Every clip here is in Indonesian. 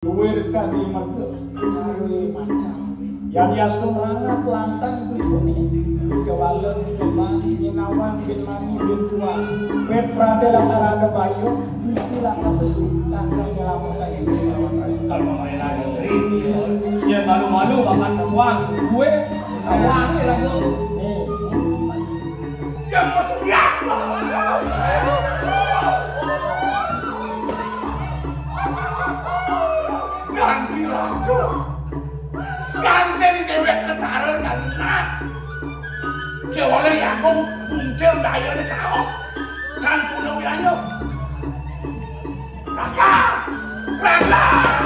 Luwir kami magke kari macam. Yang yasto rangat lantang kujuni. Kewalen keman nyengawang bin mani bin tua. Bet pradela arada bayo. Itulah kabesu. Langkah nyelamatkan ini lawan rakyat. Kalau pemain lagi dia malu-malu makan kesuang gue wangi lagu Nih. Yang masuk ya. Ganti langsung. Ganti di dewek ketara karena kewala ya kau bungkel daya di kaos kan tuna wilayah. Kakak, kakak.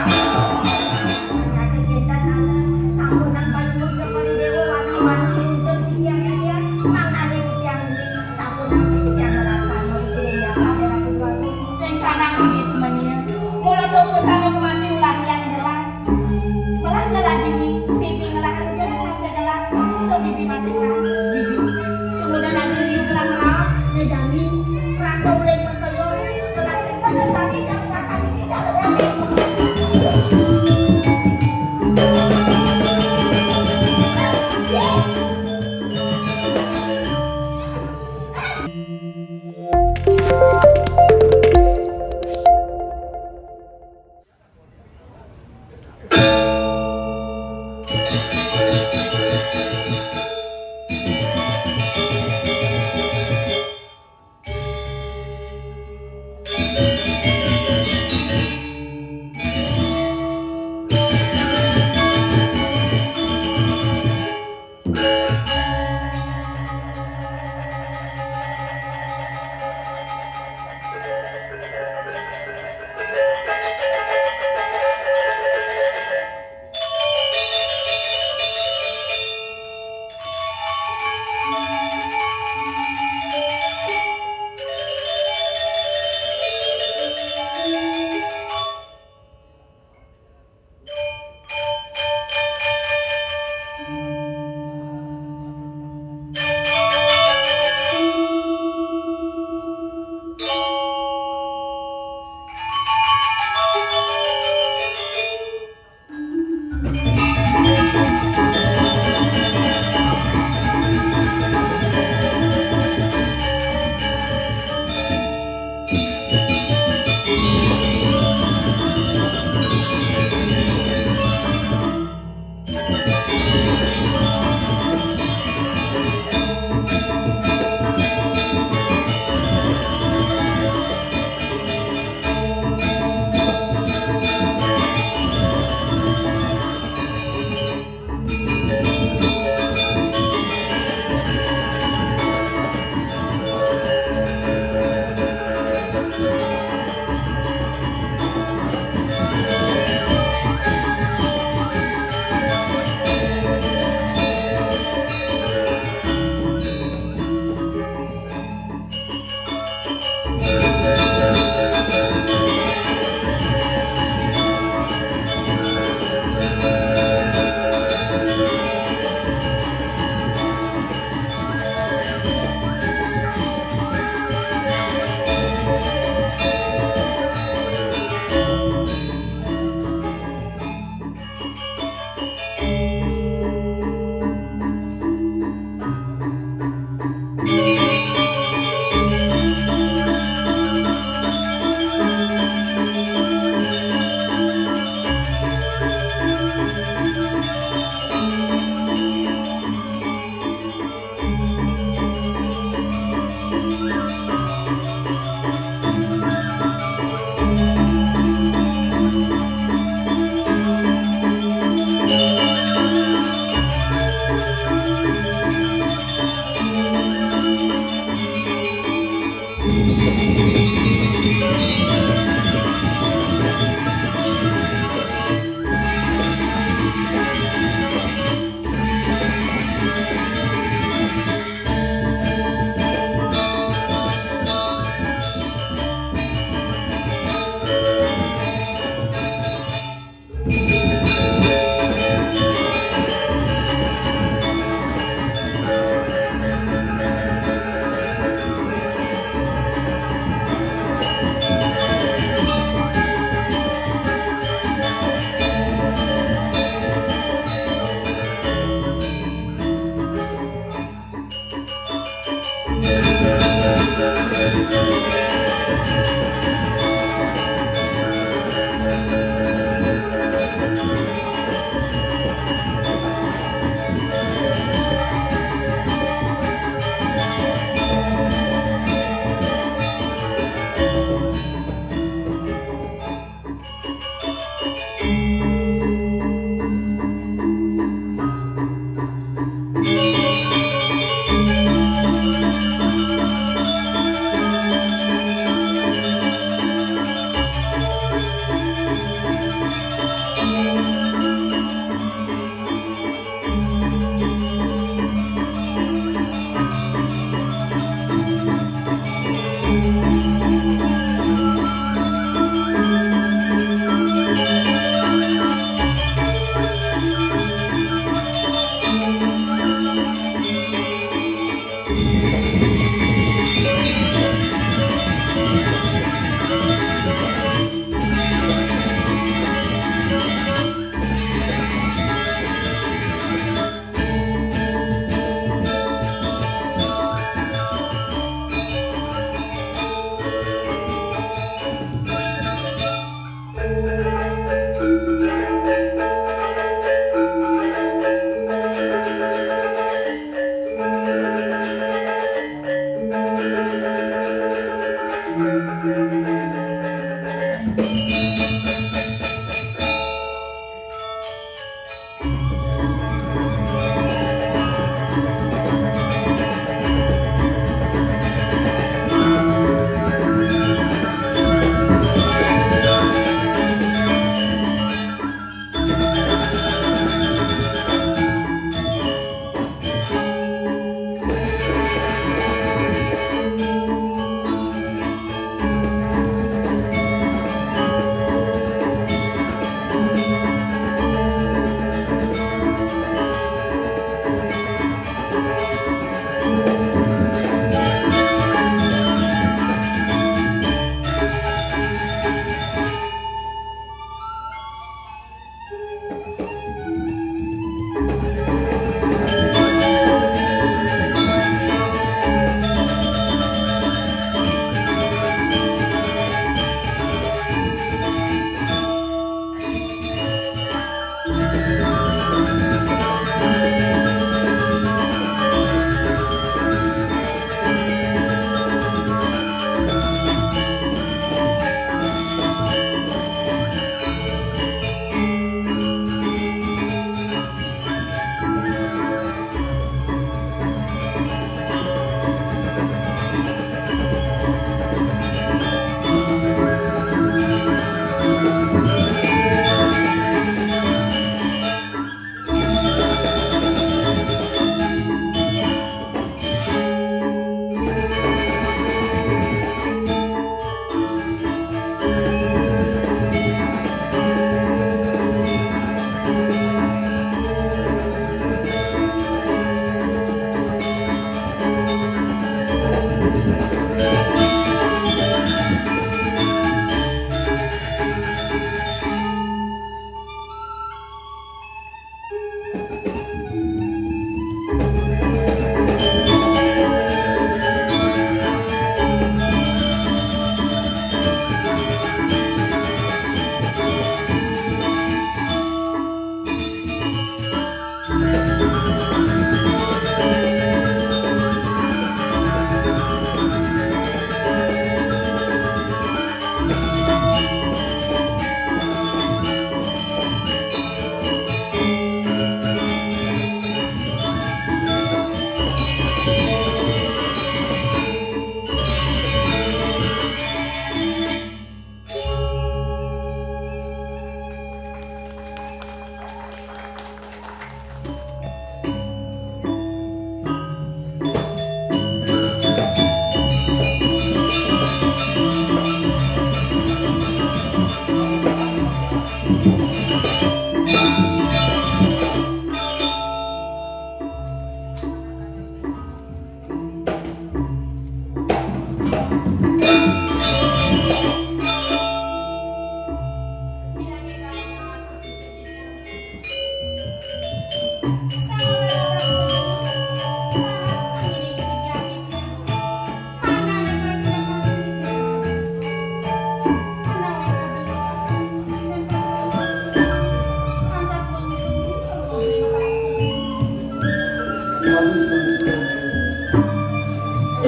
Rasa uleng mentoyo, kelas yang ada tadi dan kakak ini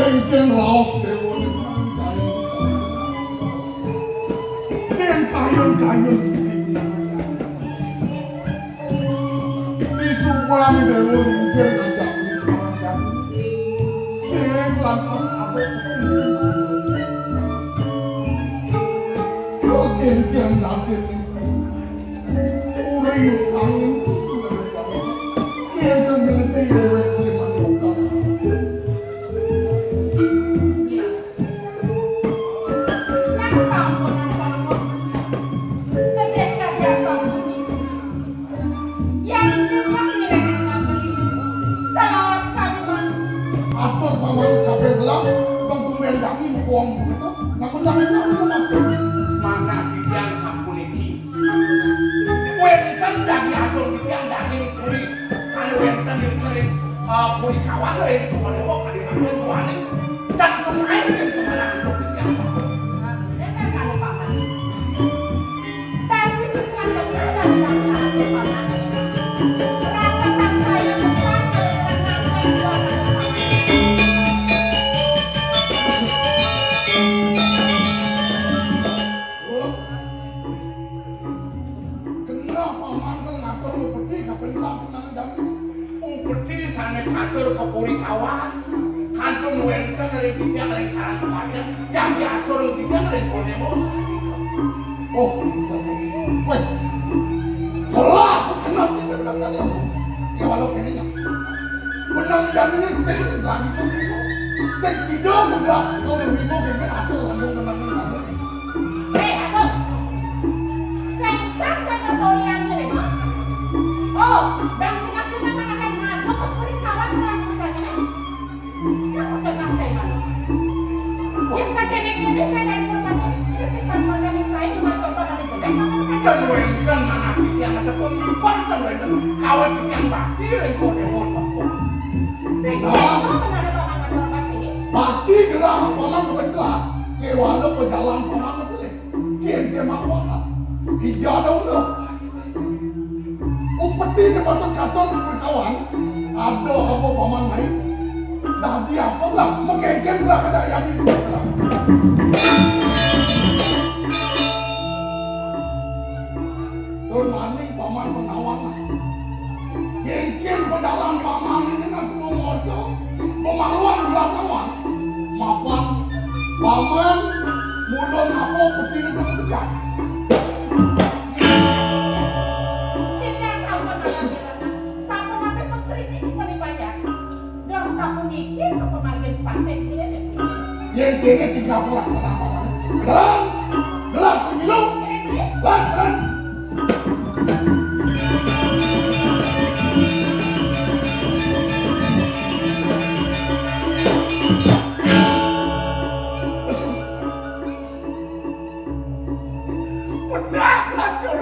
Kengkeng raos dewa ni kayu. Keng kayun-kayun disubani dewa sing ngajak nikah. Sing lantas apa isi. Kengkeng datin uri kangin kengkeng ngeliti dewa liman lokal. Atur paman kabeh belah dong kumendangi wong begitu namun mana titiang sapuniki wenten dagi adon titiang dagi kuri sana wenten kering kuri kawan lain cuma dewa kali makan tuane dan cuma ini kemana adon titiang Dengar kan paman. Tadi sesuatu yang ada di dalam paman. Rasakan saya besar berdiri sana katur ke puri kawan kantung wenten dari titiang dari karang kemana yang diatur titiang dari konemos oh weh lelah sekenal kita bilang tadi apa ya walau kayaknya benang dan ini sing lagi seminggu sing sidong udah kau minggu kayaknya atur langsung benang ini aku. Sengsan sama polian ni mah. Oh, bang nak kita akan ngadu ke puri kawan orang katanya ni. Yang udah ngasih mana? Yang pakai ni saya dari mana? Sekisan makan saya cuma coba dari kedai. dan wenten mana titiang ada pembuatan wenten kawan titiang bakti dari konemos Sekian tu mengenai paman ngatur bakti. bakti gerak paman kebetulan ke walau pejalan paman boleh kian ke mawana hijau ada ulo upeti ke batu katon kawan ada apa paman lain dah dia apa lah mengkengkeng lah kada yang itu Don maning paman menawan lah kengkeng pejalan paman ini kan semua modal pemaluan belakangan mapan paman mulon apa peti ini kan tegak Tidak sampun apa menteri ini paling banyak. Dong sampun dikit ke pemargin pantai ini aja. yang kayaknya 3 pelaksana paman gelang gelas sembilu lan Pedah lacur.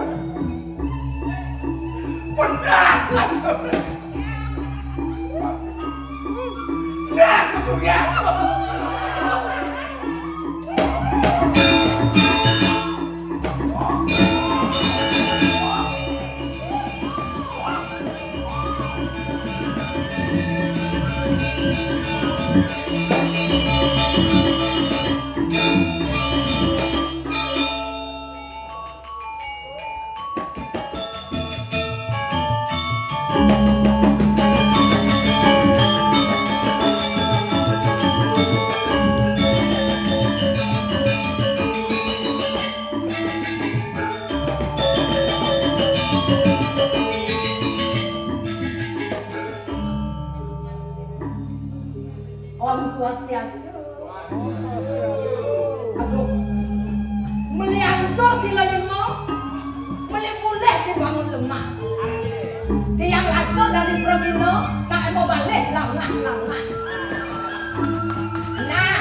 Nah, Surya. Om Swastiastu. Aduh, meliancur di lelimo, melipuleh dibangun lemah. Tiang lacur dari Probino, tak mau balik langah. Nah,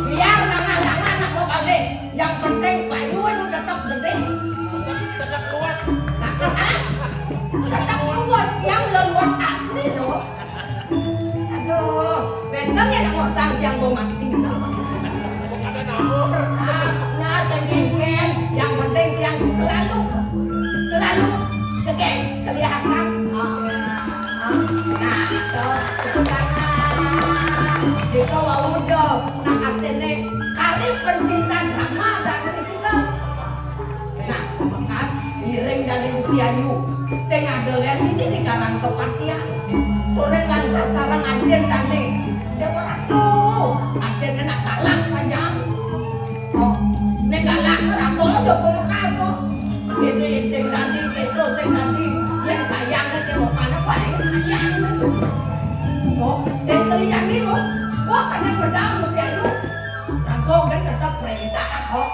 biar langah nak mau balik. Yang penting payuan udah tetap gede. Tetap luas. Nah, tetap luas yang luas asli loh. Aduh, bener ya nak ngotang yang gua mati tinggal. Nah, segengken, yang penting yang selalu segeng kelihatan. Nah, itu tangan di giring dari Gusti Ayu sing adelen ini di Karang Kepatihan orang lantas sarang ajen tadi dia orang tuh ajen nak galak saja oh ini galak rambut udah pengkaso ini sing tadi itu sing tadi yang sayangnya dia mau mana baik sayang itu oh dan kalian itu wah karena pedang Gusti Ayu rangkong dan tetap perintah kok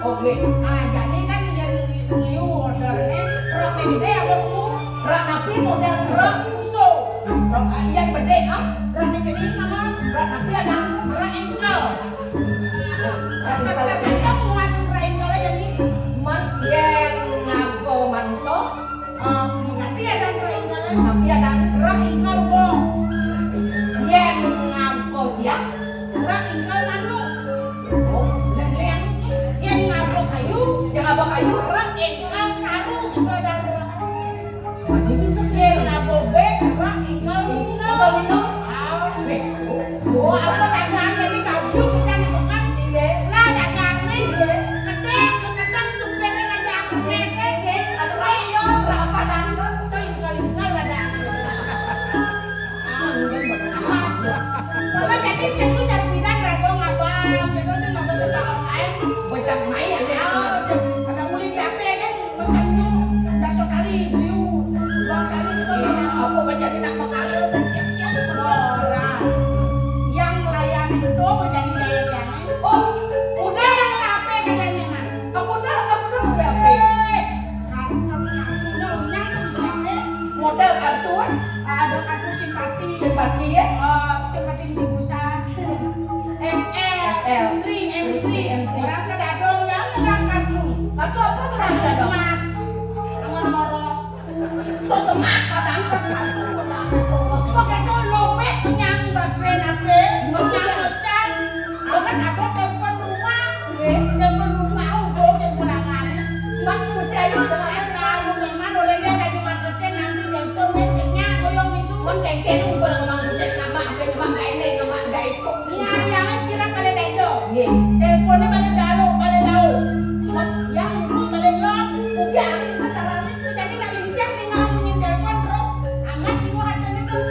Oke. Ah, jadi kan yang liu ordernya rok yang gede apa kamu? Rok napi model rok uso. Rok yang gede ah? Rok yang jadi nama rok napi ada rok engkel. Rok engkel muat rok engkelnya jadi mat yang ngapo manusia. Mengerti ada rok engkelnya? Tapi ada rok engkel boh. Yang ngapo siap? Rok engkel manu. Oh, yang ngapa kayu, yang ngapa kayu, rak engkal karung itu ada rak. Jadi bisa yang ngapa bek, rak engkal lino. Oh, apa dagang ini kayu kita di tempat ini, lah dagang ini, kedek kemudian supirnya ngajak kedek, ada rayo, berapa dan itu engkal ada. Kalau jadi saya cari bidang rago ngabang, gitu sih ngapa sedang online. Bocah main ya, ada mulai di HP kan, mesennya udah sekali view, 2 kali itu apa baca tidak bakal siap-siap orang yang layani itu menjadi gaya-gaya. Oh, udah yang HP katanya kan? Aku udah HP. Kartunya siapa? Model kartu, ada kartu simpati ya? Simpati si Musa. M3 orang kedadong yang terangkat lu kartu apa terangkat semat sama noros terus semat padang kartu pakai tuh lopet menyang baterai nabe menyang ngecas akan ada telepon rumah udah yang pulangan mat mesti ayo dengan kamu memang oleh dia dari marketnya nanti telepon message-nya koyong itu kan kengken unggul ngomong ngecek nama apa cuma gak ini nama gak itu yang sirap kalian teleponnya balik daun yang balik log udah itu caranya itu jadi gak lincah nih ngomongin telepon terus amat ibu hasilnya tuh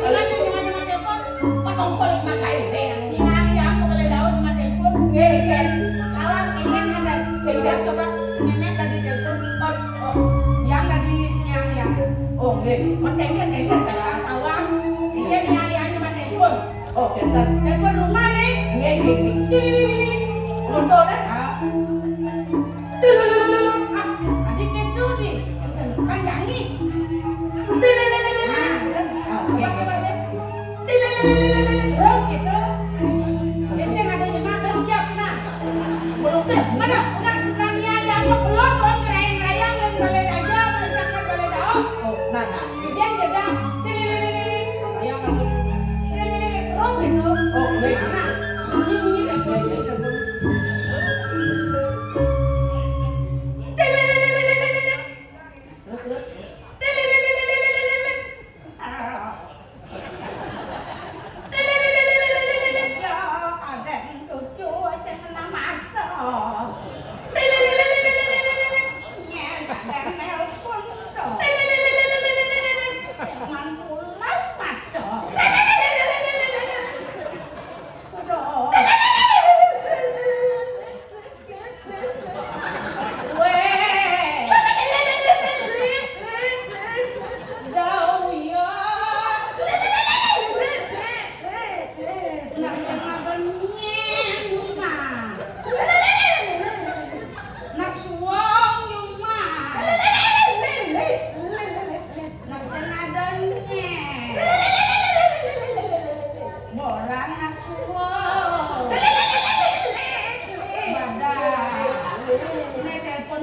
jangan telepon potongkol 5 kali yang aku balik daun cuma telepon kalau ingin ada pegang coba nenek tadi telepon yang tadi yang oh kayaknya cara awang iya yang cuma telepon oh telepon rumah nih Montol dah. Adik itu nih, panjangi. Terus gitu. Jadi yang ada jemaah udah siap nah. Mana? Udah niat apa belum? Belum ngerayang dan balik aja, mencapai balik daun. Nah. Kemudian jeda. Ayo kamu. Terus gitu. Oh, baik. Bunyi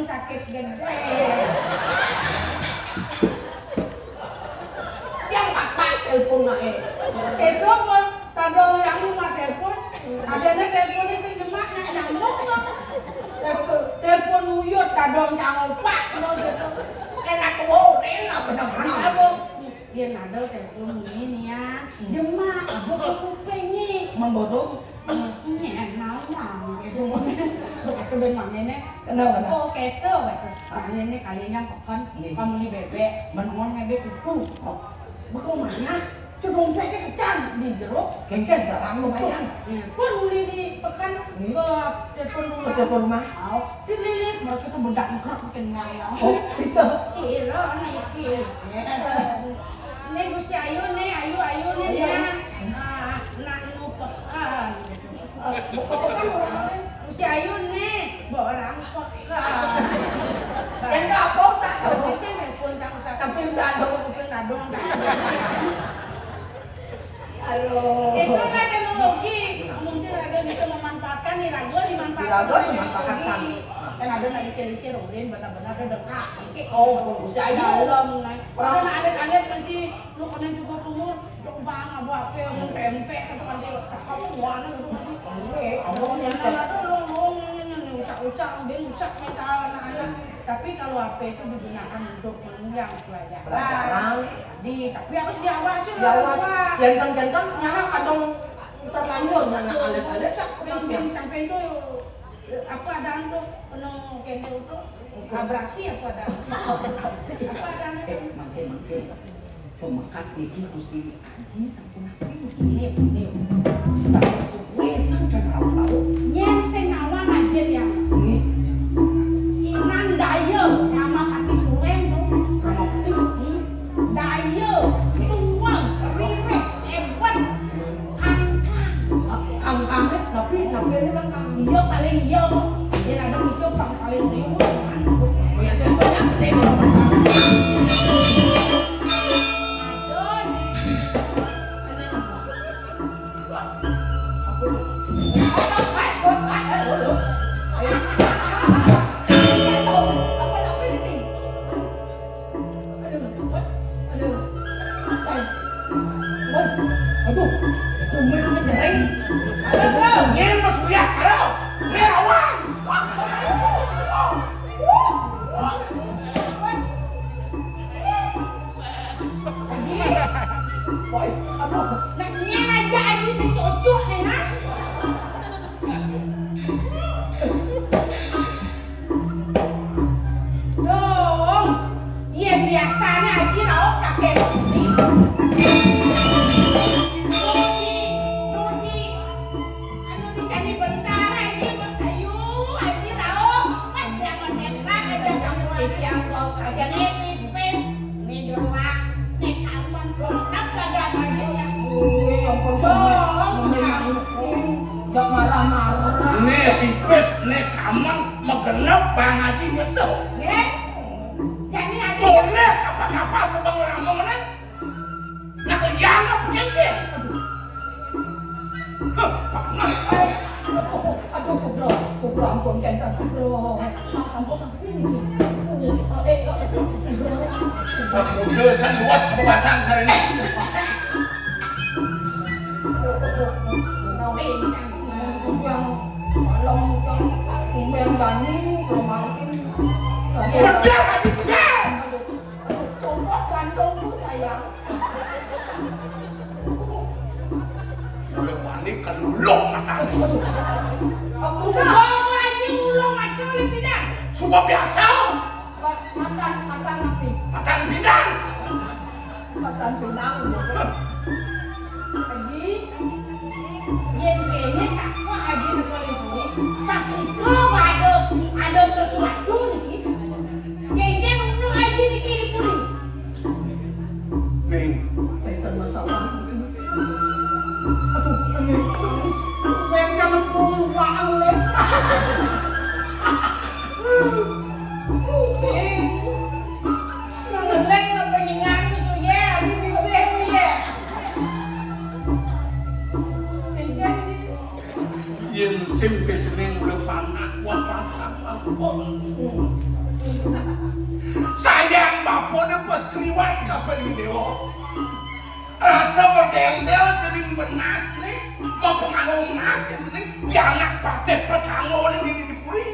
sakit gede. Yang pak telepon naik. Itu pun tadong yang lima telepon. Adanya teleponnya sejemak nyamuk dong. Telepon uyut tadong jangan pak. Enak wow, enak benar-benar. Dia nadal telepon ini ya. Jemak, aku kupingnya. Membodong. Mau gitu begitu bagaimana ini kenapa oh keto ini kalinya kan kamu li bebek menemon ngebek itu bagaimana itu dompetnya kecang di jeruk kengken jarang lumayan pun uli di pekan ke telepon rumah dililit mereka tuh bedak ngkrok bikin ngayang oh bisa kira naik Nih Gusti Ayu nih, Ayu nih dia. Nak nupekan. Bukan orang. Gusti Ayu nih, orang pekan. Enggak bosan. Tapi saya nelpon kamu satu. Tapi satu. Kuping nadong dah. Halo. Itulah teknologi. Mungkin Raga bisa memanfaatkan nih Raga dimanfaatkan. Raga dimanfaatkan. Dan ada nak disir-disir Udin benar-benar ada dekat. Oh, Gusti Ayu. Dalam naik. Orang adet-adet masih lu kena juga umur. Dong bang abu apa yang tempe katakan dia kamu mana gitu kan. Abang yang ada lu usah ben rusak mental anak-anak. Tapi kalau HP itu digunakan untuk menunjang pelajaran. Tapi harus diawasi loh. Jantan-jantan nyala kadang terlanjur anak alet-alet sampai itu apa ada tuh penuh kene itu abrasi apa ada. Apa ada makin pemakas niki Gusti Haji sampun ini. Terus wesan kan tahu. Nyen sing awang aja ya. Inan daya nama kati tulen tuh. Nama putih. Daya tuang riris hebat Kang tapi ini kan kang. iya paling iya dia ada hijau paling riuh kan. Ya contohnya gede kalau masalah. Aduh nih. Aduh, kumis ngejering. Aduh, Nyen mas uya, aduh, merawan. Haji, Boy, aduh. nak nyen aja Haji saya cocok deh nak. Dong, iya biasanya Haji rawak sakit nih. Nudi, anu dicari bentar Haji, ayo Haji rawak, jangan nembak aja kamu yang mau aja nih pipis, nih jelak, nih kaman pondok kagak bajunya. Gak marah-marah. Nih tipis, nih kaman megenep bang Haji gitu. Nggih. Jadi ada Tuh nih kapal-kapal sebang orang mengenai. Nak yang apa jengkel? Panas. Aduh, subro, ampun, jantan subro. Mak sampun tapi ini. Subro. Udah san luas kebasan hari ini. Yang malam yang membani romantis. Udah Haji udah. Aduh, coba kantongku sayang. Udah panik kan ulung matanya. Aku udah bawa Haji ulung aja oleh bidang. Sudah biasa. makan apa? Makan bidang. Makan pinang. Haji, yen kene tak kok Haji nak boleh beli. Pasti kau ada sesuatu niki. Kayaknya untuk Haji niki dipuri. Nih, Bukan masalah. Aduh, ini nangis. Pengen pulang leh. Ngelek na pengingan so ya, Haji bibir ya. Kayaknya yang simpe jeneng udah panak wah pasang apa. Sayang bapak udah pas keliwat kapan video. Rasa model-model jadi benas nih, mau pengaruh benas jadi bianak pakai perkangon ini dipuri.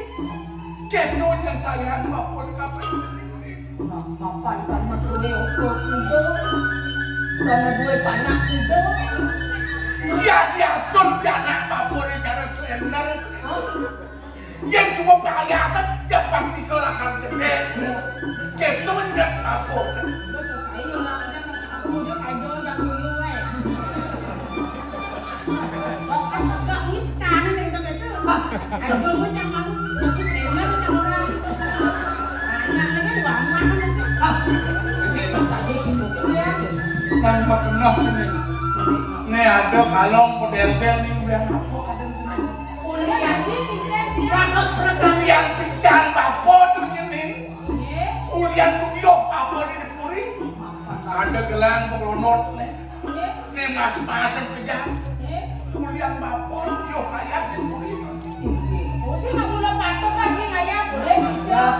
Kedo yang sayang bapak kapan jadi nih. Mapan sama duwe okok itu. Sama duwe panak itu. Ya dia sun bianak bapak ini cara slender. Yang cuma perhiasan dia pasti kelakar gede. Kedo enggak bapak. udah selesai udah aku udah saja yang dulu oh kan agak hitam nih udah gitu aduh macam malu nanti selama macam orang itu anaknya kan lama kan sih Besok tadi itu ya nang makenah sini. Nih ada kalong pedel-del nih ulian apa kadang sini. Ulian aja nih panos perkara. Ulian pican bapo tuh nyenin. Ulian tuyok apa di depuri. Ada gelang pebronot nih. Nih mas-masan pejan. Ulian bapo tuyok kayak di depuri. Sih nggak boleh patok lagi kayak boleh bijak.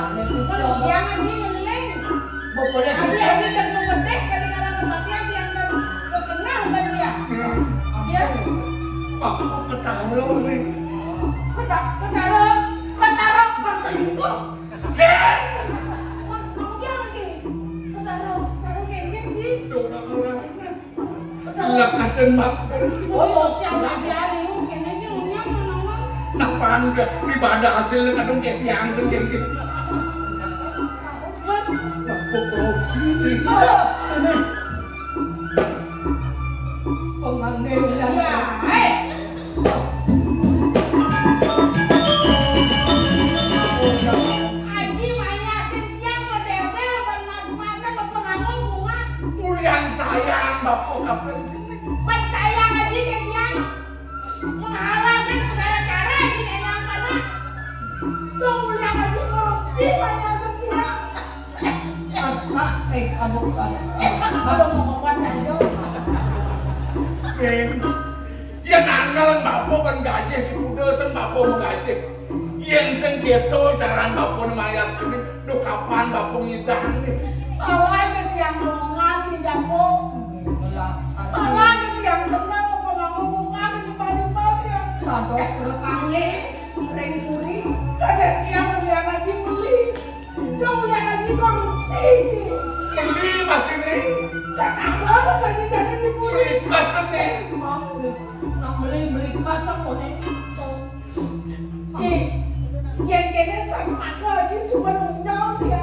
Yang aja ngeleng. Boleh Aji dan memedek dari kalangan kematian yang dan kekenal kan dia. Dia Aku ketaruh nih. ketaruh berselingkuh. Sen! Dia lagi ketaruh kayak gitu. Dorang-dorangnya. Gelap acan bapo. Oh siang lagi ada yuk kayaknya sih lunya mana. Napa anda ibadah hasilnya kadang kayak tiang sendiri. Bapo korupsi nih. Pengantin yang Ya, Aji Maya Sintia model-model ban mas-masan berpengaruh bunga. Ulian sayang bapo kapan. Ban sayang Aji kayaknya menghalalkan segala cara Aji kayak mana. Dong ulian Aji korupsi Maya Sintia. Kalau mau membaca aja. Ya nanggalan bapo kan gajah di kudasan bapo mengajah. Yang sengketo caran bapo namanya ini. Duh kapan bapo ngidang nih. Malah jadi yang longan di jago. Malah jadi yang senang mempengaruh bunga di depan-depan ya. sadok rekangnya ring puri Kadang yang ulian Aji beli. Dong ulian Aji korupsi. Beli mas ini. Dan apa saja jadi dibeli. Kasem nih. nak beli kasar boleh Ji, yang kayaknya sama lagi cuma nunggu dia.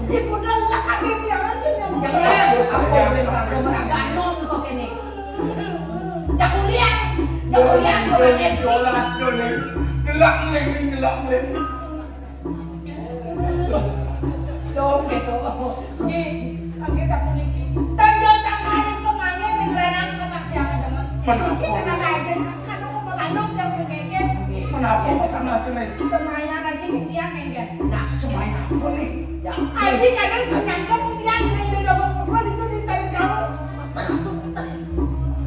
Ibu udah lakarin dia aja yang jangan Saya ganon kok ini jagulian pengantin Dolas doni. Gelak leng. dong gitu Ji, lagi sapu lagi. Tanjau sama hari pengantin yang renang kemak yang ada mah. Kenapa? Kita ada aja, kan pengantin yang segegen. Kenapa kok sama sini? Semaya lagi dia ngengget. nah Semaya apa nih? ya Aji kadang kenyangkan dia jadi dobong perempuan itu dicari kamu.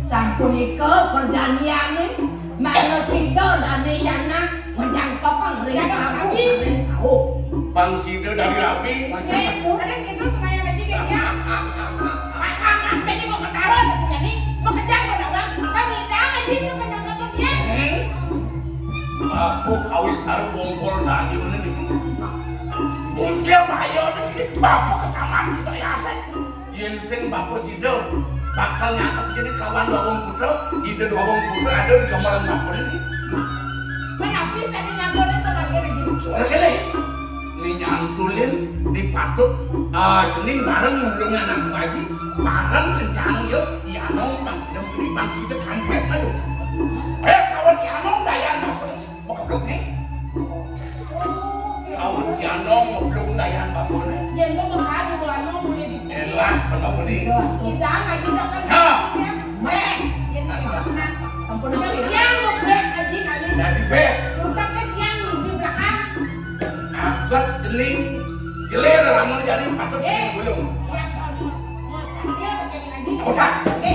sang punika perjanjiannya makna tiga dari yana menjangkau ring kau Bang Sida dari Rabi. Kadang gitu semaya lagi kayaknya. Kakak jadi mau ketaruh maksudnya nih, mau kejar pada bang. Kan ngidang aja itu kenyang apa dia. Aku kawis taruh bongkol dari mana nih? Bungkil bayo nih, bapak kesamaan saya ada. Yenseng bapak Sida bakal nyangkap jadi kawan dua bong putra, ide dua bong putra ada di kamaran bapak ini. Kenapa bisa dinyamperin ke bagian lagi? Soalnya nih, ini nyantulin dipatut cening bareng belum anak lagi bareng kencang yuk Yanong bang sedang beli bang kita kampret ayo kawan Yanong dayan mau keblok nih kawan Yanong mau belum dayan bapak nih Yang lo menghadi wano boleh di. elah bapak nih Ngidang aja dah kan. Ha. Yang tidak pernah. sampun Yang lo break aja kali. dari bed Tempat kan yang di belakang. agak cening jelir ramai jadi patut belum Yang kamu masak dia pakai aja. Otak. Lagi.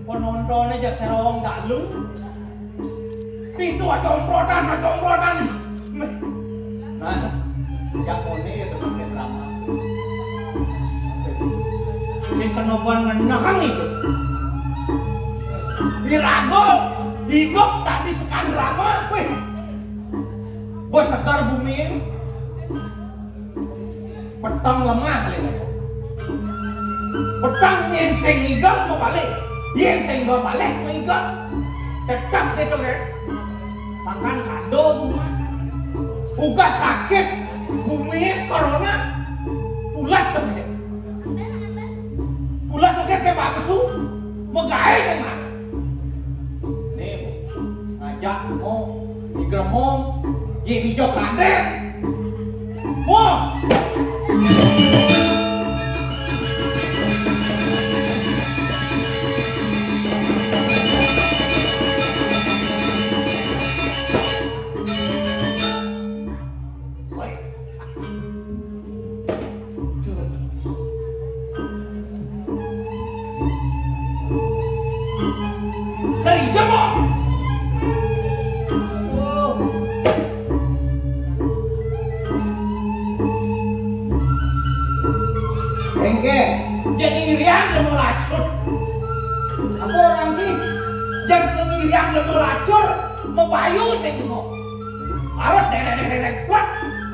Penontonnya jadi terowong dalu. itu comprotan. Nah, yang ngene ya teman drama. Sing kenopan ngenahang itu. Dirago, hidup tak disekan drama, weh. Gua sekar bumi. Petang lemah lagi. Petang yen sing hidup mau balik, yen sing mau balik mau hidup. Tetap gitu kan. Sangkan kado rumah. Uga sakit bumi corona. Pulas tuh dia. Pulas tuh kan saya kesu. Megai sama. Nih, ngajak mau digremong, ye bijo kader. Mau. Kerja mau. Engke, Jadi irian lemu lacur. apa orang sih? Jadi irian lemu lacur. Membayu sing mau. Harus derek kuat.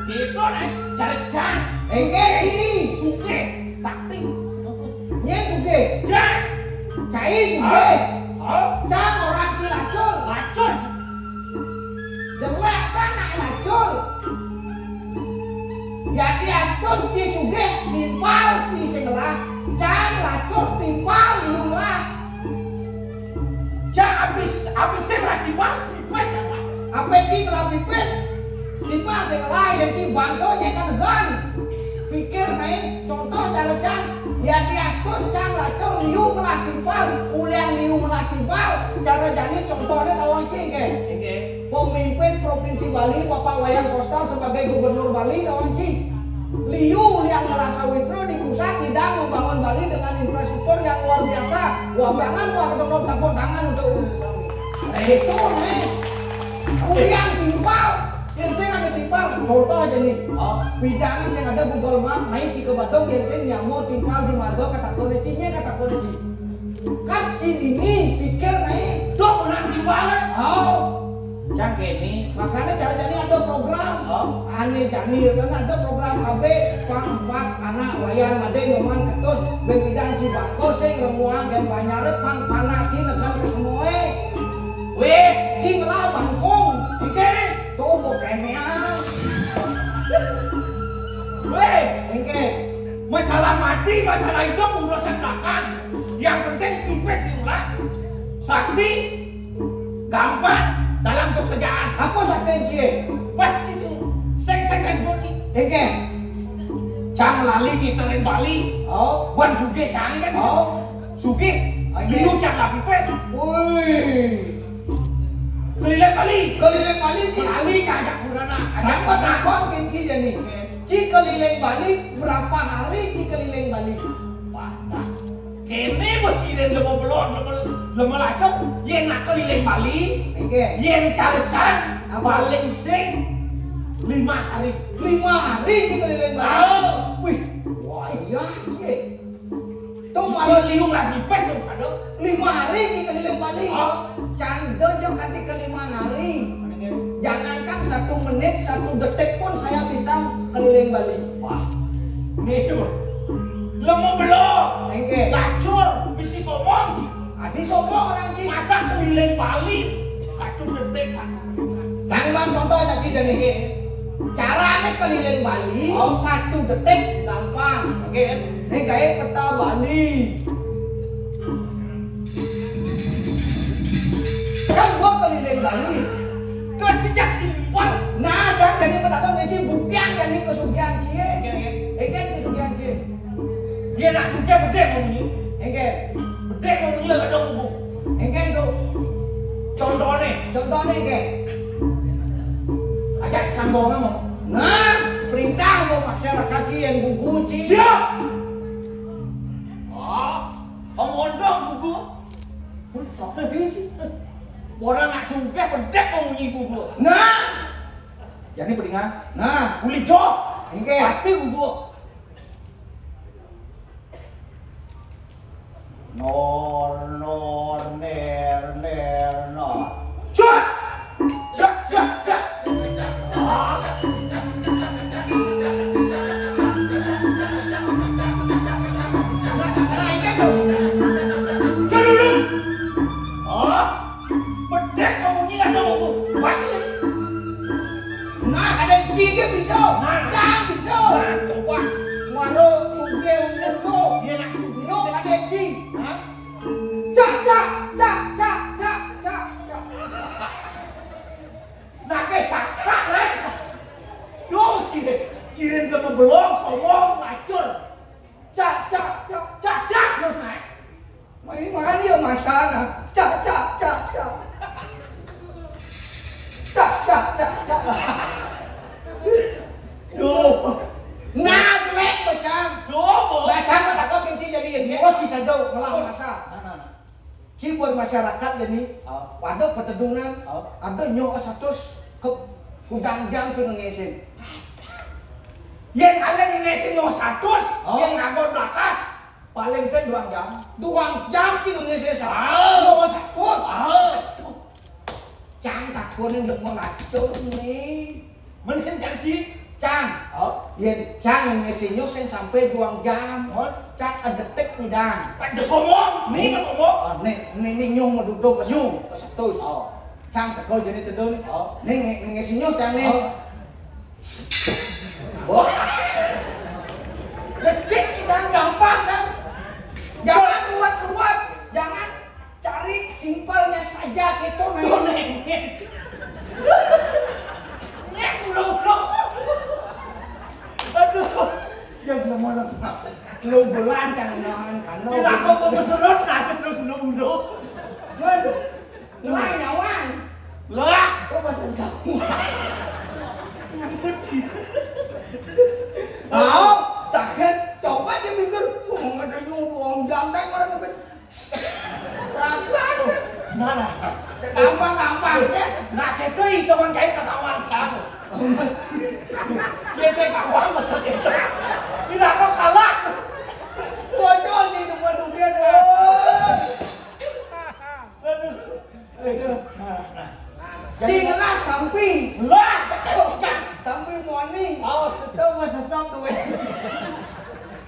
Gitu nih. Jalan. Engke ki, Suke. Sakti. nye suge, Jan. cai suge, Oh. cang orang Cilacur, Lacur. jelek sana lacur. Jadi astun ci suge timpal ci singlah, cang lacur timpal liulah. Jan habis saya lagi mati. Wes jangan. Apa ci telah pipis, timpal singlah yang ci bangko nye kadegan. Pikir nih, contoh cara cang, ya di astun cang lacur liu melah timpal, ulian liu melah timpal. Cara jadi contohnya tawang ci ke. Oke. Pemimpin Provinsi Bali Bapak Wayan Koster sebagai Gubernur Bali Dawanci Liu yang merasa witro di pusat tidak membangun Bali dengan infrastruktur yang luar biasa. Wabrangan wah ketemu tepuk tangan untuk itu nih. Kemudian timpal, yang saya ada timpal. Contoh aja nih. Oh. Bidang yang ada Google Map, main Cike Badung yang saya nyamuk timpal di marga kata konecinya kata koneci. Kan ini pikir nih. Dok nanti balik. Oh. Cak ini. Makanya jadi ada program aneh jani dan ada program AB pang 4 anak wayan made nyoman ketut bebidang Cibangko sing remuan dan banyare pang panas ci negan ke semoe Weh. cing lah bangkong Ike. tuh bokemean Weh. engke Masalah mati, masalah hidup urusan belakang. Yang penting pipes diulah. Sakti gampang dalam pekerjaan. apa sakten cie Wah, seng kan bodi. engke Cang lali kita lain Bali. oh Wan suge cang kan. oh Suge. Oke. Liu cang lah pipes. wih Keliling Bali. keliling Bali ci Bali kagak kurana. sama takon kinci jadi ci keliling Bali berapa hari ci keliling Bali Patah. Kene bocirin lemo belon, lemo lacok. Yen nak keliling Bali. engke Yen calecan paling sing 5 hari. 5 hari ci keliling Bali. Tahu. Wih, wah iya sih. Tuh Kalau malah liung lagi pes dong kado. 5 hari ci keliling Bali. Oh. Cando jok nanti ke 5 hari. Jangankan 1 menit, 1 detik pun saya bisa keliling Bali. Wah. Nih tuh. Lemo belum. Engke, Lacur, misi somong. adi sombong orang ci. Masa keliling Bali 1 detik kan. Jangan contoh aja ci dan ini. Caranya keliling Bali 1 detik gampang. Oke. Ini kayak peta Bali. Kan gua keliling Bali. Terus sejak simpel. Nah, jangan jadi pendapat nanti bukan jadi kesugihan cie. Engke kesugihan cie. Dia nak suka gede ngomongnya. Engke, Gede ngomongnya gak ada ngomong. engke tuh. Contohnya. Contohnya engke. Ajak sekambong ngomong. Nah, perintah mau masyarakat cie yang buku cie. Siap. Oh. Om ondong buku. Soalnya biji. Orang nak suge bedek mau bunyi gua. Nah. Jadi pedingan. Nah, Uli jok. Engke. Pasti gua. Nor ner nor. Cak. Cak cak cak. Nah, ini dong. Dulu. Oh. Bedek mau bunyi ada gua. Baca. Nah, ada tiga bisa. Jangan bisa. Coba. Waduh, suge ungu. Dia nak suge. No, ada ji. Hah? Cak, cak, cak, cak, cak, cak, cak. Nah kayak cacak lah. Yo, kirim sama belum, sombong, ngacur. Cak, cak, cak. Cacak terus naik. Mấy má nhiều mà sao nè. Cak, cak, cak, cak. Cak, cak, cak, cak. Duh, Nah, jelek macam. duh, Macam tak kau kenci jadi yang gua sih saja melawan masa. Ci buat masyarakat jadi ada pertedunan, ada nyoba satu ke kudang jam sudah ngesin. yang ada yang ngesin nyo 100, yang ngagor belakas, Paling saya 2 jam. 2 jam ci ngesin satu. Ah. Nyoba satu. ah, Cang tak kau ni mau ngacur ni. mending janji. Cang, yang cang ngesin nyo sen sampai 2 jam. Cang ada detik ni dah. Ada sombong, nih nggak sombong. Ni nyung mau duduk ke satu. Cang tak kau jadi tedun. Ni ngesin nyo cang ni. Wah. Detik sedang gampang kan? Jangan ruwet-ruwet, jangan cari simpelnya saja gitu nih. Tuh nengis. Nyek ulo. Aduh, Yang belum mau Lu bulan jangan nahan kano. kira aku mau berserut nasib lu ulo. Men, mulai nyawan. Lah, Kau bahasa sama. benci. Mau sakit, coba aja mikir. Mau ada nyuruh jantai mana tuh. Rapat. Nah, Gampang-gampang ya. nah itu kan kayak ketahuan kamu. Dia kayak kawan masa itu. Tidak kau kalah. Bocor sih dua-dua deh. Aduh. Cinglah samping. Lah, kejam. Samping morning. Oh, Tuh masa sok tuh.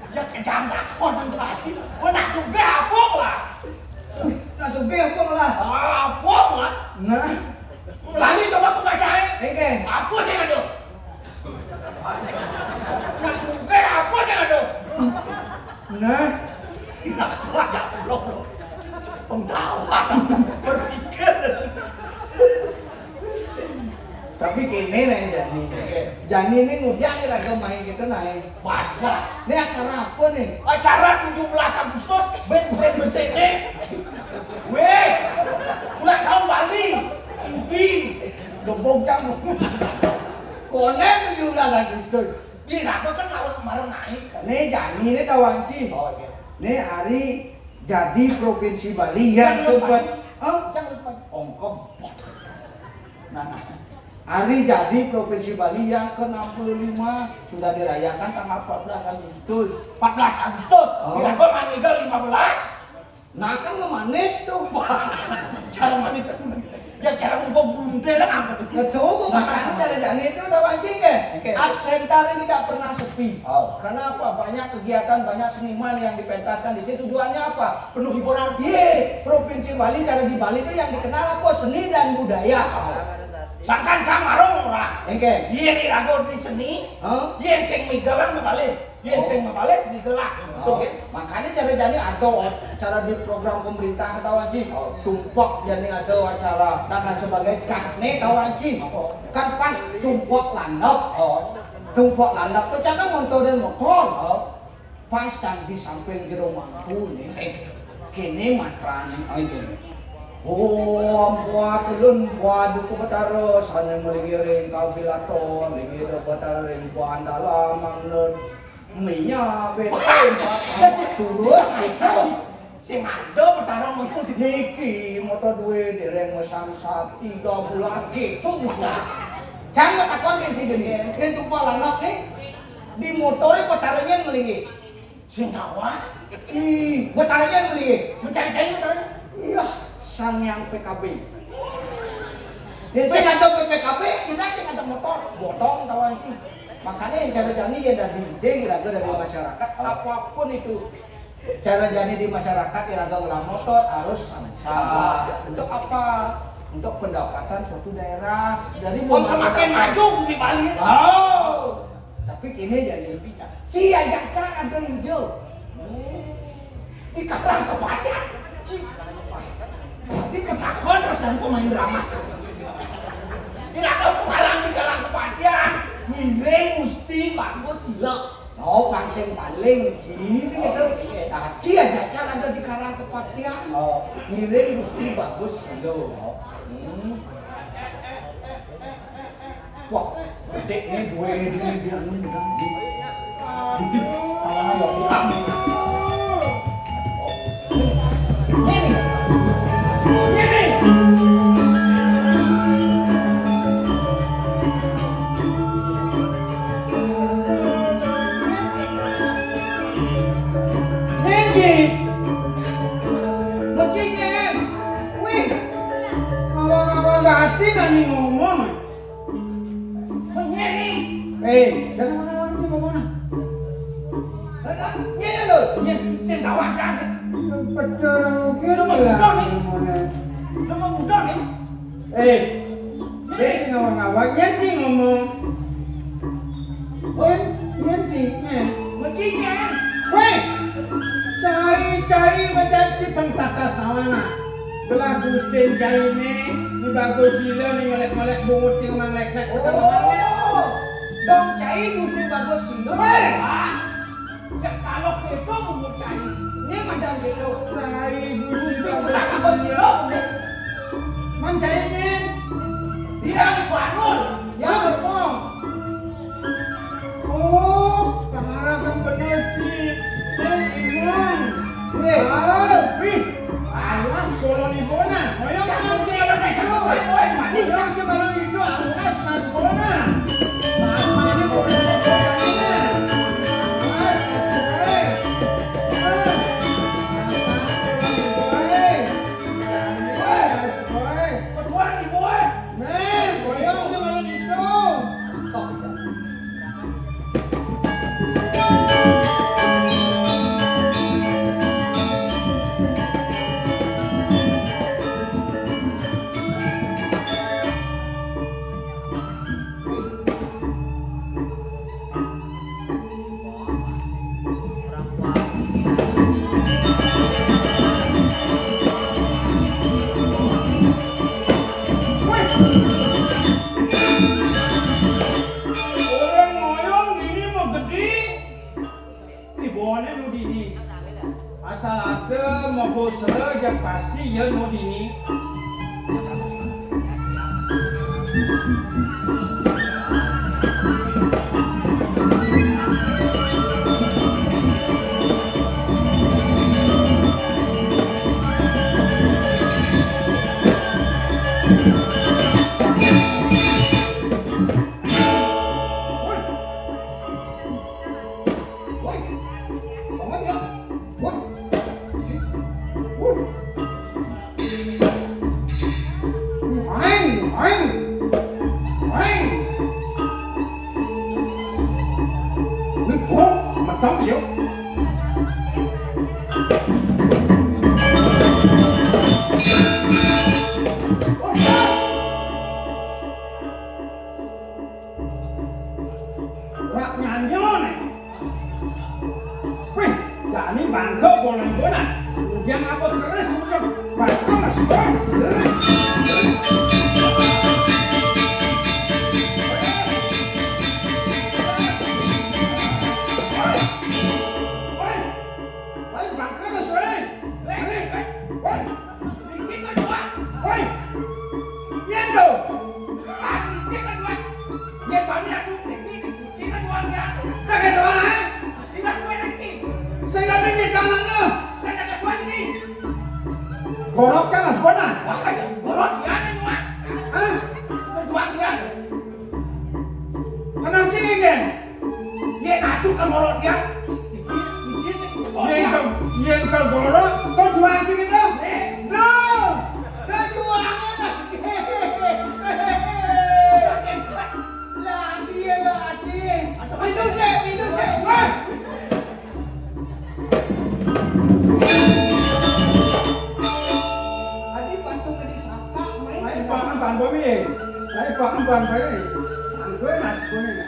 ya kejam lah orang tadi. Gua nak suga apung lah. Langsung ke apa lah. Apung lah. Nah, Lagi coba aku bacain. oke. Apa sih aduh? Nak suga apa sih aduh? Nah, Tidak kuat ya Allah. Pengtahuan berpikir. tapi kini nih Jani. Jani ini ngudiang lagi main gitu naik. Wadah. Ini acara apa nih? Acara 17 Agustus ben-ben bersini. Weh, ulang tahun Bali. TV. Gebok jamu. Konek 17 Agustus. Ini aku kan malam naik kan. Nih Jani ini kawan Ci. Oh iya. Nih hari jadi Provinsi Bali yang Jangan lupa. keempat. Hah? Jangan lupa. Ongkong. Nah. Hari jadi Provinsi Bali yang ke-65 sudah dirayakan tanggal 14 Agustus. 14 Agustus. Oh. Kira gua meninggal 15. Nah kan ngemanis tuh. Cara manis. Ya cara ngumpul buntel lah. Betul, makanya cara Jani itu udah wancing ya. Oke. Art Center ini tidak pernah sepi. Oh. Karena apa? Banyak kegiatan, banyak seniman yang dipentaskan di situ. Tujuannya apa? Penuh hiburan. Iya, Provinsi Bali, cara di Bali itu yang dikenal apa? Seni dan budaya. Sangkan camarong orang. Oke. Iya nih rago di seni. Hah? Iya sing migelang membalik. Iya sing membalik migelang. Oh, makanya cara Jani ada acara di program pemerintah tahu Haji. Tumpok Jani ada acara dan sebagai kasne tahu Haji. Kan pas tumpok landap. Tumpok landap tuh jangan montorin motor. Pas kan di samping jero mangku nih. Kene matran. Oh, buat ulun buat duku betara sana meligiring kabilator, ligiring betara ring buan dalam mangnun minyak betul turun itu. Sing ada bertarung ngono Niki moto duwe dereng samsat 3 bulan gitu bisa. Jangan takon kan sih gini. Kan tuh lanok nih di motornya petaranya ngelingi. sing kawan. Petaranya ngelingi. Mencari-cari motornya. Iya, sang yang PKB. Sing ada PKB, kita ada motor, botong kawan sih. Makanya yang cara jani ya dari ide kira-kira dari masyarakat apapun itu. Cara jani di masyarakat kira-kira ulang motor harus samsat. Untuk apa? Untuk pendapatan suatu daerah dari Semakin maju bumi Bali. Oh, tapi kini jadi lebih si ajak ada hijau Di kapan kepastian? Di ketakon terus dan pemain drama. Kira-kira penghalang di kalang kepastian. Miring mesti bagus silap. oh pangsing paling gitu nah si ajak ada di karang kepatian miring mesti bagus lo wah gede nih gue dia Nani ngomong. Menyeni. Dah kawan-kawan coba mana? Nyene lho. Sing kawan kan. Betul gitu Rumah ya. muda nih. Rumah muda nih. Dia sih ngawang-ngawang, sih ngomong. Sih, Mencinya. weh, cai mencaci pentakas tawana. Belah Gustin cai ini, di bagus sila nih ngelek-ngelek bungut yang ngelek-ngelek. Oh, dong cai gusti bagus sila. Ya kalau itu mau cari. Ini macam gitu. Cai Gusti Bagus bagus sila. sila. Mencai ini, Dia dibangun. Ya betul. oh, pengarahkan bener sih. Imam. Wih, awas koloni bona. Oyong kau jalan itu. Oyong jalan itu awas mas bona. Masa ini koloni bona ini. Awas mas boy. Mas boy. Pesuan ibu. Nih, oyong jalan itu. Orang ngoyong ini mau gede. Ibuannya mau dini. Asal ada mau bosra yang pasti ya mau dini. Bangkok boleh guna, yang apa terus udah bangkok lah semua. Saya nggak ingin jangan lo. Saya ada dua ini. Gorok kan asbona. Wah, gorot dia nih wah. Hah? Kedua dia. Kenapa sih kan? Dia ngadu ke gorot dia. Yen kal gorok, kau jual sih gitu? Tuh, kau jual apa? Lagi. Minum sih. Wah. Adi patung di saka main. Ay, pakan bami eh. Ay, pakan bami. Ang gue nas kuning na.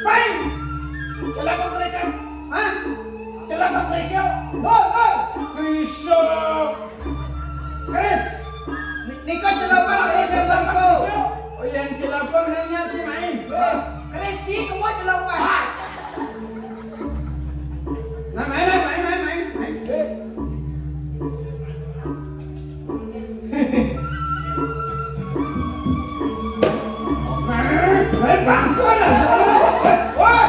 Baik. Celaka Krisya. Hah? Celaka Krisya. Gol. Krisyo. Kris. Niko celapan Kris Niko. Oh, yang celapang nanya si main. Kris Ci kamu celapan. Nah, main. Main bangsa lah. Wah.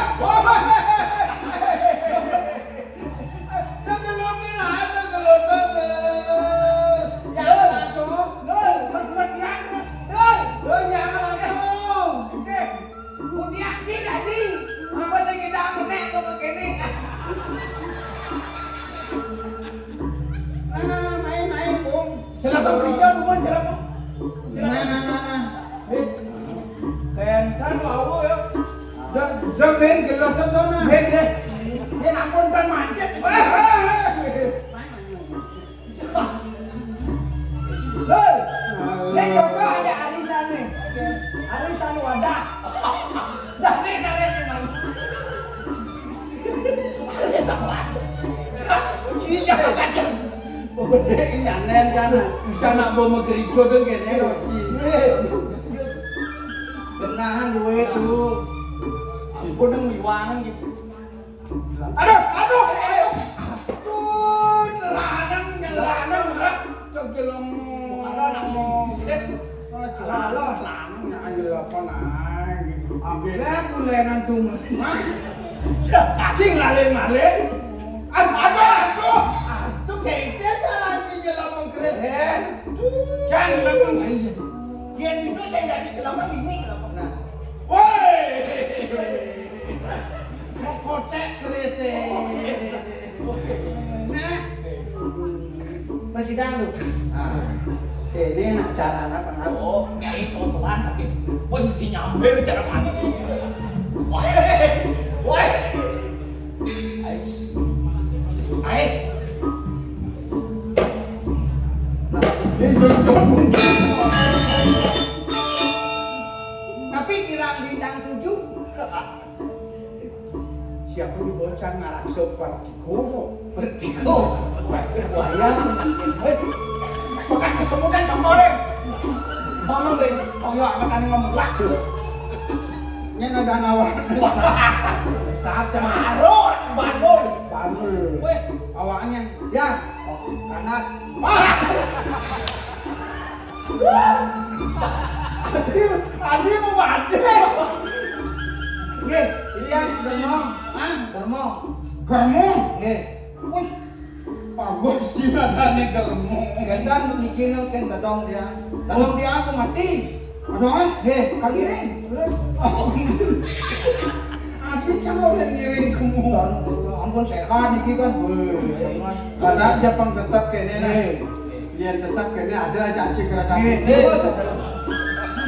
Celaka Krisya bukan celaka. Nah. Kan mau ya. Dah main gelap tu na. Dia nampun kan mancet. Nih Joko ada arisan nih. Arisan wadah. Dah nih main. Iya kan. Bede nyanen kana bawa gereja dong kene Rocky. Benahan duit tuh. Aku nang miwangan gitu. Aduh. Tuh, celanang enggak. Cok jelong. Ada anak bisnet. Celalo lanang ayo apa naik gitu. Aku kulenan tuh. Cing lalen. Aduh. Tuh kayak lagi jalan mengkeren. Jangan bilang kaya. Yang itu saya enggak dicelama ini kenapa? Nah, Woi. mau kotek kerese. Nah, masih dangdut. Ini nak cara anak pengaruh. Oh, kayak pelan tapi pun mesti nyampe cara mana? Wah. Ais. Tapi kirang bintang 7. Siapa yang bocah ngarak seperti kono? Bertigo. Wayang. Bukan kesemutan congkore. Ngomong deh, toyo akan ngomong lah. Nya ada nawak. Saat Barun, Bandung. Panul. Weh, Awaknya. Ya, kanan. Adi mau mati. Nggih, ini yang germong. Germong. Germong. Nggih. Wih. Bagus sih nadane germong. Gandan bikin kan gadong dia. Gadong dia aku mati. Aduh. Nggih, kang giring. Terus Adi coba udah ngiring kamu. ampun sehat iki kan. Ada Jepang tetap kene nah. Dia tetap kene ada aja cik kereta. Nggih.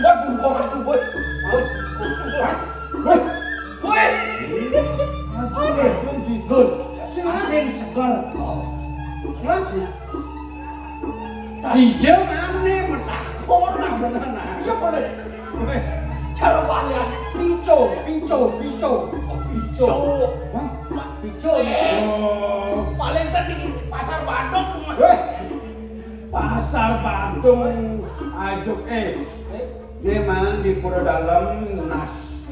buat buka itu buat. Weh. Asin seger. Hijau mana metakor lah benar. Ya boleh. Cara balik. Pico. Hah? Pico. Paling tadi pasar Bandung tuh mas. Pasar Bandung ajuk dia mana di Pura Dalam Nas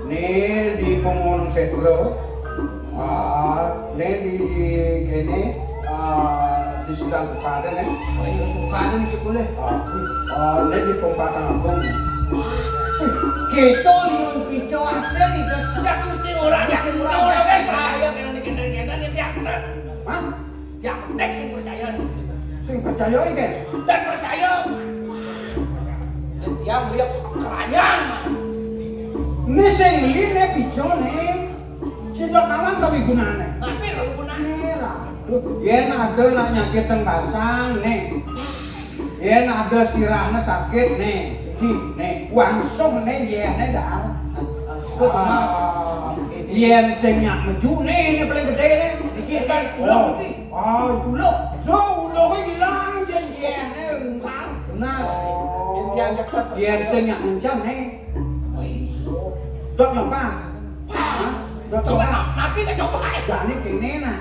nih di Pemonong Setro nih di kene di Sedang Bukaden Bukaden gitu boleh nih di Pempatan Agung Gitu liun pico asin itu Sudah mesti orang yang percaya kena dikendalikan yang tiap hah? yang penting sih percaya. Sing percaya iki. Dan percaya. Dan dia melihat keranjang. Ini sing mline bijone. Cinta kawan kawigunane. Tapi kalau gunanya. Yen ada nak nyakit teng basang nih. Yen ada sirahnya sakit nih. Nih, langsung nih yen dar. Yen sing nyak meju nih, ini paling gede nih. Iki kan ulo iki. Ulo. Ulo ki hilang ya yen entar. Nah, Intian dekat. yen sing nyak mencam nih. Dok nyapa? Dok Coba nyapa? tapi kan coba aja. Jadi kene nah,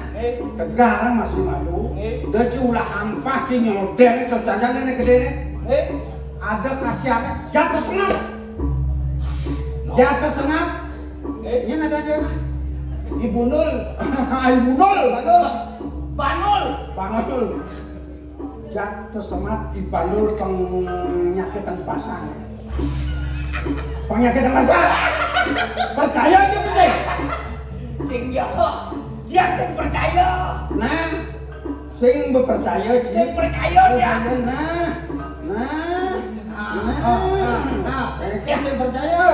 sekarang masih malu. Dia ulah hampah sih nyodel sejajan ini gede nih. Ada kasihannya jatuh senap. Jatuh senap. Ini ada aja. Ibu Nul. Ibu Nul. Banul. Jatuh senap Ibu Nul penyakit pasang. Penyakit pasang. Percaya aja sih. Sing ya. Dia sing percaya. Nah, sing berpercaya sih. Sing percaya dia. Nah, sing percaya.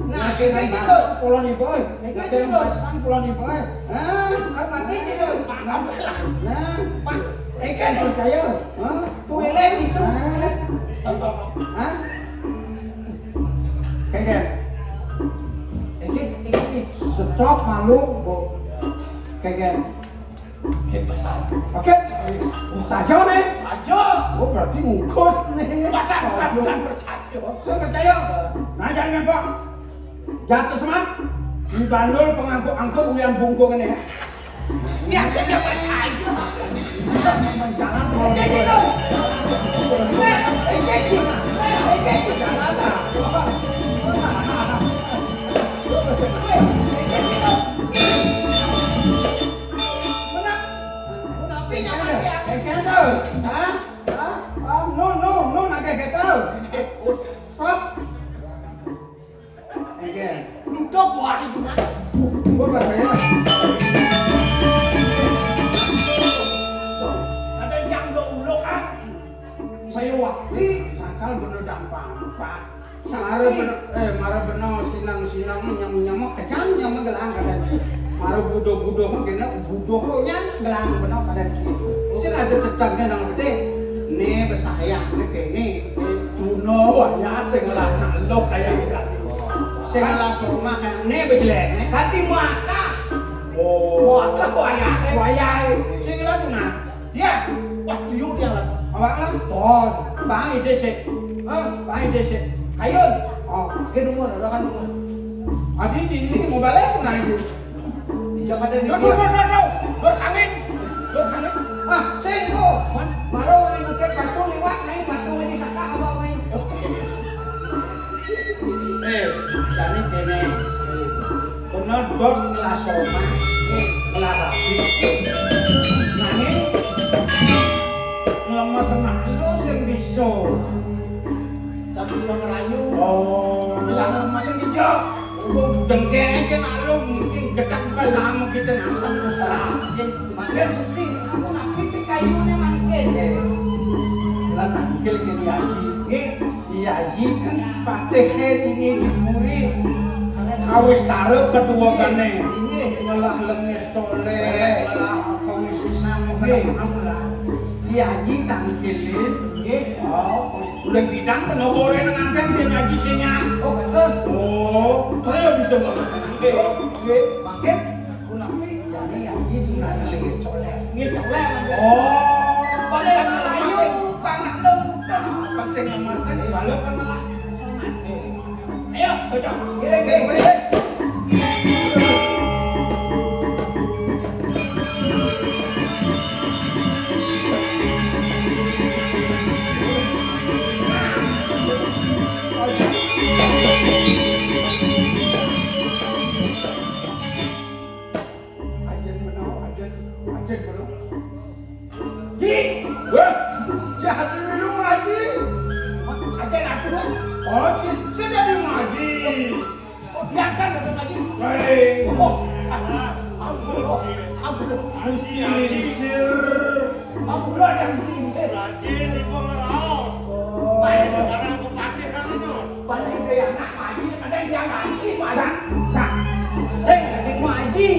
Nah, kita gitu. Pulau ni boy. Kita pasang pulau ni boy. Kau mati je tu. Nah, kan percaya. Toilet itu. Hah? Kayak stop malu, bu. Kayak oke, saja nih. Aja. Oh berarti ngukut nih. Bukan percaya. Saya percaya. Nah jangan pak. Jatuh semat. Di Bandul pengangkut-angkut uyan bungkung ini. Dia sing percaya. Jalan pulau ni boy. No, nak kayak gitu. Stop. Again. Duduk buat itu kan. Gua percaya. Ada yang ulo kan. Saya waktu sakal bener gampang pak. Mara bener sinang nyamuk kecang nyamuk gelang kadang. Mara budo kena budonya gelang bener kadang. Sing ada tetangga nang gede. Nih besaya nih kene. Tuno wanya sing lah lo kayak gini. Sing lah rumah kan nih bejelek. Ganti maka. Oh. Maka waya. Sing lah tuna. Dia. Wah liu dia lah. Awak lah. Oh. Bang ide sih. Bang ide sih. Ayun. Oh. Ke nomor, ada kan nomor. Adi ini mau balik mana itu? Jangan ada di. Berkangin. Sing ko. Maro main buket batu liwat main batu main disaka abang main. Jadi kene. Bener dot ngelasoma. Ngelapi. Nanging ngelemes senak lu sing bisa. Tak bisa merayu. Oh. Bilang masih dijak. Dengkeng aja nak lu mungkin gedak juga sama kita nangkap terus. Makin Gusti, aku nak pipi kayunya makin. Lah tangkil ke dia haji kan patihnya ini dipuri kawis taruh ketua kane malah lenges soleh malah kawis sisam dia haji tangkilin udah bidang penobore nangkan dia ngaji sinya Oh betul. oh saya bisa banget Makin aku nak pipi. jadi haji cuma lenges soleh Ngis oleh. oh Boleh melayu panak lembut. Pasang emasan kalau kan malah Ayo, cocok. Gile. Ajen belum. Di. Wah, jahat dulu ngaji. Aja aku dong. Oh, sudah di ngaji. Oh, dia kan datang lagi. Baik. Oh, ampun. Asyik. Mamula yang sini. Rajin ibu ngeraos. Main sekarang bupati kan ini. Pada ide anak pagi kadang dia ngaji pada. Tak. Saya kadang mau haji.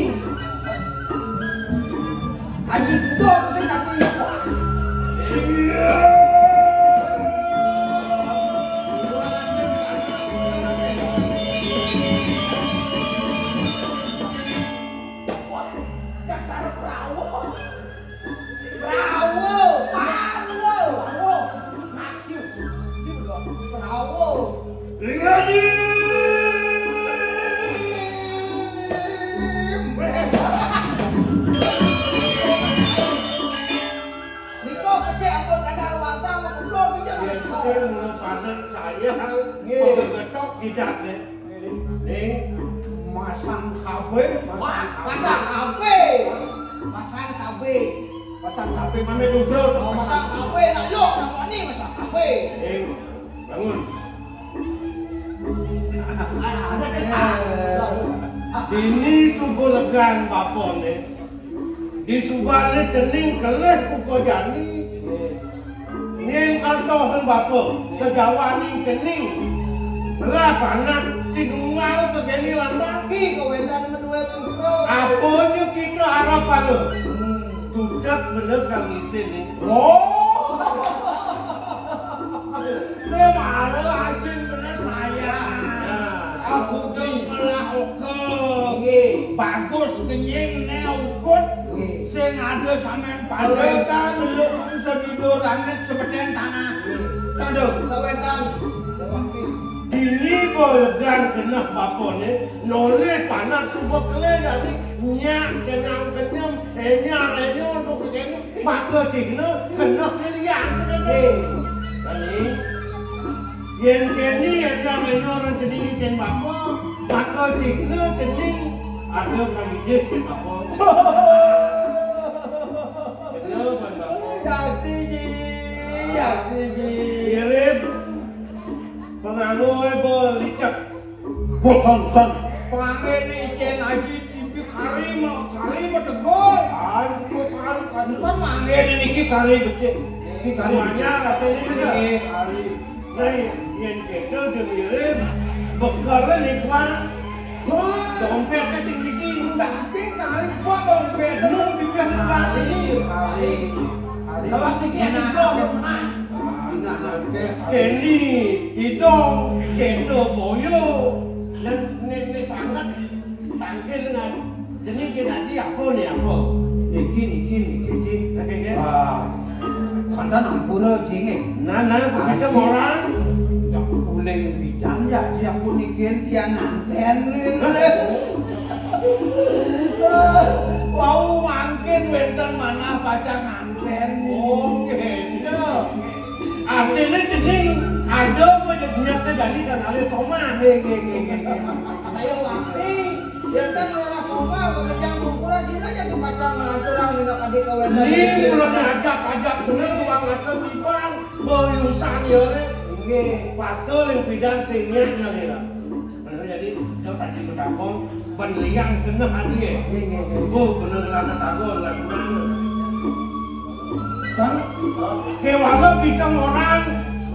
Haji betul tu saya tak tahu. Cara perahu. Perahu, perahu, Ngaji. Sih belum. perahu. Niko pecah ampun kada luasa mau keblok aja. Saya mulai panen saya mengetok tidak nih. Nih, Masang KB, Pasang KB. Pasang KB. Pasang KB mana dulu? Oh, masang KB nak lok nak ni masang KB. nih, bangun. Ini cukup legan bapon nih. Di subane cening keleh kuko jani. Nien kantoh bapo, kejawani cening. Belah panak sinungal kegeni lantang. Tapi kawetan medue putro. Apa je kita harapan lo? Sudah bener kang isin nih. Dia malu haji bener saya. Aku udah melah oke. Bagus kenying ne ukut. Sing ada sampean pada seluruh sedulur langit seperti tanah. Sadung Kawetan. Ini bolegan kena bapone, noleh panas subuh kelih jadi nyak kenang kenyam, nyak renyo untuk kejeni, maka cina kena pilihan sekali. Kali, yang kini ada renyo orang cening ken bapa, maka cina cening ada kali je ken bapa. Kenapa bapa? Jadi Mirip pengaruh licak. Bukan pelangi ni ikan haji itu kari mah tegol. Aku kari kan manggil ni ki kari becik. Ki kari Semuanya katanya juga. kari. Nah, yang kita je mirip bekalnya ni kuat. Dompetnya sing bisi. Tapi kari buat dompet Lu bisa sekali. kari. Kalau ni kita tahu mana. Kini hidung, kendo boyo, dan ni sangat tangkil dengan jenis kita ni apa ni apa? Niki ji. Okey. Kandan ampura jinge. Nah, bisa orang. Yang boleh bidang ya dia pun nikin tiang anten. Wau mangkin wenten mana pacang anten. Oh, kendo. Artinya jenis ada penyakitnya jadi kan ada soma. Saya ngerti. Yang kan orang soma bekerja kumpul sini aja tu pacang melanturang dengan adik kawetan. Ini mulai ajak bener uang macam ibang beriusan ya le. Pasal yang bidang singnya le lah. Jadi dia tadi bertakon penliang kena hadiah. Oh bener lah ketagon lah bener. Kan Kewala bisa orang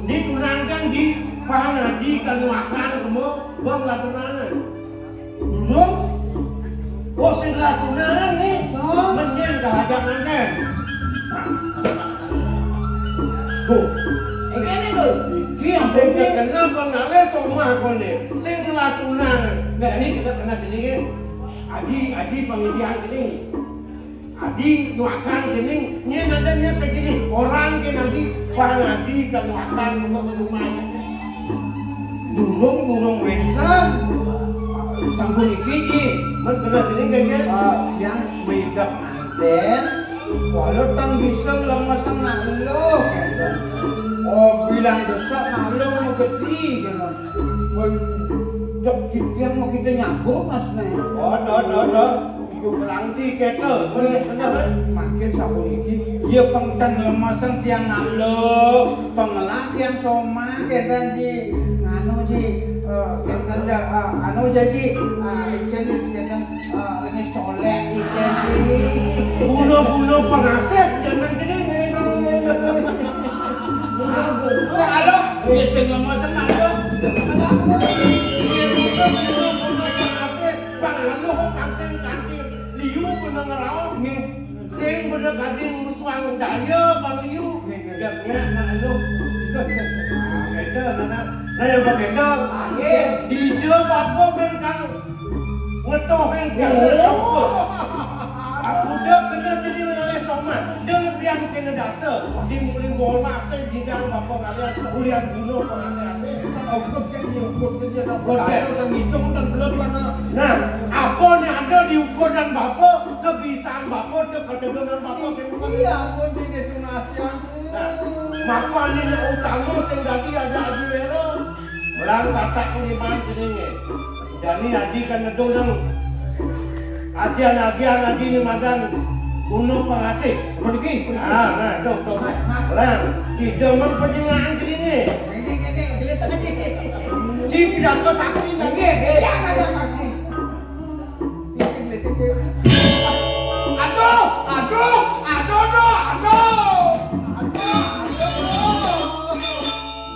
ditunangkan di pangaji kanuakan kamu bang latunangan. belum Oh sing latunangan nih menyen kahajak nanten. tuh. Ini tu. Iki yang Sing penting. kenapa ngale cuma kone sing latunangan. Nah ini kita kena jeningin aji pengidian jening. Aji nuakan jening nya nadanya ke jening orang ke nanti pangaji kanuakan rumah. Burung wenten. Sambung iki ji. Men kena jening kayaknya. Yang medap anten. Kalau tang bisa lemas nak lo kan. Oh bilang besar nak lo mau gede kan. Jok kita mau kita nyambung mas nih. Oh. Yung pelanti kete. Makin sabun iki ya pengten lemasan tiang nalo pengelah tiang soma ketan ji anu ji ketan anu jadi ikan ketan lagi soleh ikan ji Bunuh pengasih jangan gini. Halo, biasa ngomong senang lo. Bang lalu kok kancing kantin liu bener ngerau. Cing bener gading musuang daya bang liu. Gapnya lalu. Beda nana. Nah yang beda. Di jauh apa menkang ngetohin kena aku dah kena jadi oleh somat. Dia lebih yang kena dasar. Di mulai bola saya di dalam apa kalian kuliah dulu pengasih. Aku kan diukur kerja dan dasar dan hitung dan belum mana. Nah, apa yang ada diukur dan bapak kebiasaan bapak kekedonan bapak kemudian. Iya, aku jadi tunasian. Nah, maka ini utama sehingga ada haji wero. Belang batak kelimaan jenenge. Dan ini haji kan nedolong. Ajian haji ni madan kuno pengasih. Nah, tuh. Belang, kita mempenjengaan jenenge. Cik pidato saksi lagi. Yang ada saksi. Aduh.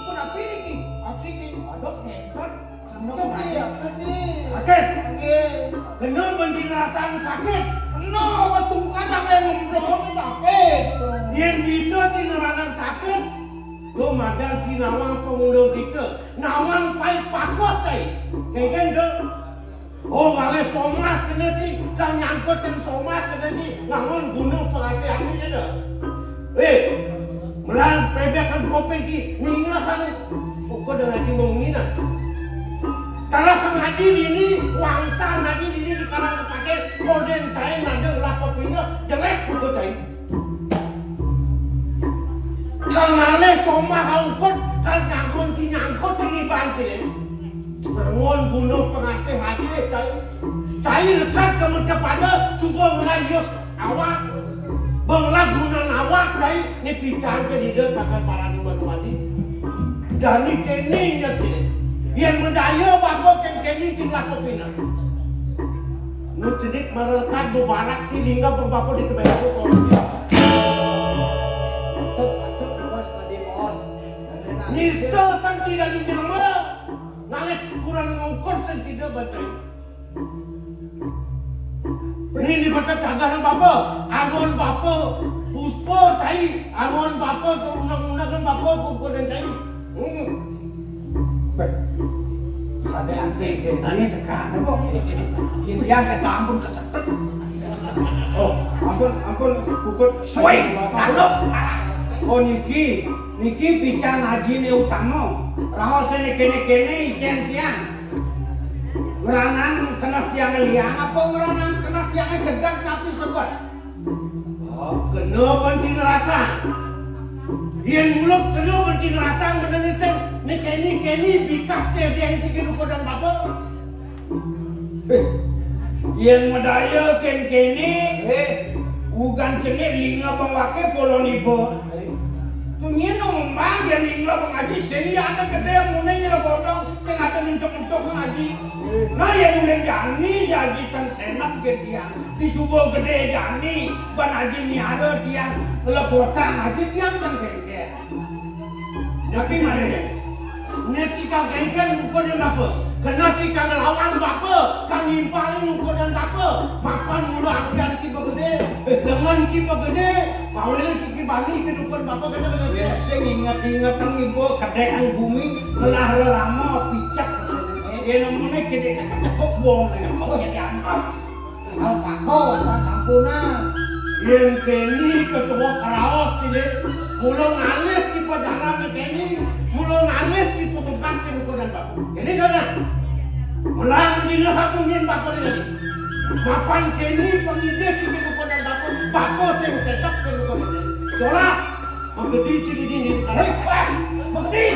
Udah pilih ki. Sakit. Kena benci ngerasaan sakit. No, betul kan apa yang membuat sakit. Yang bisa cineranan sakit. Tuh madan cinawang pengundang kita. Nawang pai pakot cai. Kayak gitu. Oh, wale somah kena ci. Dan nyangkut yang somah kena ci. Nawang gunung pengasih aslinya dah. Melang pebekan kopeng ki. Ninga kan. Kok dah ngaji ngomongin. Kalau ngaji ini, wangsa ngaji ini di kalangan pakai koden kain ada lapor pindah jelek pun cai. Kalau somah haukut, kalau nyangkut tinggi bantil. Nangon gunung pengasih hati cai lekat ke mencepada cuba melayus awak. Bangla guna awak cai ni pican ke di dalam sangat para dimati. Dan ni kini nyati. Yang mendaya bapak keni cinglah kopina. Nu cedik merelekat mubarak cilingga berbapak di tempat itu kolom dia. Nista sang tidak dijelma, nalik kurang ngukur sang tidak baca. Ini dibaca cagaran bapak, agon bapak, puspo cai, agon bapak ke undang-undang bapak pukul dan cai. Ada yang sih, tadi tekan, kok. Ini yang kata ampun kesepen. Oh, ampun, pukul. Suai, tanduk. Oh niki pican haji ni utama. Rawas ni kene icen tiang. Ngeranan kena tiang liang apa ngeranan kena tiang gedang tapi sebat. Kena penting rasa. Yang mulut kena penting rasa mendengar ni keni bikas dia yang cikin ukodan bapak. Yang medaya kene ugan cengit linga bang wake poloni bo. Tungin nombang yang linga bang haji sini ada gede yang mulai nyala bodong sing ada ngentok-ngentok bang haji. Nah yang mulai jani haji kan senap ke tiang di subuh gede jani ban haji ni ada tiang lepotang haji tiang kan kengke. Jadi mana ni? Nanti kau gengken ukodan bapak. Kena cika ngelawan bapak. Kau nimpalin ukodan bapak. Makan mulu angkan cipa gede. Dengan cipa gede. Bawelnya ciki bani ke ukodan bapak kena cek. Sing ingat-ingat ang ibu kedean bumi lelah lama picak. Dia namanya gede cekok bong dengan kau jadi angkat. Alpako sampuna. Yang kini ketua karaos cilik. Mula ngalih cipa jalan kini. Mula ngalih cipa bukan ke ukodan bapak. Ini dana. Melang menjadi aku ingin bapak lagi. Makan kini pengidik cipa ukodan bapak. Bapak sing cetak ke ukodan bapak. Solah. Menggedi cili dini di kanan. Menggedi.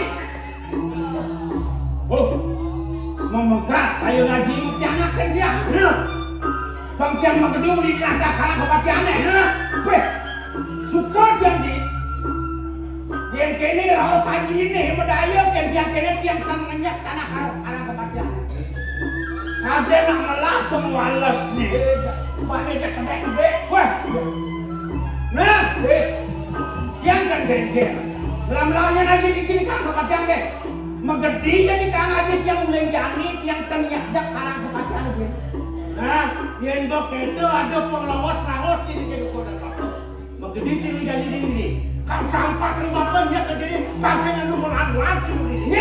Oh, memegat kayu ngaji tiang akan dia. Ya. Bang tiang menggedi beli kelada kalah kebatian ya. Weh, suka tiang di. Yang kini rawas haji ini medaya tiang tiang tangannya tanah kalah kebatian. Ada nak melah pengwalas ni. Mana dia kena. Weh, nah, tiang kan geng-geng. Belam-belamnya lagi dikini kan kepatian ke. Menggedi jadi kang aja tiang uleng jani tiang tenyak jak karang kepatian ke. Nah, yang dok itu ada pengawas rawas sini ke dukun dan bapak. Menggedi sini jadi ini. Kan sampah kan bapak dia kejadi pasien anu melanjut ini.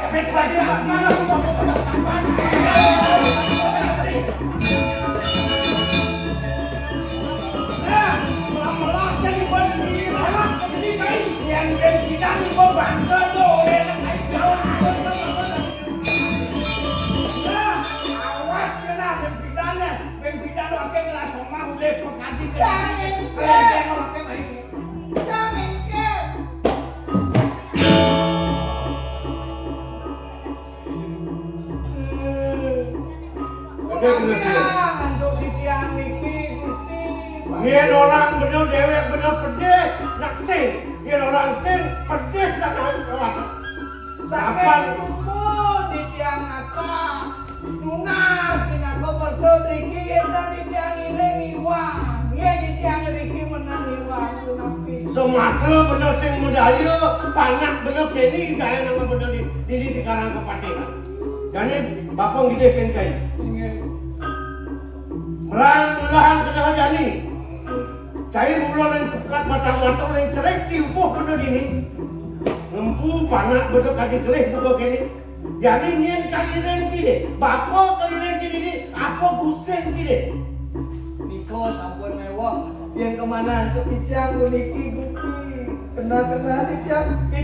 Tapi sampah itu bapak pada sampah. Melah jadi berdiri, melah jadi kain. Yang tidak beban tu, yang kain jauh. Awas kena bempidana, bempidana akan kelas rumah udah pekadi ke. Jangan ke. Untuk di tiang niki Gusti. Yen orang bener dewek bener pedih nak sing. Yen orang sing pedih nak lewat. Saking tumbuh di tiang nata. Lunas pinago berdo riki enten di tiang iring iwang. Ye di tiang riki menang iwang kunapi. Semata bener sing mudaya, panak bener kini gaya nama bener di karang kepatihan. Jadi bapak gede kencai. Melang kena jani. Cai mula yang pekat mata-mata yang cerek ciupuh bener ini. Ngempu panak bener kadi kelih buka kini. Jadi nyen kali renci deh. Bapak kali renci ini apa gusten cide. Niko sampun mewah. Yang kemana untuk di tiang niki Gusti. Kena di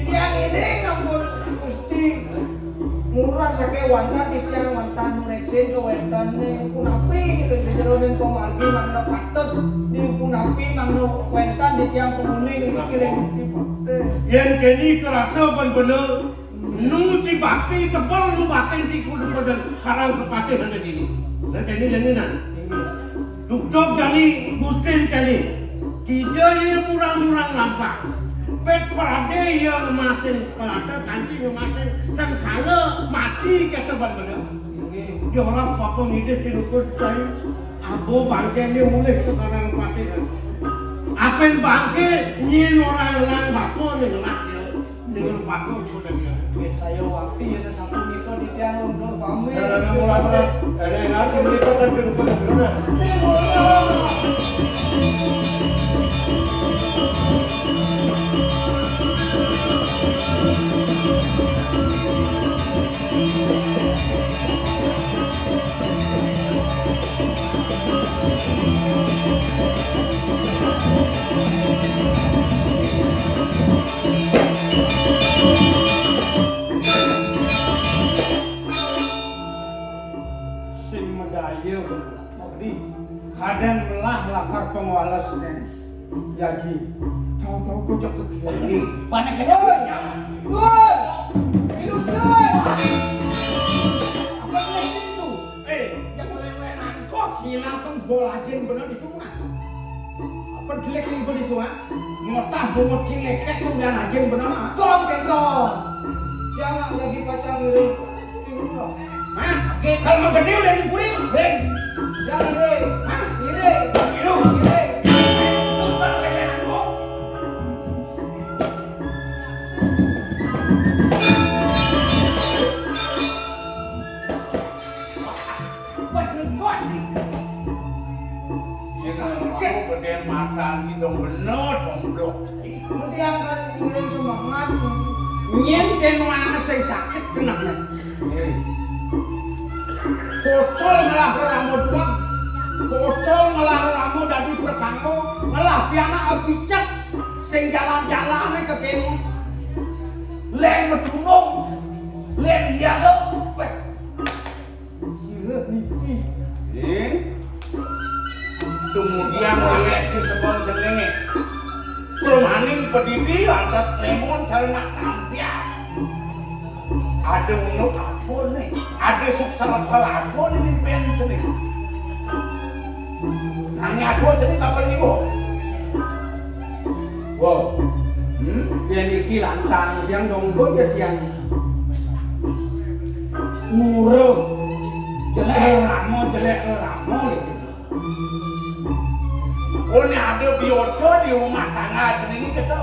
tiang ini ngampun Gusti. Murah sake wanda di tiang wantan reksin ke wentane kunapi dan dijeronin pemargi mangna patut di kunapi mangna wentan di tiang penghuni kirim di patut Yang kini kerasa bener nu cibakti tebal nu batin di kudu pada karang kepatih ada gini. Dan kini jangan duduk jadi gustin kali kijai murang-murang lampang. Pet perade yang masin perada kanti yang masin sengkala mati kata bener. Dia orang papa ngide kinukun cai abo bangke dia mulai ke karang patihan. Apen bangke nyin orang bapo ni ngelak dia dengan papo kuda dia. saya waktu ada satu niko di tiang untuk pamit Ada mula-mula ada yang ngasih mereka kan kinukun bener. Kadang melah lakar pengawalasnya Yaji tahu-tahu kocok ke kiri Panik saja. Tuan minus tuan apa itu? Yang leweran kok silakan bolajin bener itu mah apa jelek itu itu mah ngotah bumut cileket tuh dan ajin bener mah tolong kentong jangan lagi pacang diri hah? Kalau mau gede udah dikuring jangan deh ini Gede mata dong bener domblok. nanti angkat mulai semangat nyen kan mana sing sakit kenapa bocol ngelah ramu doang bocol ngelah ramu dari perkanggo ngelah piana abicak sing jalan-jalan ke kene len medunung len iya dong sirah niki Kemudian dewek disebut jenenge Krumaning pedidi lantas lemon sarana kampias. Ada unuk apa nih? Ada suksalah apa nih di bensin nih? Nanya aku jadi kapan nih bu? wow yang iki lantang yang donggo ya yang murah jelek ramo gitu. Oh ini ada bioto di rumah tangga jenenge gitu.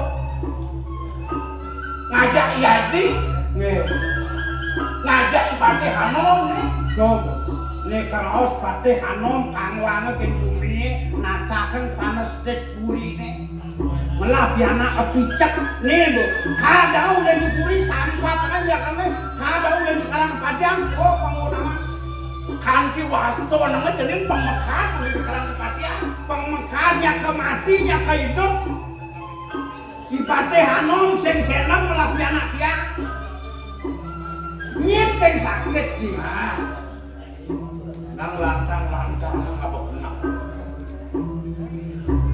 ngajak Yadi, Nggih. ngajak Patih Hanom nih. Coba. Nek kraos Patih Hanom kang wange kenduri nataken panes tes burine. Melah piana kepicek nih Bu. Kada ulen dipuri sampatan ya kene kada ulen dikarang padang oh panguna Kanti wasto nama jadi pemekan udah dikarang kepatian. pengmekarnya kematinya ke hidup. Ipate Hanom sing seneng melah piana tiang. Nyet sing sakit ki. Nang lantang-lantang apa kena.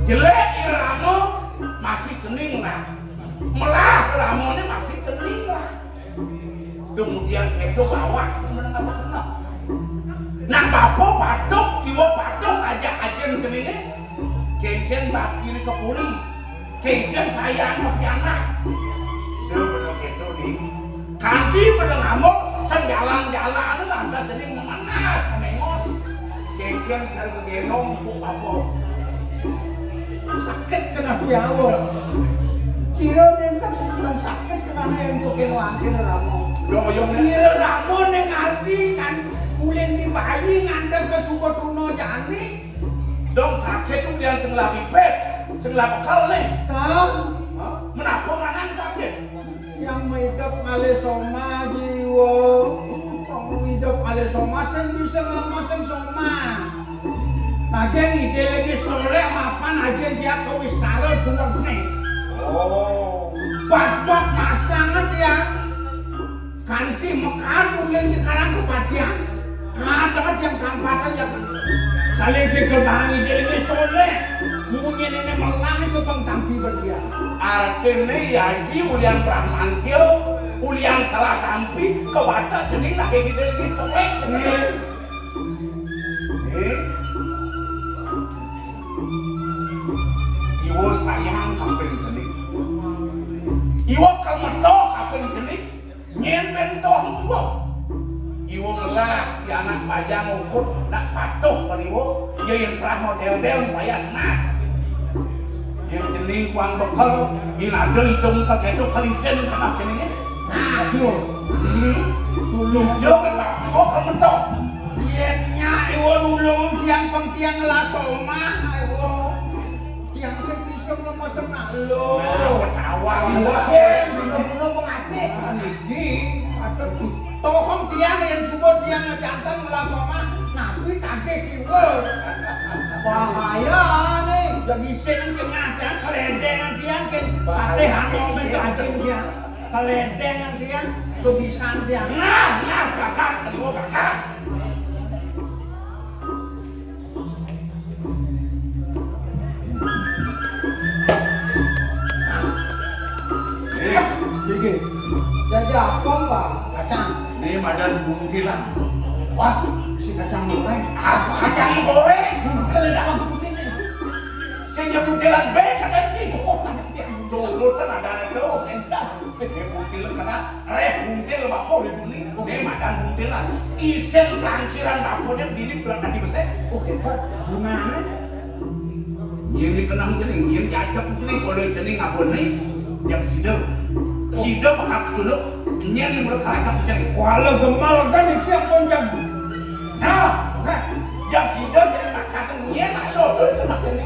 Jelek iramo masih cening lah. Melah ramone masih cening lah. Kemudian itu bawa sebenarnya apa kena. Nang bapo patok, iwo patok ajak ajen ceningnya. Kengken baki ini kepuri. Kengken sayang bagi anak. Itu bener gitu nih. Kanti bener ngamuk, senjalan-jalan itu lantas jadi memanas, menengos. Kengken cari begenong, buk bapo. Sakit kena piawo. Ciro nih kan kurang sakit kena yang bukan wangkin ramo. Doyong Ciro ramo nih ngerti kan ulen di bayi ngandang ke Sukotuno Jani. dong sakit tuh dia sebelah pipes, sebelah bekal nih. Kan Menapa manang sakit? yang hidup ngale soma jiwo. Kamu hidup ngale soma sen bisa ngelemasin soma. Nageng ide lagi soleh mapan aja dia ke wistara dua nih. Oh, Bat-bat masanget ya. Kanti mekar ulen di karang kepatian. Kadang yang sampatan ya kan. Saling digerbangi dari soleh. Mungkin ini melah itu pengtampi berdiam. artinya Yaji ulian Brahmantio, ulian salah tampi, kebata jenis lagi gitu Iwo sayang kaping jenis. Iwo kalmeto kaping jenis. Nyen bentoh iwo. Iwo ngelak, di anak pajang ukur, nak patuh kan iwo. Iya yang pernah model-model, payas nas. Yang jenis kuang bekal, yang ada hitung tak itu kalisen kena jenisnya. Aduh. Lujo kan iwo kalmeto. Yennya iwo nulung tiang pengtiang lasoma iwo. Tiang sing bisa ngomong lo. Ketawa iwo. Bunuh-bunuh pengasih. Niki atau tohong tiang yang sumber tiang ngejantan lasoma. Nabi kakek kiwo. Bahaya nih. Jadi sing tengah tiang kelendengan tiang kan. Patih Hanom itu ajin tiang. Kelendengan tiang kebisan tiang. Nah, bakat, iwo bakat. Jadi, jadi apa mbak? Kacang. Ini madan buntilan. Wah, Si kacang goreng. apa kacang goreng? Buntilan apa buntilan? Sehingga buntilan B kadang cik. Dulu kan ada itu. Ini buntilan karena buntil bapak di dunia. Ini madan buntilan. Isen rangkiran bapaknya diri berada di besek. Oh hebat. Gimana? Ini kenang jening, ini jajak jening. Kalau jening apa nih? Yang sidar. Sidar bakal keduduk. Ini yang mulai kerajak jening. Walau gemal kan itu yang ponjang. Nah, yang sidar jadi makanan ini tak lo tuh sama sini.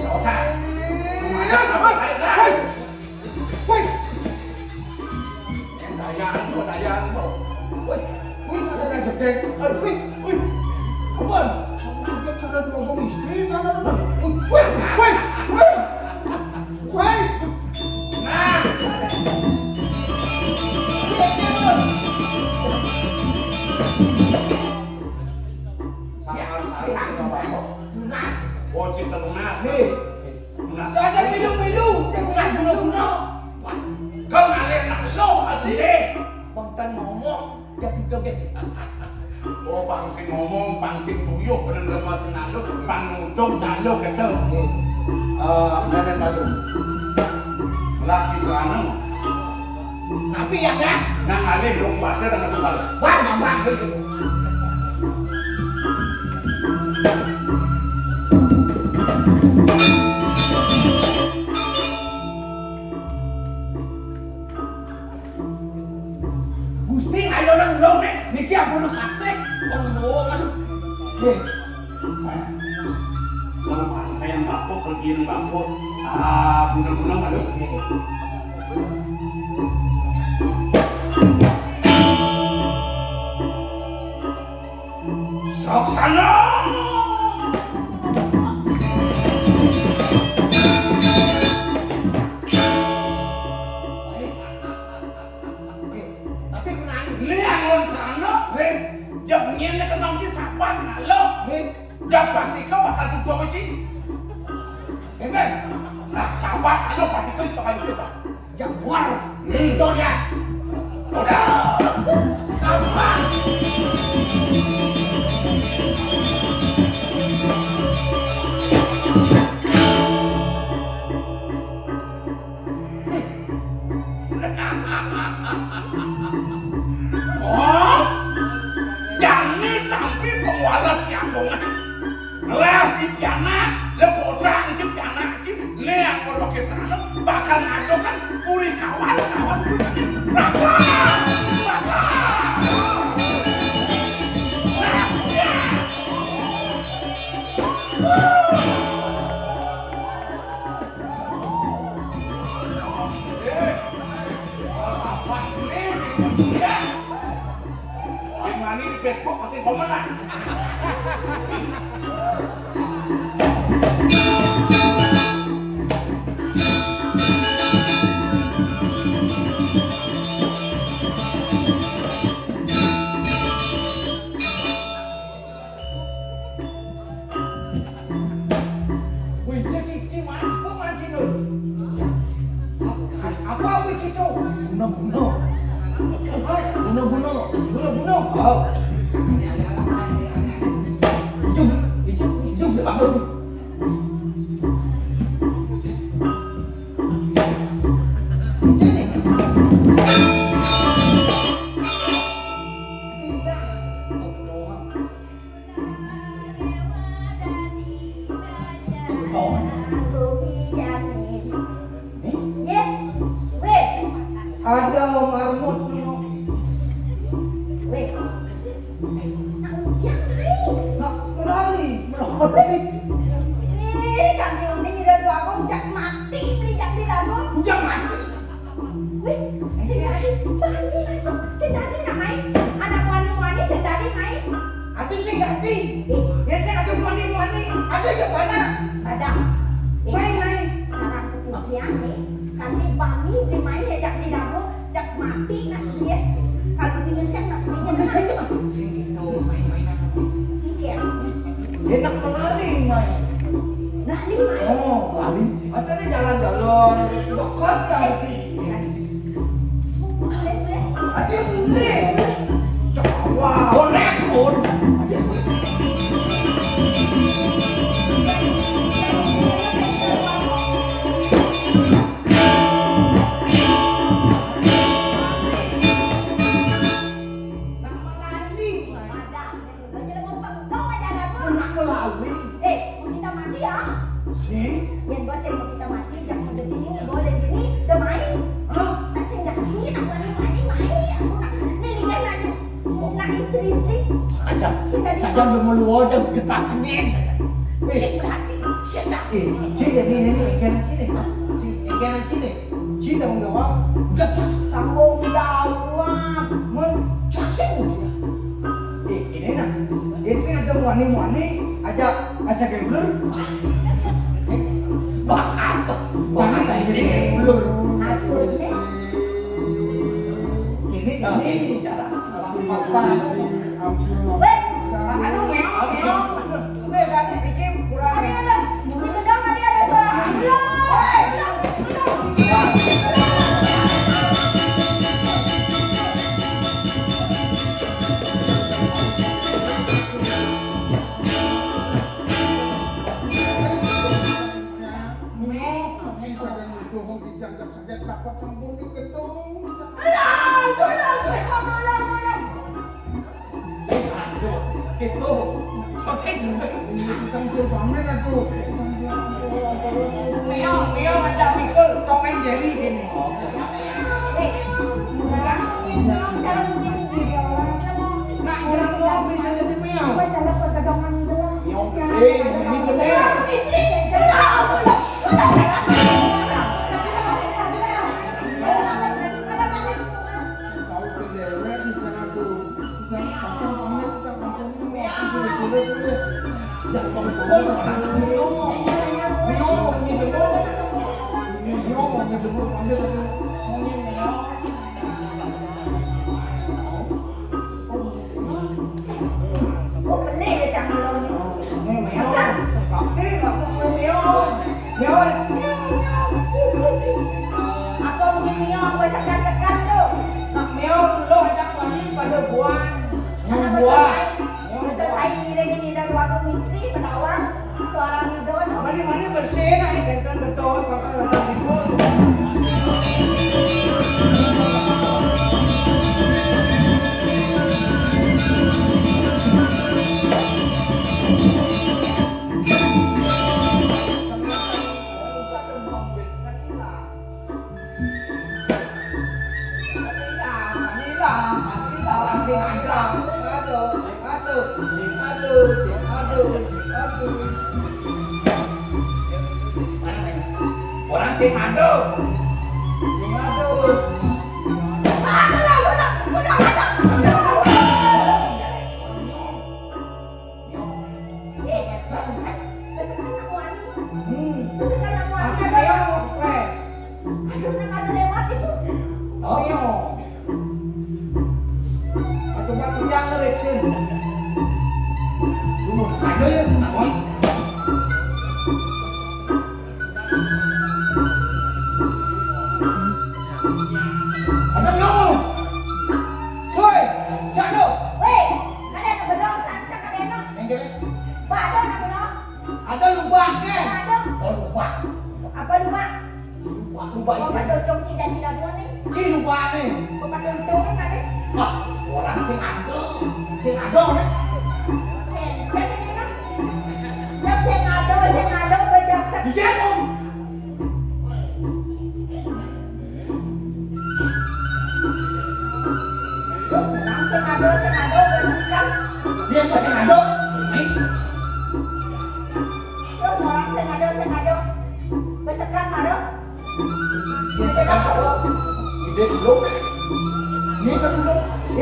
Otak. Rumahnya apa kayak dah? Woi, Dayaan lo. woi, ada rezeki. Woi, apa? Kamu juga cara ngomong istri sana mana? Woi. Nah, oh cinta lunas nih. Lunas. Saya milu-milu, jangan bunuh-bunuh. Kau ngalir nak lo masih. Bangtan ngomong, dia pintu-pintu. Oh pangsing ngomong, pangsing buyuh, bener lemas nalo, panudung nalo kata. Nenek nalo. Laki seranang. Tapi ya kan? Nang alih dong baca dengan tebal. Wah, gampang begitu. Kalau bangsa yang bapuk, kerjaan bapuk, guna-guna nggak lo? Sok sana! Neangon sana, jam ngene kenang ci sapan na lo. Jam pasti kau bakal duduk beci. Nah sapan lo pasti kau bakal duduk. Jam buar. Itu dia. Udah. Gampang. Walas yang dongan, leh cipiana, lebotang cipiana, yang kalau ke sana bakal ngadokan puri kawan-kawan puri berapa? Gimana di Facebook pasti komenan. Ada marmut. Enak mengaling main. Naling main. Oh, laling. Ada di jalan-jalan dekat kan. Ada ini. Cawa. Bonek pun. Ada. Saja belum meluar jam getar kening saja. Cik ni ikan sini. Ikan sini. Cik tanggung jawab. Tanggung jawab. Mencasih ini nak. Ini sih ada wani ajak asa kayak blur. Bahasa ini blur. Ini cara apa? Weh, anu meong. Weh, tadi bikin kurang. Ada. Gedang tadi ada suara. Mio ajak pikul Tom and Jerry gini. Nak orang bisa jadi Mio. Gue jalan ke gedongan Orang sing aduh.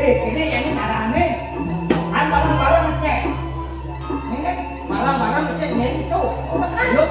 Ini caranya kan barang-barang ngecek. Ini kan barang-barang ngecek ini itu. Yuk.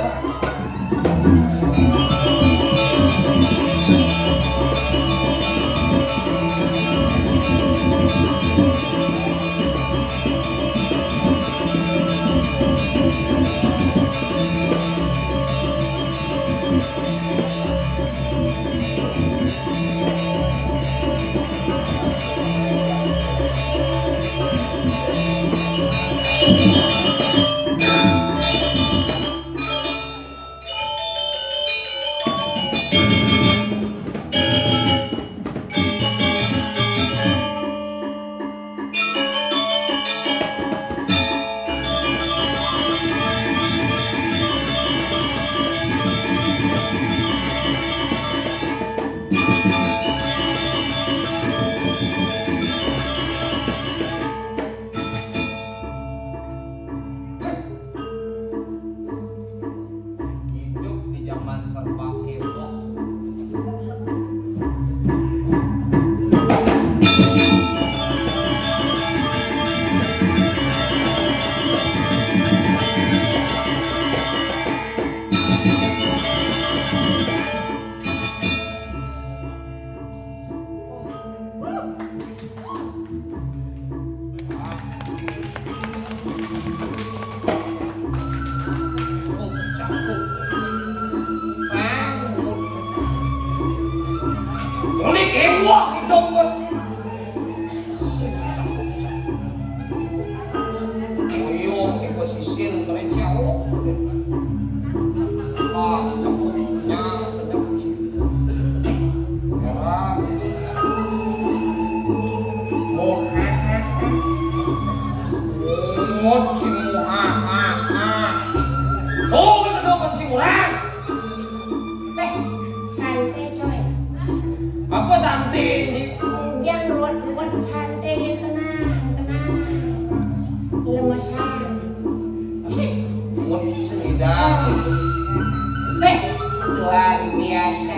luar biasa.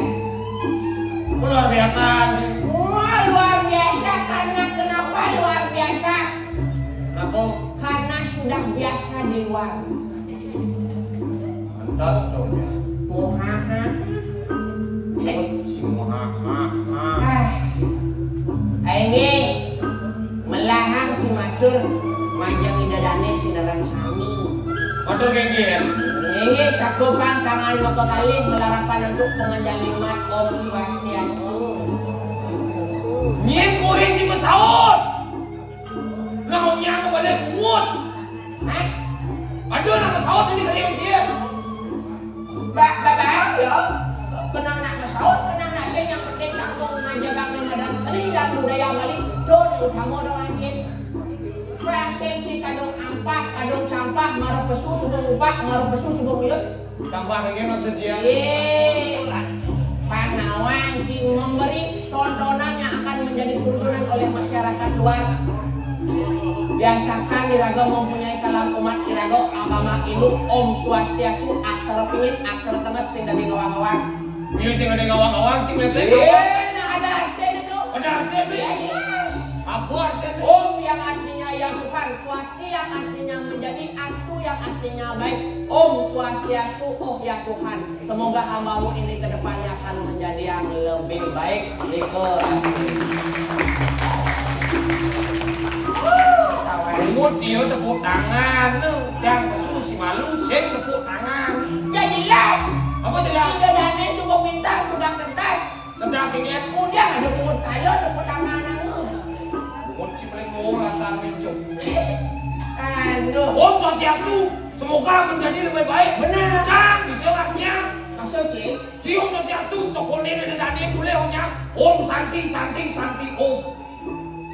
Luar biasa. Wah, luar biasa karena kenapa luar biasa? Kenapa? Karena sudah biasa di luar. Mantap dong ya. Muhaha. Si muhaha. Ini melahang cimatur majang idadane sinaran sami. Matur genggen. Ini cakupan tangan moko kali melarapan untuk penganjalimat Om Swastiastu. Nyien kuring ci mesaut. Namanya mau balik bungut. Hah? Aduh nama saut ini kali yang cie. Babak ya. Kenang nak mesaut, kenang nak saya yang penting kampung menjaga dan seni dan budaya Bali. Doni utama doang anjing. Pasien ci kadung ampak, kadung campah, marah pesu subung upak, marah pesu subung uyut. Tambah lagi maksud cie. Panawang ci memberi tontonan yang akan menjadi tontonan oleh masyarakat luar. Biasakan Irago mempunyai salam umat Irago agama induk Om Swastiastu aksara pingin aksara temet sing dari ngawang-ngawang. Biu sing ada ngawang-ngawang cing lek-lek. Nah ada artinya itu. Ada artinya. Ya jelas. Apa artinya? Om yang artinya ya Tuhan, Swasti yang artinya menjadi, Astu yang artinya baik. Om Swastiastu, oh ya Tuhan. Semoga hambamu ini kedepannya akan menjadi yang lebih baik. Riko. Mut dia tepuk tangan, jangan pesu si malu, sing tepuk tangan. Ya jelas. Apa jelas? Tiga dane sudah pintar, sudah cerdas. Cerdas ini. Kemudian ada kumut kalon, tepuk tangan aku. Mut ciplek ngomong rasa mencuk. Aduh. Om Swastiastu, semoga menjadi lebih baik. Benar. Jangan diselahnya. Maksud sih? Si Om Swastiastu, sokone dan dani boleh omnya. Om Santi, Santi, Santi, Om.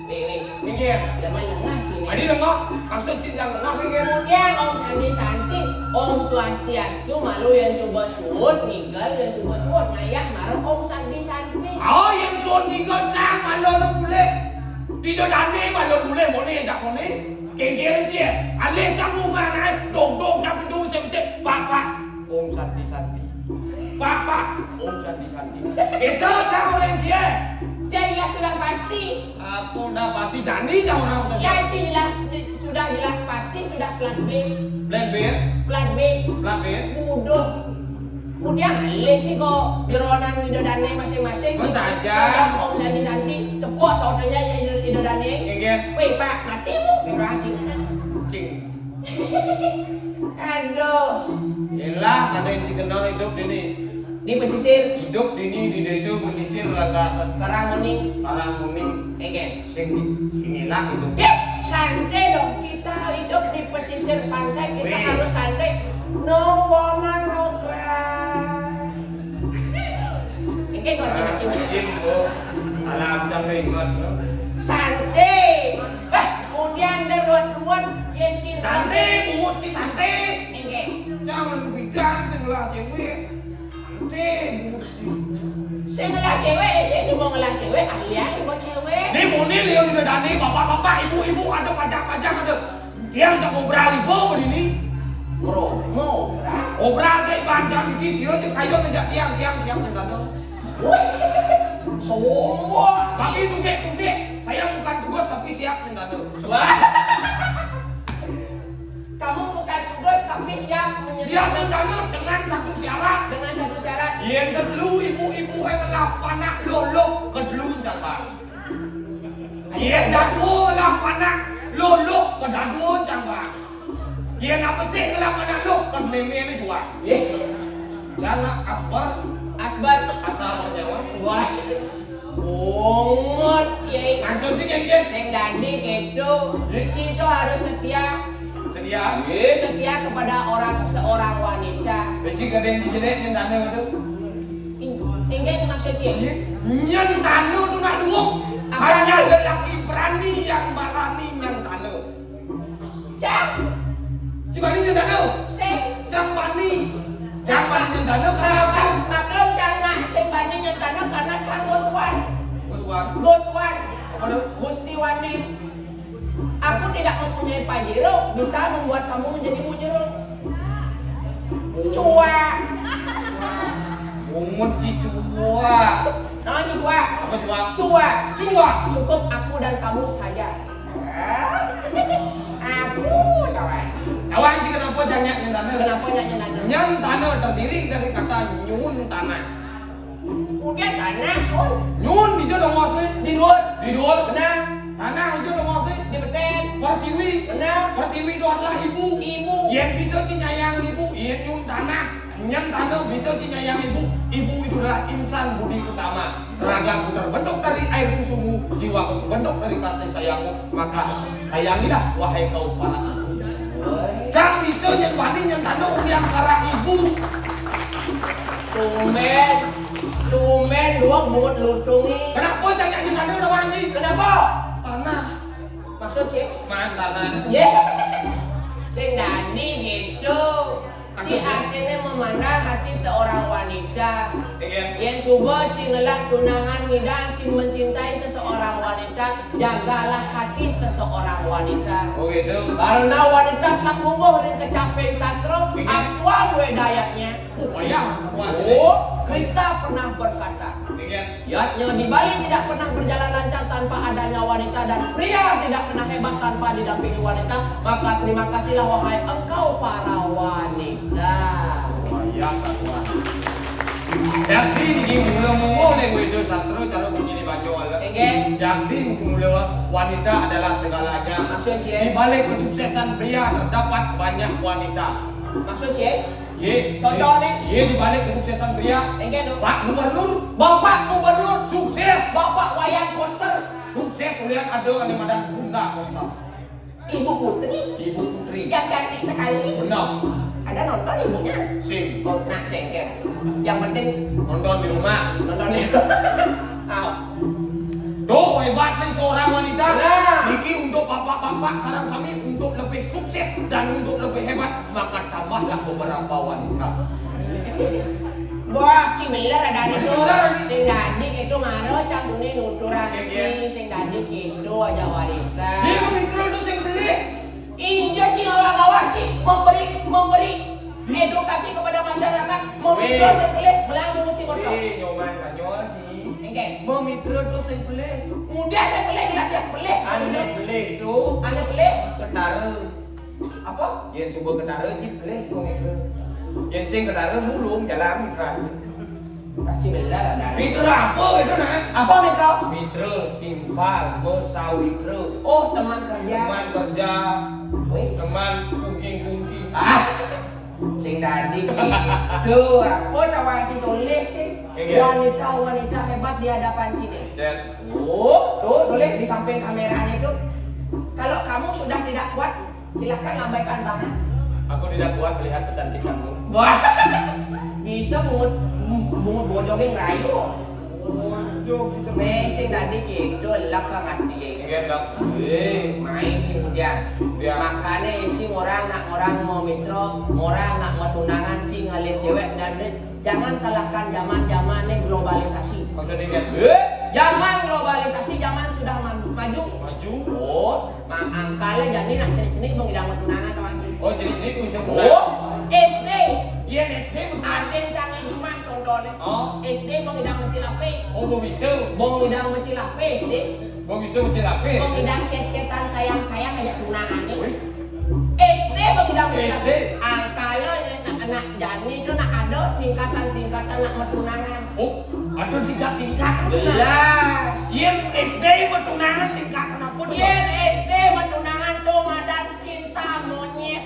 Ini ya. Lengah sini. Adi lengah, maksud cinta lengah ini. Kemudian Om Sandi Santi, Om Swastiastu malu yang coba suut, ninggal yang coba suut, ngayak marah Om Sandi Santi. Oh yang suut ninggal cang, malu boleh. Di dani malu boleh, boleh jak boleh. Kengkir aja, alih cang rumah naik, dong cang pintu sip-sip, bapak Om Santi Santi. Bapak Om Santi Santi. Itu cang orang dia. Jadi ya sudah pasti. Aku udah pasti janji sama orang Om Ya Santi. itu jelas, sudah jelas pasti, sudah plat B. Plan B, Plat B. plan B. Udah. Kemudian alih sih kok jeronan idodane masing-masing. Masa aja. Om Sandi Santi, cepos saudanya ya idodane. Kengkir, Wih pak, matimu. Kira anjing. cing. Aduh. Yelah, ada yang si kenal hidup ini. Di pesisir, Hidup ini di desa pesisir laga Karangkuning, Karangkuning. Egen. Sinilah hidup. Ya, santai dong. Kita hidup di pesisir pantai, kita Wih. harus santai. No woman, no cry. Egen dong, cina-cina. Cing bu, alam jam ingat. Santai. Kemudian deruat-ruat yang cinta. Santai, bungut si santai. Egen. Jangan bidang sebelah cewek. Santai. Saya ngelah cewek, saya semua ngelah cewek. Ahlian buat cewek. Ini muni lihat di dani, bapak-bapak, ibu-ibu ada pajak-pajak ada. Tiang tak ngobrol ibu begini. Bro, mau berapa? Ngobrol kayak panjang di kisir aja kayu ngejak tiang siap dan dana. Semua. Tapi tuge, saya bukan tugas tapi siap dan dana. Wah. Kamu bukan tugas tapi siap Siap dan dana dengan satu syarat. dengan satu syarat. Yang kedua ibu-ibu yang ngelap anak lolok kedua jambang. Yang kedua ngelap anak lolok kedua jambang. Yang apa sih ngelap anak lolok kedua ini dua. Jangan Asbar. asal Jawa. Wah. Bungut kiai. Langsung sih geng. Sing dandi gitu. Cito harus setia. Sedia. Setia kepada seorang wanita. Besi gede jenek yang dana itu. Ingin maksudnya? Yang dana itu nak dua. Hanya lelaki berani yang barani yang dana. Cang. Coba ini yang dana. Sing. Cang bani. Cang bani yang dana kenapa? Maklum cang nak sing bani nyentana karena cang goswan. Goswan. Apa itu? Gusti Wani. Aku tidak mempunyai pajero bisa membuat kamu menjadi mujero. Cuak. lagi cuak. Apa cuak? Cuak. Cuak. Cukup aku dan kamu saja. Aku kawan. Kawan sih kenapa jangan nyen tanah? Kenapa nyanyi nada? Nyen tanah terdiri dari kata nyun tanah. Kemudian tanah sun. Nyun di dong ngosih. Di dua. Di dua. Benar. Tanah aja dong ngosih. Di beten. Pertiwi. Benar. Pertiwi itu adalah ibu. Ibu. Yang bisa cinyayang ibu. Yang nyun tanah. Nyen tanah bisa cinyayang ibu. Ibu itu adalah insan budi utama. Ragaku terbentuk dari air susumu. Jiwaku terbentuk dari kasih sayangmu. Maka sayangilah wahai kau para anak. Jangan bisa yang wani yang tanah yang para ibu. Tumen luang bungut lutungi. Kenapa jangan nyanyi tanah udah wani? Kenapa? Tanah. Maksud sih? Man tanah. Ya. Sing dani gitu. Si artinya memandang hati seorang wanita yang coba ngelak tunangan ngidang mencintai seseorang wanita, jagalah hati seseorang wanita. Oh gitu. Karena wanita tak kubuh dan kecapeng sastra aswal wedayatnya. Oh ya, Krista pernah berkata, yatnya di Bali tidak pernah berjalan lancar tanpa adanya wanita dan pria tidak pernah hebat tanpa didampingi wanita. Maka terima kasihlah wahai engkau para wanita. Ya satuan. Jadi ini mula-mula nih wedo sastra cara bunyi di Banyuwangi. Jadi mula wanita adalah segalanya. Maksud Di balik kesuksesan pria terdapat banyak wanita. Maksud sih? Ye, Contohnya? Ye di balik kesuksesan pria. Pak Gubernur, Bapak Gubernur, sukses. Bapak Wayan Koster, Sukses lihat ada animadan Bunda Koster. Ibu Putri Ibu Putri. yang cantik sekali. Benar. Ada nonton ibunya? Sing. Oh, nak sengket. Yang penting Nonton di rumah. nonton itu. Tuh hebat nih seorang wanita. Nah. Niki untuk bapak-bapak sarang sami untuk lebih sukses dan untuk lebih hebat maka tambahlah beberapa wanita. Wah, Cimeler ada itu. Cimeler ini. Sing dadik itu ngaro campune nuturan Iya. sing dadik itu aja wanita. Dia mikro itu sing beli. Iya Ci awak-awak Ci memberi edukasi kepada masyarakat. Memikro sing pelik belang menguci motor. nyoman Banyuwangi sih. Engke. Memikro tuh sing beli. Mudah sing pelik jelas pelik. Ane beli itu Ane pelik. ketara. Apa? Yang coba ketara sih beli so mikro. Yang sing ketara mulung jalan kan. Cimeler ada. Mikro apa itu nak? Apa mikro? Mitra, timpal, mesawitra. Oh, teman kerja. Teman kerja, Wih. teman kungking-kungking. Sing tadi itu aku tawang Ci tulis sih. Wanita-wanita hebat di hadapan Cine. Dan Tuh tulis di samping kameranya itu. Kalau kamu sudah tidak kuat, silahkan lambaikan tangan. aku tidak kuat melihat kecantikanmu. Wah, bisa bungut bojongin rayu. Main sing tadi gitu, lakang hati. Ingin dok. Main sing kemudian. Ya. Makanya cing orang mau mitro, orang nak mau tunangan cing ngalir cewek dan jangan salahkan zaman globalisasi. Maksudnya kan? Zaman globalisasi, zaman sudah maju. Maju. Oh, angkala jadi nak cenik-cenik mengidang tunangan kawan. Oh jadi ini aku bisa SD. Iya SD Aden canggih cuma contohnya. Oh. SD mengidang mencilape. Oh mau bisa. Mengidang mencilape SD. Mau bisa mencilape. Mengidang cecetan sayang-sayang aja tunangan nih. SD mengidang mencilape. SD. Angkala anak jani itu nak ada tingkatan-tingkatan nak metunangan. Oh, ada 3 tingkat. Jelas. Yang SD bertunangan tingkat kenapa? Yen SD metunangan tuh madan cinta monyet.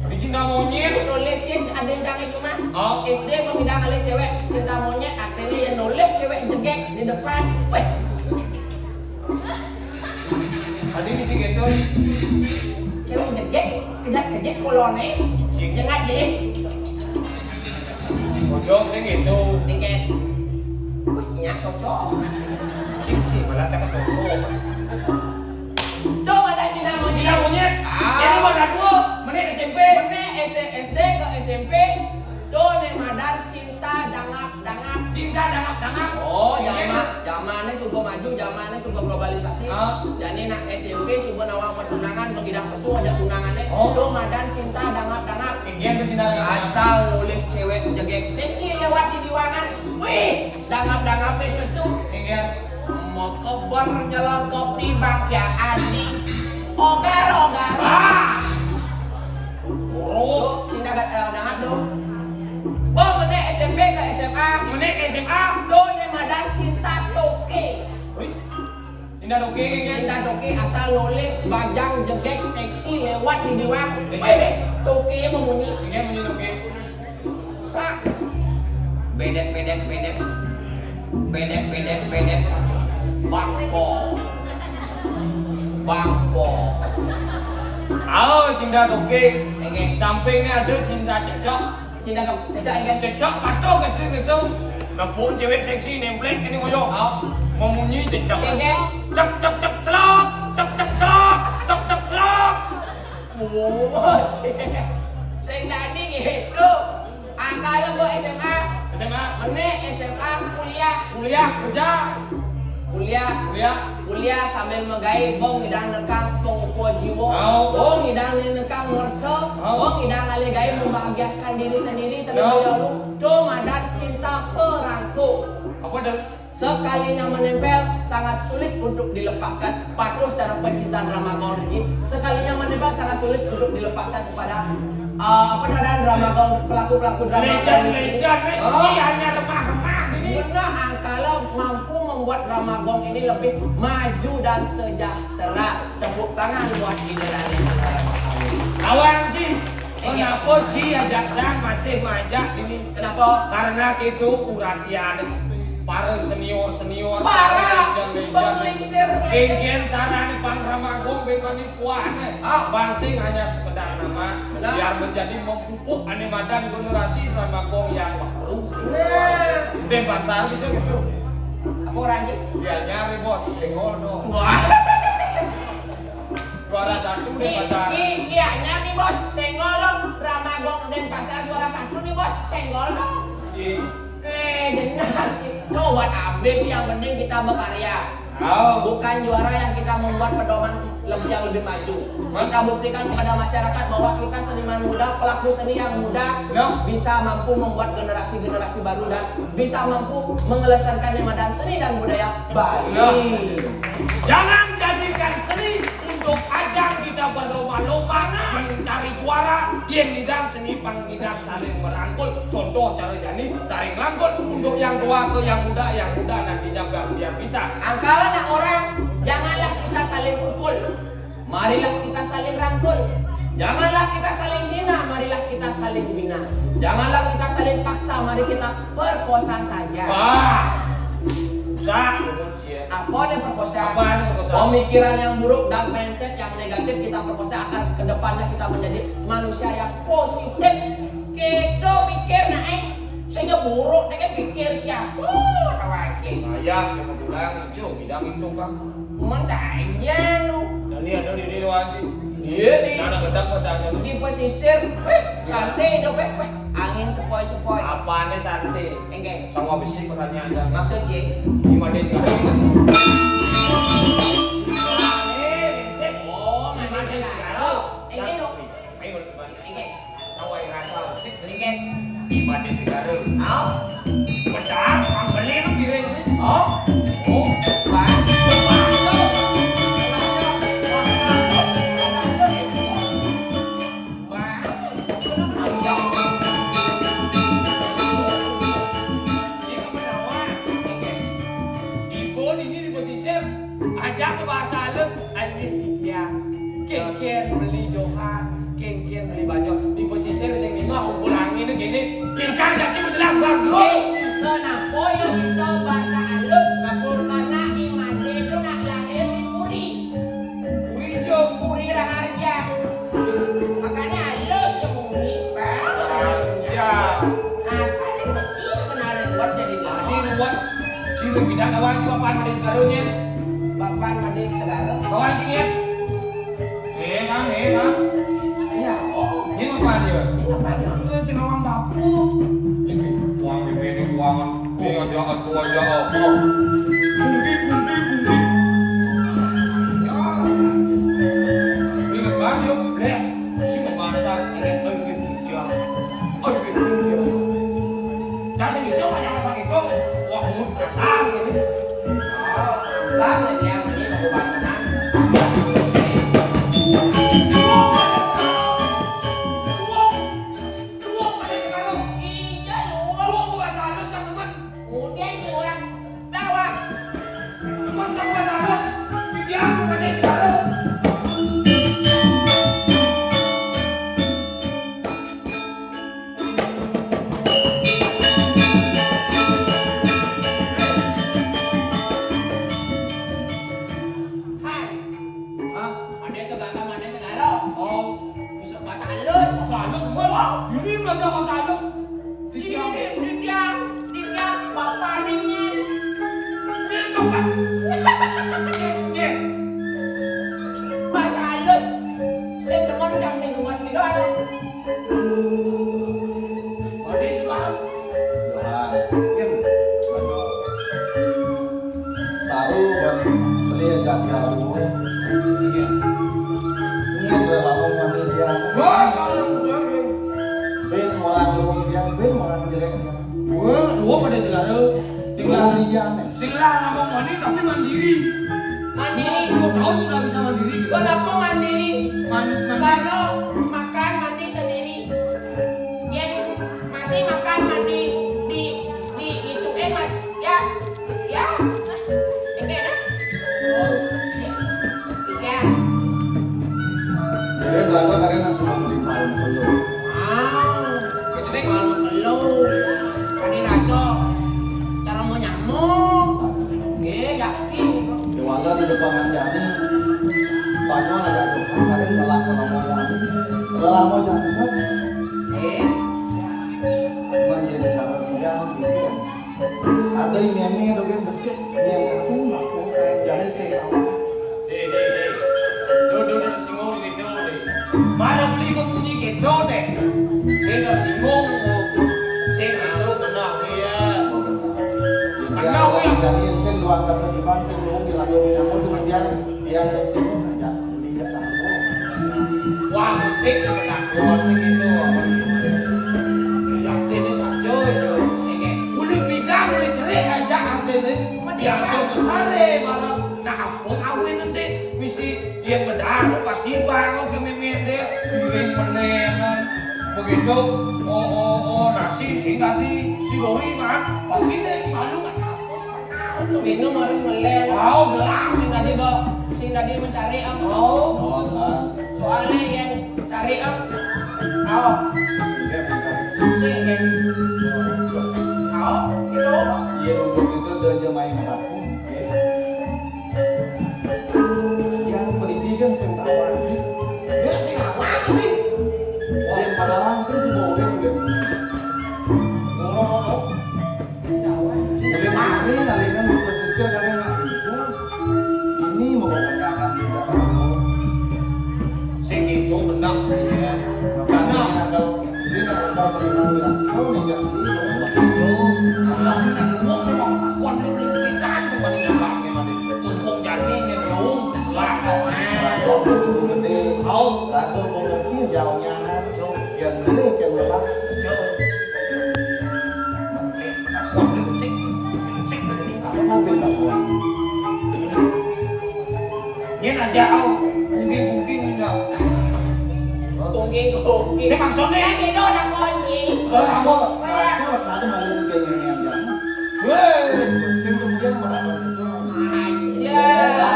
Di Cina monyet. Nulis cint ada yang jangan cuma. Oh. SD mengidang kali cewek cinta monyet akhirnya yang nulis cewek jegek di depan. Weh. Tadi misi gitu. Cewek jegek kejek kolone. Jangan jegek. Bojong sih gitu. Jegek. Wih, nyak cocok. Cici malah cakap toko. Tuh ada cinta monyet. Cinta monyet. Jadi mana dua? Menit SMP. Bener SD ke SMP. Tuh nih madan cinta dangap. Cinta dangap-dangap. Oh, zamannya sudah maju, zamannya sudah globalisasi. Jadi nak SMP sudah nawang pertunangan, mengidang pesu aja tunangannya. Tuh madan cinta dangap. Ingin tuh Cina. Asal nulis cewek jegek seksi lewat di diwangan. Wih, dangap-dangap susu. Ingin Mau kebor nyelok kopi bakya adi. Ogar-ogar. buruk. Tindak dangap dong. Bang menek SMP ke SMA. Menik SMA. Donya madan cinta toke. Wis. Indah doke ingin. Cinta toke asal noleh, bajang, jegek, seksi, lewat di diwang. Wih, toke membunyi. Ingin menyi doke. Pak. Bedek. Bangpo. Cinta doke. Ingin Sampingnya ada cinta cecok. cinta dong, cecak ingin. Cecok patok gitu. Nepuk cewek seksi nemplek ini ngoyo. Oh, Memunyi cecok. ingin. Cek celok. Cek celok. Oh, saya tadi gitu. Angkanya gua SMA, SMA. menek SMA kuliah. Kuliah kerja. Kuliah sambil megai bong ngidang nekang pengukuh jiwa. Oh. Bong ngidang nekang wortel. Oh. Bong ngidang aligai membahagiakan diri sendiri terlebih No. dahulu. Dong adat cinta perangko. Apa dah? Sekalinya menempel sangat sulit untuk dilepaskan. Patuh secara pencintaan drama gaul ini. Sekalinya menempel sangat sulit untuk dilepaskan kepada drama gaul pelaku drama gaul di sini. Ini hanya remah-remah ini. Benar angkala mampu membuat drama gaul ini lebih maju dan sejahtera. Tepuk tangan buat Indonesia. Awang Ji, kenapa Ji ajak Jang masih majak ini? Kenapa? Karena itu perhatian para senior. Para penglingsir. Ingin cara nih Bang Ramagung bebani puan. Bangsing hanya sekedar nama Benar. biar menjadi memupuk animadan generasi Ramagung yang baru. Nah, Dan pasar bisa gitu. apa orangnya? Dia nyari bos, senggol dong. Wah. Juara satu di pasar. Iya nih bos, senggol dong. Drama gaul dan pasar juara satu nih bos, senggol dong. Ji. Jenar. No, buat update yang penting kita berkarya. Bukan juara yang kita membuat pedoman yang lebih maju. Kita buktikan kepada masyarakat bahwa kita seniman muda, pelaku seni yang muda bisa mampu membuat generasi-generasi baru dan bisa mampu mengelestarikan dan seni dan budaya Bali. Jangan jadikan seni untuk ajang kita berlomba-lomba mencari juara. Yang ngidang seni pangidang saling merangkul. Contoh cara jadi saling rangkul untuk yang tua ke yang muda nantinya biar bisa. Angkala nak orang, janganlah kita saling pukul. Marilah kita saling rangkul. Janganlah kita saling hina, marilah kita saling bina. Janganlah kita saling paksa, mari kita perkosa saja. Wah, usah. Apa yang perkosa? Apa yang perkosa? Pemikiran yang buruk dan mindset yang negatif kita perkosa akan kedepannya kita menjadi manusia yang positif. Kita pikir saya buruk, dia pikir siapa? Tahu aja. Ayah sama bilang itu bidang itu Kang. Saja lu. Dan ini ada di doang sih. Iya di. Mana gedang masanya lu? Di pesisir, santai dong, angin sepoi-sepoi. Apaan deh santai? Enggak, Tahu apa sih pertanyaannya? maksud sih. Gimana sih sekarang? Oh, memang sekarang. Enggak dong, Ayo teman. enggak, Sawai rasa sik enggak. gimana sih sekarang? Au, Benar, beli lu piring. oh, Ajak ke bahasa halus, alih kikian, kikian beli johan, kikian beli baju di pesisir sing lima hukum angin itu gini, kikian jadi jelas bang bro. kenapa ya bisa bahasa halus? Karena Imade itu nak lahir di Puri, Wijong, Puri Raharja. Makanya halus ya mungkin ya, apa nih kecil sebenarnya buat jadi di bawah. luar, di bidang awal cuma pandai sekarangnya, Bapak Made segala. kawan kini, mang, Iya, oh, ini apa dia? ini apa ya? Itu si nawang bapu, ini uang ini uangan, ini aja apa? Ini kan yuk, les, si bahasa, ini, jangan bisa banyak masak itu. pasar ini. Lah saya ini mau bangunan. Luang pada sekarang. Iya lu. Luang bahasa halus kan teman. Udah ini orang bawah. Teman tak bahasa halus. Biar pada sekarang. Hai. Hah? Ada segala mana segala. Oh, Bisa bahasa halus. bahasa halus semua. Ini belajar bahasa halus. Dia bapak dingin. Ini bapak. Ini. Bahasa halus. Saya teman jam saya teman gitu ada. Pada sekarang. Saru beli gagal ini berlalu manusia Wah, kalau ben orang lu yang ben orang jeleknya dua pada sekarang. orang dia nih Singlah ngomong mandi tapi mandiri. Mandiri. 2 tahun sudah bisa mandiri. Kenapa mandiri? Mandi. Kalau makan mandi sendiri. Yang masih makan mandi di ituin mas. Ya. Ini enak. Ya. jadi belakang karena semua beli malam dulu Itu nih kalau telu. Kani rasa cara mau nyamuk. Yakin. Kewala di depan jani banyak agak doang karena telah kalau mau jangan menjadi cara dia gitu ada yang nyanyi ada yang bersih yang apa yang melakukan jadi saya Duduk singgung gitu deh. Mana beli mempunyai gitu deh. Dia singgung sing itu benar ya. Kenal yang dari sen doang kesedihan sen doang dilalu nyamuk saja yang tersinggung aja tidak tahu Wah musik dengan takut gitu. Yang ini saja itu. Boleh bidang boleh cerai aja artinya. Biasa besar malam. Nah kampung awin nanti misi yang benar kasih barang ke mimin dia piring menengan begitu. Nasi si tadi si Lori mah pasti deh si malu kan hapus Minum harus meleleh. mau gelas Sing tadi mencari apa? mau Soalnya yang cari apa? Kau. Sing yang kau itu. iya duduk itu udah jemain aku yang beli kan sen tawa dia sih apa sih yang padahal sen sih bawa udah udah mati kali kan di pesisir kalian nggak bisa ini mau kebanyakan tidak tahu sing itu benar ya karena ada ini ada perlindungan langsung nih jadi kalau kita ngomong memang takut dulu lipitan sebenarnya nyambang memang untuk jadi ngelung selaka ragu tuh gede ragu mengerti jauhnya yang gede yang lelah takut sing begini apa mobil takut Yan aja mungkin enggak. Tungging. Saya maksudnya Yang itu ada kunci. masuk ada malu kayak yang jangan weh mesin kemudian merambah itu Aja.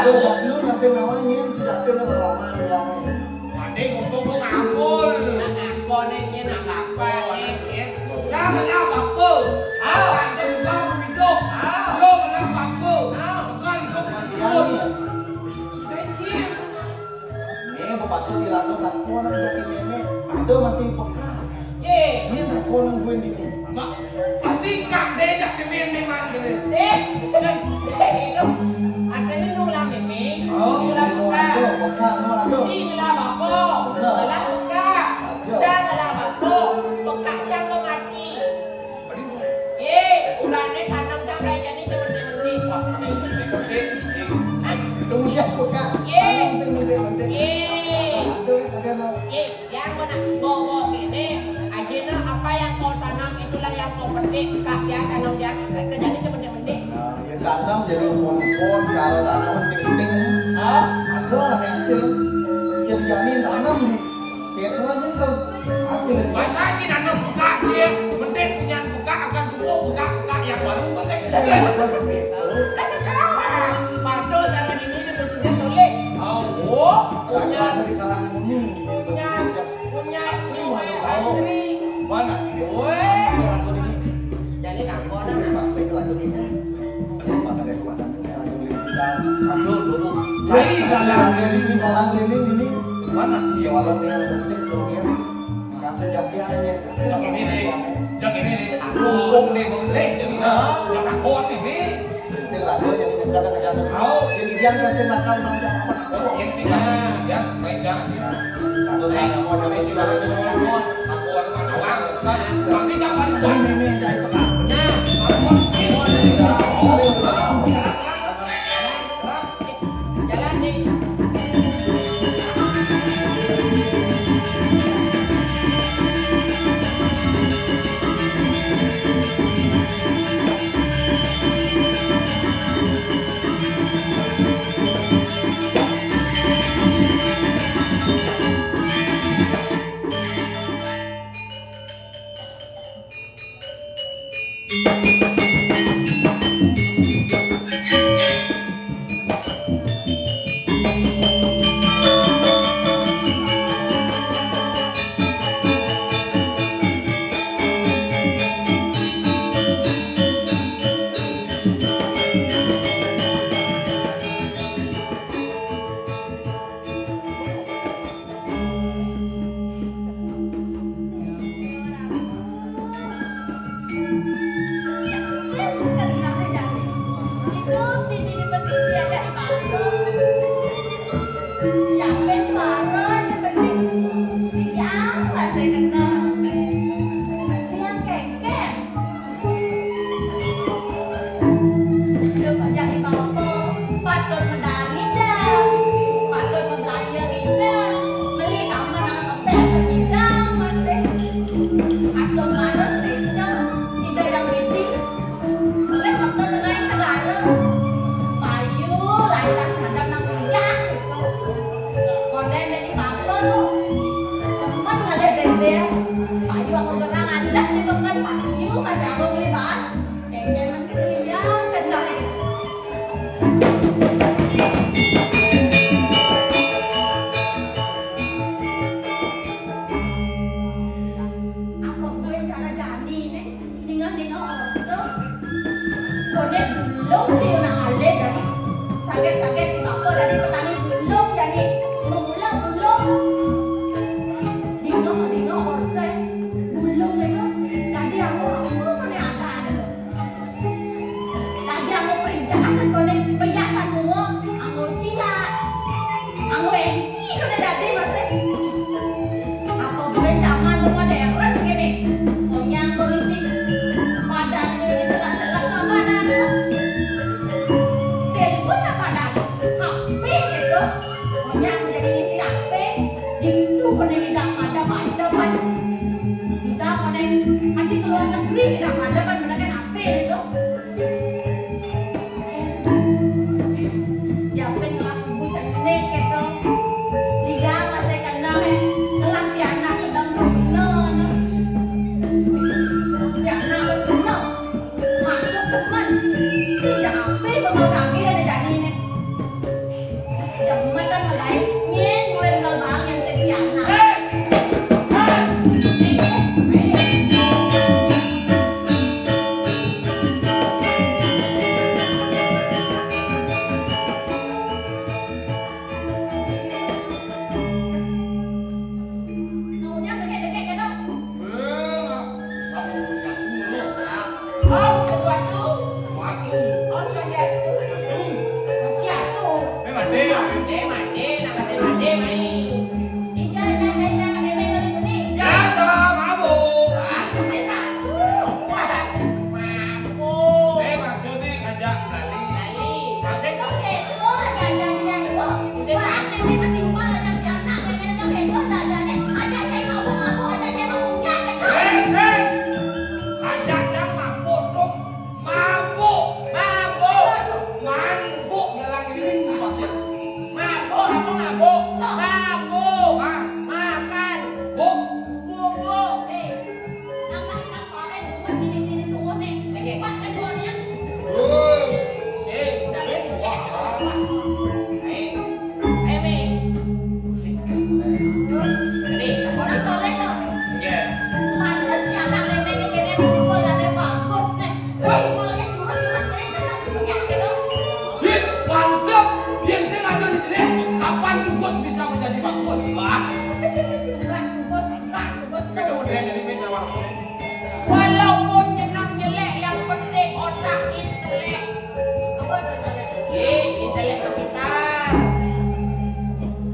Aduh, jadi lu ngasih namanya sudah kena lama ya. Ade untuk lu ngapul. Nak ngakoninnya nak apa nih? Jangan apa-apa. Ante suka hidup. Lo bilang apa-apa. Bukan hidup meskipun. Dengki. Nih, bapakku kira tuh aku anak jadi nenek. Ada masih peka. Ini aku nungguin ini. Mak, pasti kak deh jak pemimpin memang gini. Itu adanya nulang mimi, nulang buka. Peka, ada. Si nulang bapo, nulang buka. Cang nulang bapo, buka cang kau mati. Udah nih tanam cang kayak jadi seperti Kemudian peka. Saya nungguin. Ada. yang mana bawa ini aja apa yang kau tanam itulah yang kau petik kak ya tanam ya kejadi seperti tanam jadi pohon-pohon kalau tanam penting ada hasil yang jamin tanam nih saya aja hasil Masa Cina nanam buka cie, mending punya buka akan tumbuh buka yang baru kata saya Padahal cara ini mesinnya tolek. Oh, punya dari kalangan umum punya asri. mana? Weh, jadi nak Aduh, dulu. Jadi malam keliling ini Mana? ya walau dengan mesin kemudian dikasih jakian Jak ini nih, dukung nih boleh jadi jak takut ini. mesin lagu yang kadang-kadang jadi dia kasih makan macam apa Yang sih ya, baik jangan. atau tidak mau Ini juga ada takut, takut dengan awang sebenarnya. Masih jangan ini buat. ini jadi pegang jalan nih. Sakit-sakit di Papua dari petani belum jadi memulai belum dingo order belum itu tadi aku kone ada tadi aku perintah kasih kone perhiasan mua aku cila aku enci kone tadi masih aku gue zaman rumah daerah gini punya polisi padan ini celak-celak sama dan telepon apa dah HP gitu punya aku jadi ngisi HP itu kone tidak ada kita kone nanti keluar negeri tidak ada kan benar HP itu ya pengelak ibu cantik gitu liga masih kenal kelak di anak sedang berenang di anak berenang masuk teman tidak HP bakal kaki ada jadi ini jaman kan mulai nyen gue ngal bang yang sekian nah jadi misalnya Walaupun jenang jelek, yang penting otak intelek. Intelek ke kita.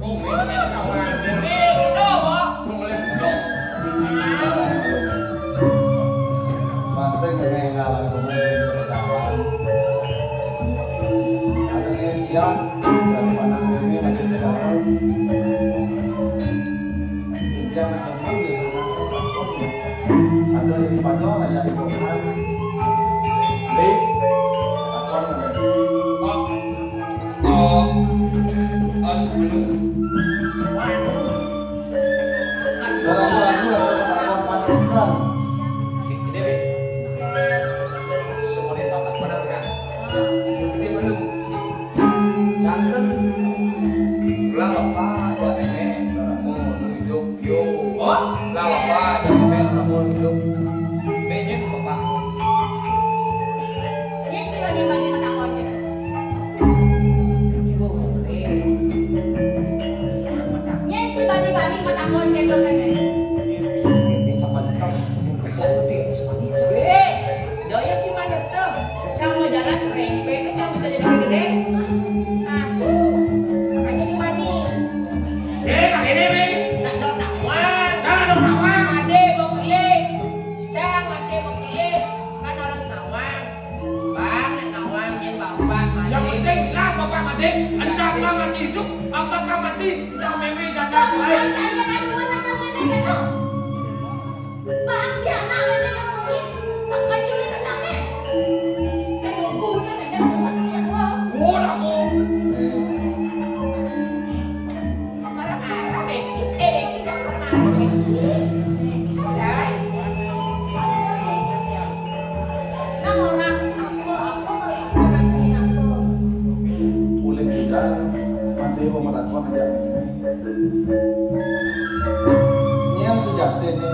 Gitu, Bok. Masa kena ngalah kemudian ada yang dari mana ini lagi sekarang dia teman di sana ada yang Spanyol ada yang Jerman di apa Entahkah masih hidup, apakah mati? Dah meme janda lain. Yang sejati ini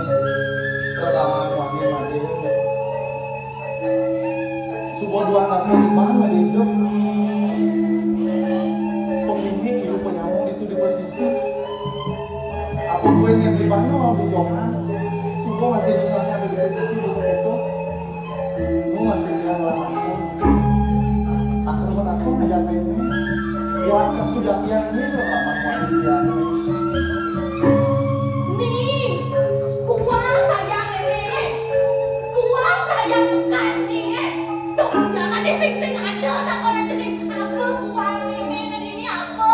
terlalu wangi mati. Sebuah dua nasi di mana hidup. Pengini itu penyamur itu di pesisir. Aku gue yang di mana di Johan. Subuh masih ada di pesisir itu. Lu masih bilang langsung. Akhirnya aku ngajak ini. Warga sudah yang ini lama wanita. Sing ada tak orang jadi apa kuang ini apa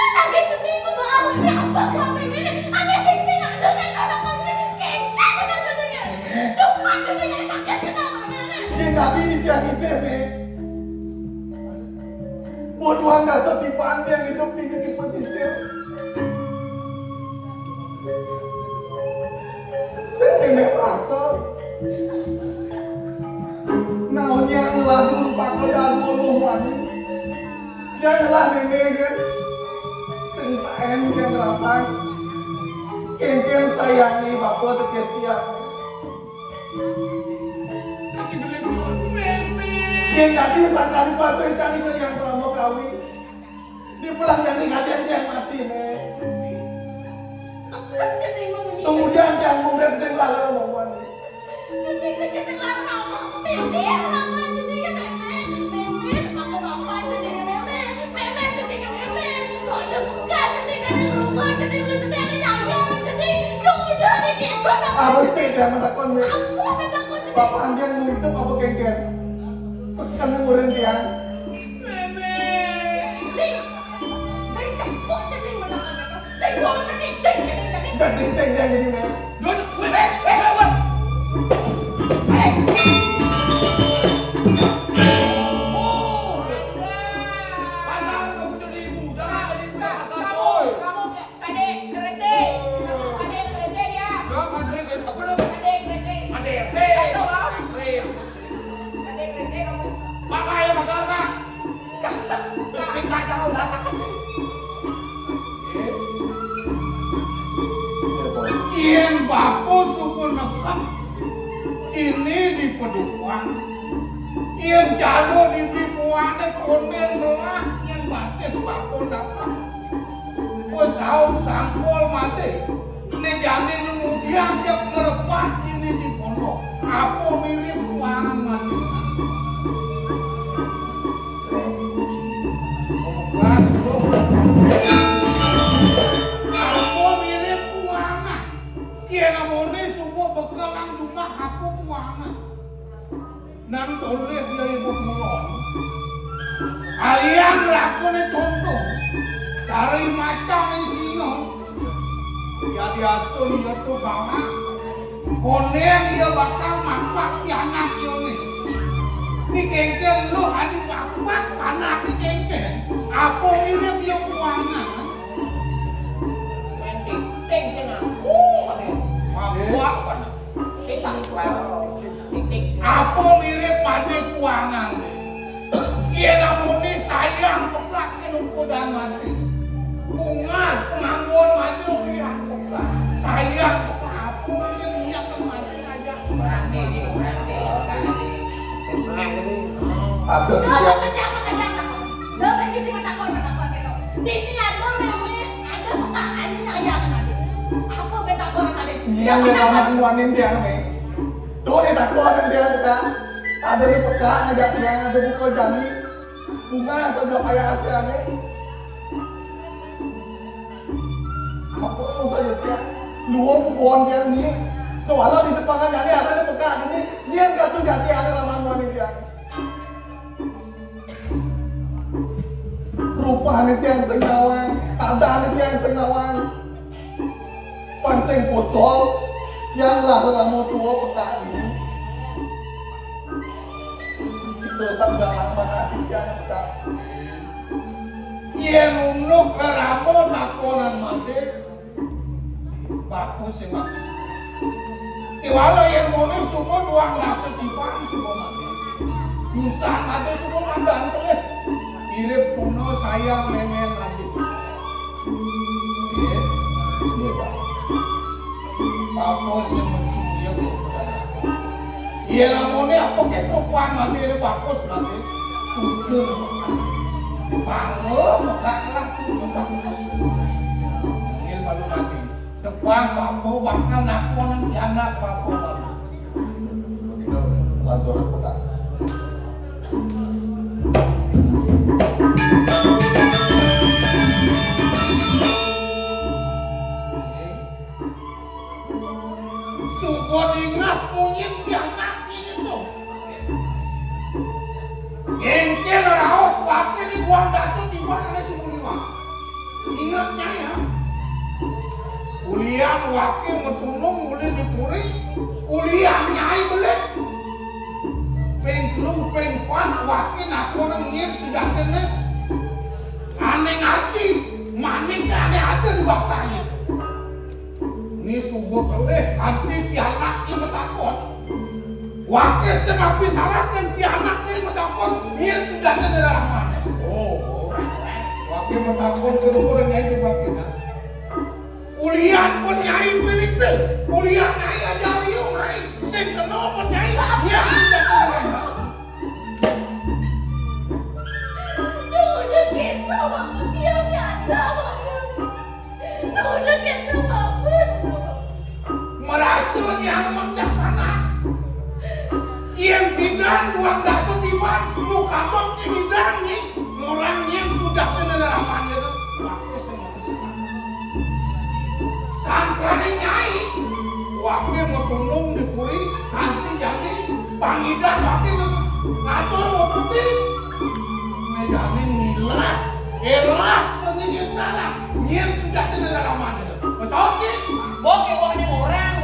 lagi jadi bawa ini apa kuang ini ada sing ada kan orang orang kecil benar jadinya tempat jadinya sakit kenapa Dia tadi di tiang ini bodoh nggak setibaan yang hidup di pesisir. Saya merasa naonnya ngelah dulu pakai dan buluh wani janganlah nenek kan sentaen yang ngerasa kengkeng sayangi bapak deket tiap yang tadi sakari pasai cari yang pramu kawin di pulang yang ninggalin yang mati nih tunggu jangan murid sing lalu ngomong jadi kita larang meme nama jadi meme aku bapak jadi meme jadi meme kok ada buka jadi kan rumah jadi jadi nyaya jadi udah nih gitu apa sih dia menakon nih aku takut bapak andian hidup apa kengkeng sekarang murid dia meme nih cepet jadi mana saya gua mending jadi dia jadi nih Ien bapu suku nekap ini di pedukuhan ien jalur di bimuane komen noah ien batis bapu dapat usau sangkol mati Nejane kemudian dia merepat ini di pondok. Apa mirip kuangan mati. Apa mirip kuangan. Kia namanya semua bekelang rumah apa kuangan. Nang toleh dia ibu mulon. Alian lakone contoh. Dari macam ini singo. Jadi astun dia tuh bangga. Konen dia bakal mapak di anak dia nih. Ini kengkel lu adik mapak anak di kengkel. Apa mirip dia kuangan? Ting kena. Mapak mana? Sibang tik. Apa mirip pada kuangan? Ia namanya sayang pekak kenapa dan mati. Bunga pengangguan mati lihat pekak. Sayang apa mirip dia ke mati aja. Berani. Senang ini. Aduh Makadang. Lo pergi sih matakon gitu. Dini ada memang ada pekaan ini ayah kan ada. Apa betakon ada? Yang ngelawan dia nih. Tuh dia takonan dia kita. Ada di peka ngajak yang ada buka jani. Bunga saja kayak aslinya. Apa yang saya dia? Luang bon dia ni. Kalau di depan jani ada di peka ini. Dia nggak sudah dia ada lawan dia. Rupa hanitnya yang sengawan, ada hanitnya yang sengawan. Pansing bocol, yang lah ramu tua peka ini. Dosa dalam mana dia peka. Ia nunuk ramu takonan masih. Bagus sih bagus. Iwala yang moni semua doang nasi tipan semua mati. Yusan ada semua mandan tuh. Mirip puno sayang nenek nanti. Iya pak. Apa sih mesti dia berperan? Iya namanya apa ketupan nanti ini bagus nanti. Cucur. Bangga bakal cucur bagus. Ini baru nanti. Depan bapak bakal naku nanti anak bapak baru. Lanjut peka. Sumpah ingat punya anak ini tuh. Gengkel raos pakai dibuang dasar dibuang oleh semua. Ingatnya ya. Kuliah wakil ngetunung mulai dipuri. Kuliah nyai beli. Pengklu pengpan wakil aku nengin sudah kena. Aneh hati. Maning aneh ada di baksanya. Ini subuh kelih hati pianak ini metakut. Wakil semakin salahkan pianak ini metakut. Ini sudah kena dalam mana. Oh. Wakil metakut kerupuk nyai di bagian. Kuliah pun nyai pilih-pilih. Kuliah nyai aja liu nyai. Sing kena pun nyai. Dia sudah kena. Udah gitu banget dia ada banget. Udah gitu banget. Merasa yang macam mana? Yang bidang duang dasar tiban. Muka boknya hidang nih. Orang yang sudah kena dalamannya itu. Wakil semua kesukaan. Sangkanya nyai. Wakil ngetunung dipuri. Nanti jadi pangidan wakil ngatur mau putih. Nejani nilah. Elah penyihir dalam. Yang sudah kena dalamannya itu. Maksudnya. Boke wong ning orang.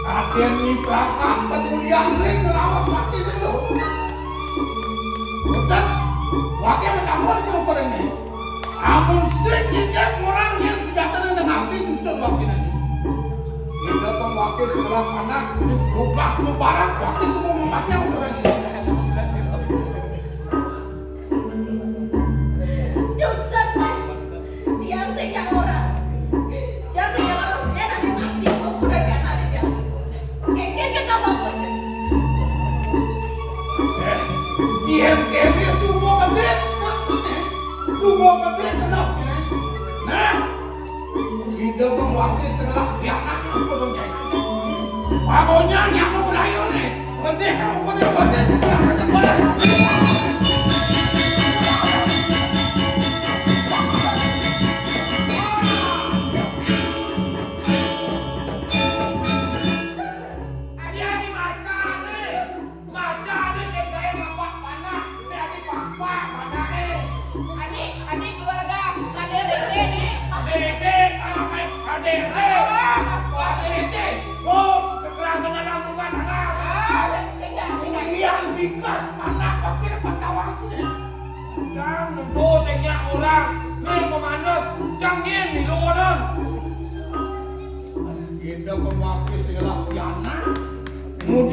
Aden nyiprakan pedulian ling ngelawas wakil itu. Betul. Wakil mendapat itu rupanya. Amun sejijak orang yang sudah kena dengan hati muncul wakil ini. Dia datang wakil setelah anak lubak barang wakil semua memakai orang ini. Cucat lah. Dia sehingga orang. Dia sehingga orang enak mati. Aku udah biasa aja. wakil segelah dianak aku dong kayak pokoknya nyamu berayu nih ngerti kamu pada wakil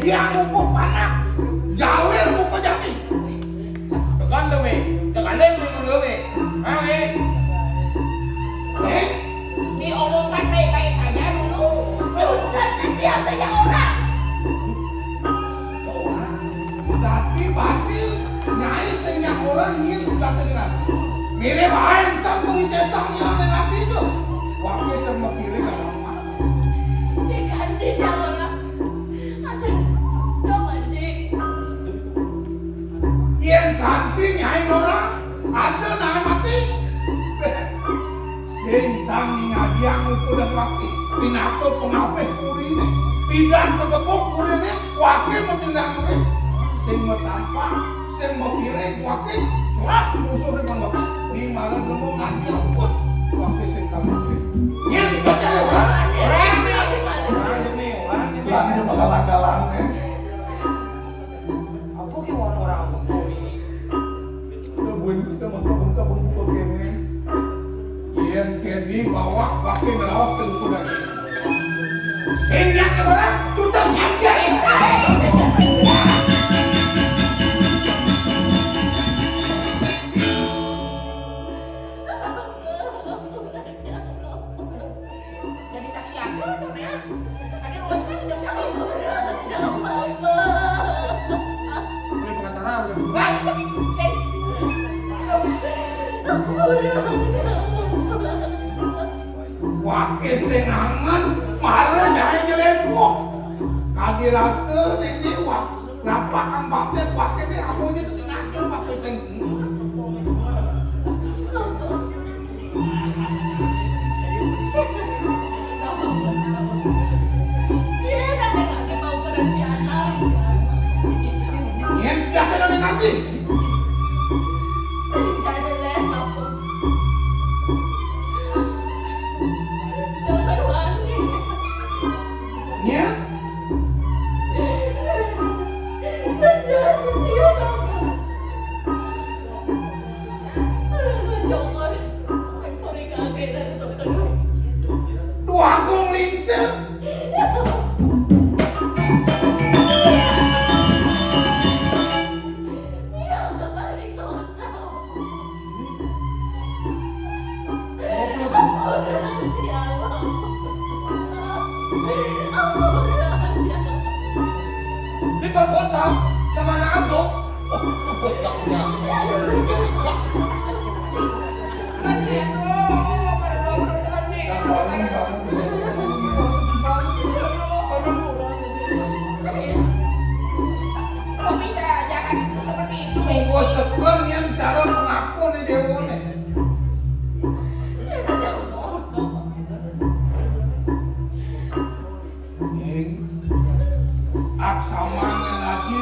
kemudian buku panak jalur buku jami tekan tuh mi tekan deh dulu mi diomongkan baik-baik saja dulu Sudah biasanya orang. tapi pasti nyai senyak orang ingin sudah terdengar mirip yang sambung sesangnya dengan itu wakil sama kiri gak lama Dikanji dia orang. Ada coba anjing. yang ganti nyai orang ada nama mati sing sangi ngadiang udah wakil pinato pengapeh kurine pidan kegebuk kurine wakil metindak kurine sing metampak sing mekiri wakil jelas musuh dengan wakil di malam nemu ngadiang pun wakil sing kamu kurine yang baca orang Lanjut galang-galangnya. apa ki orang-orang aku ini Udah buin sih kabung-kabung buka kene. yang kiri bawa wakil ngelawas ke ukuran sing yang orang tutup ngadiang jadi saksi apa tuh ya ada urusan udah kamu ini pengacara udah wakil sing angan marah nyai nyelempuk kaki rasa ini wak kenapa kang baptis wakil ini aku ini kenanya wakil sing Dia nanti nggak mau berencana. yang sudah tidak mengerti Sering jadi apa? Jangan wani. ya Terjadi dia sama. Aduh, jangan. Puri kaget dan sebenarnya. dua gung lingsir Dia nggak balik dosa. Ampunan ya Allah. Ampunan ya Allah. ini terkosa sama anak aku aku sudah punya kok bisa jangan seperti itu sungguh sekel yang calon pengaku nih dewa nih aksamanya lagi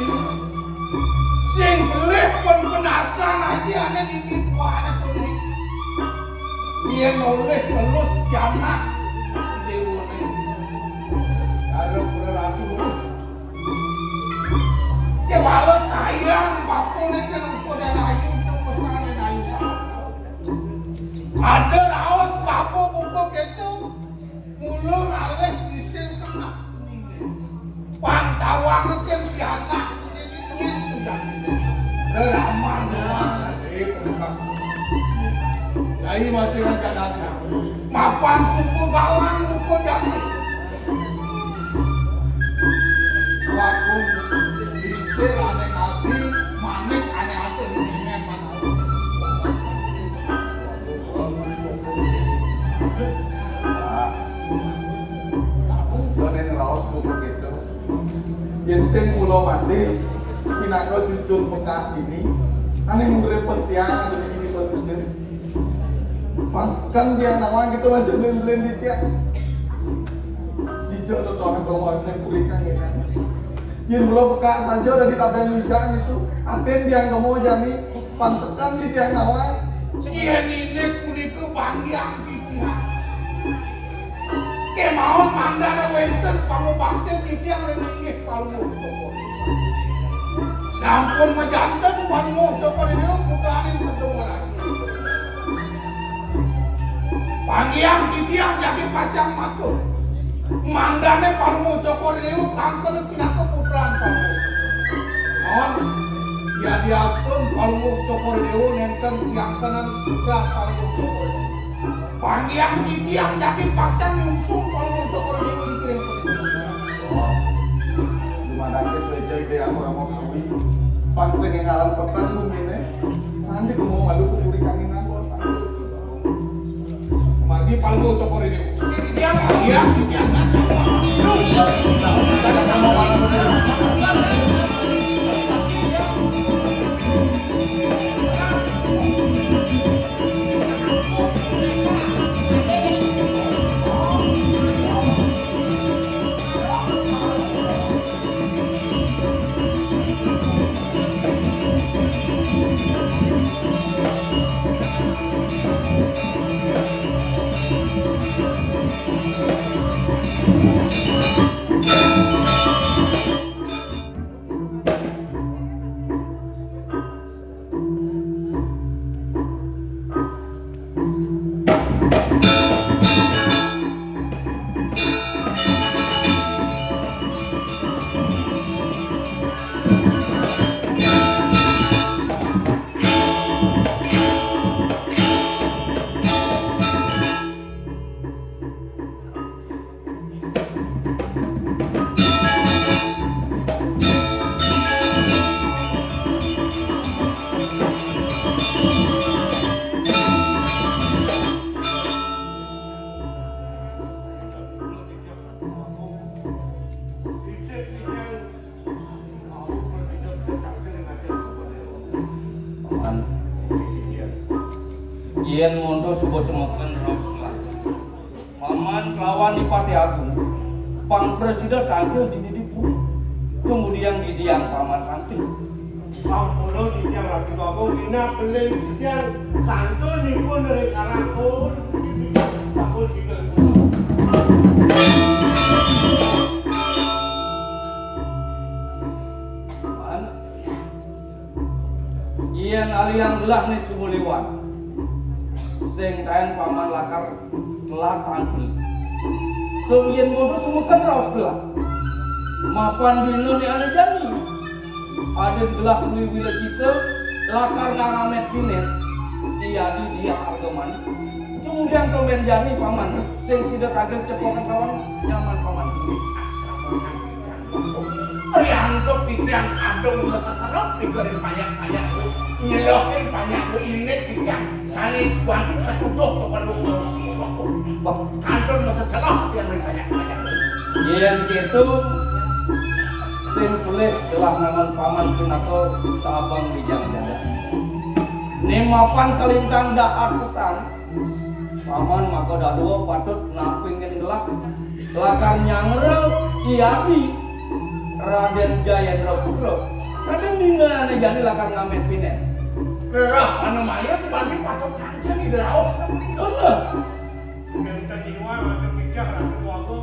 sing belih pun benarkan aja aneh di aneh kuning dia noleh telus jana dewa nih ada berlaku ya walau sayang bapun itu udah ayu itu pesanan ayu sama ada raos bapu buku gitu mulur alih disin kena pantawang itu diana ini sudah deraman doang dari petugas jadi masih raja datang mapan suku galang buku jati waktu diksir aneh hati manik aneh hati dengan mana Pak, Yen sing kula mati pinaka jujur pekak ini ane mure petiang ini posisi paskan dia nawang gitu masih belum di dia di jodoh orang doang asli kurikan ini yen kula pekak saja udah di tabel liga gitu aten dia nggak mau jani paskan di dia nawang yen ini kuliku bangyang kikihan kemauan mandana wenten pangobakti kikihan reningih palmu sampun majanten palmu cokor ini putranin kedengaran bangyang kikihan jadi pacang matur mandane palmu cokor ini kantor pinaka putraan palmu mohon ya diaspun palmu cokor dewa nenten yang tenan putra palmu cokor pangyang kikiang jadi pacang nyungsung palmu cokor dewa dikirim dimana kesuai ide yang mau kami bangsa yang ngalang petang bumine nanti gue mau malu kukurikan ini margi palmu cokor dewa pangyang kikiang yen mondo subuh semoken rauslah paman kelawan Pati Agung pang presiden kantil di puri kemudian didiang paman kantil Ampulo didiang lagi bago ina beli didiang kantor niku dari karangkul sakul juga paman yen aliang gelah nih sumuliwan sing kain paman lakar telah kantil kemudian mondo semukan raus gelah mapan dino ni ane jani aden gelah kuli wila cita lakar nangamet pinet iya di dia argaman kemudian komen jani paman sing sida kagel cepokan kawan nyaman paman Rianto titiang kadung mesesarap tigarin payak-payak nyelokin payak ini titiang saling wanti ketuduh toko lu si waktu kantor mesesarap tiang payak-payak yen gitu sing kulit telah naman paman pinako tabang di jam dada ni mapan kalintang daat pesan paman maka dadua patut nampingin gelak lakar nyangrel iadi Raden Jayendra Putra kadang dingin jadi lakar ngamet pinet gerah anu maya tuh banting patut aja nih derau yang terjiwa ada bijak ada waktu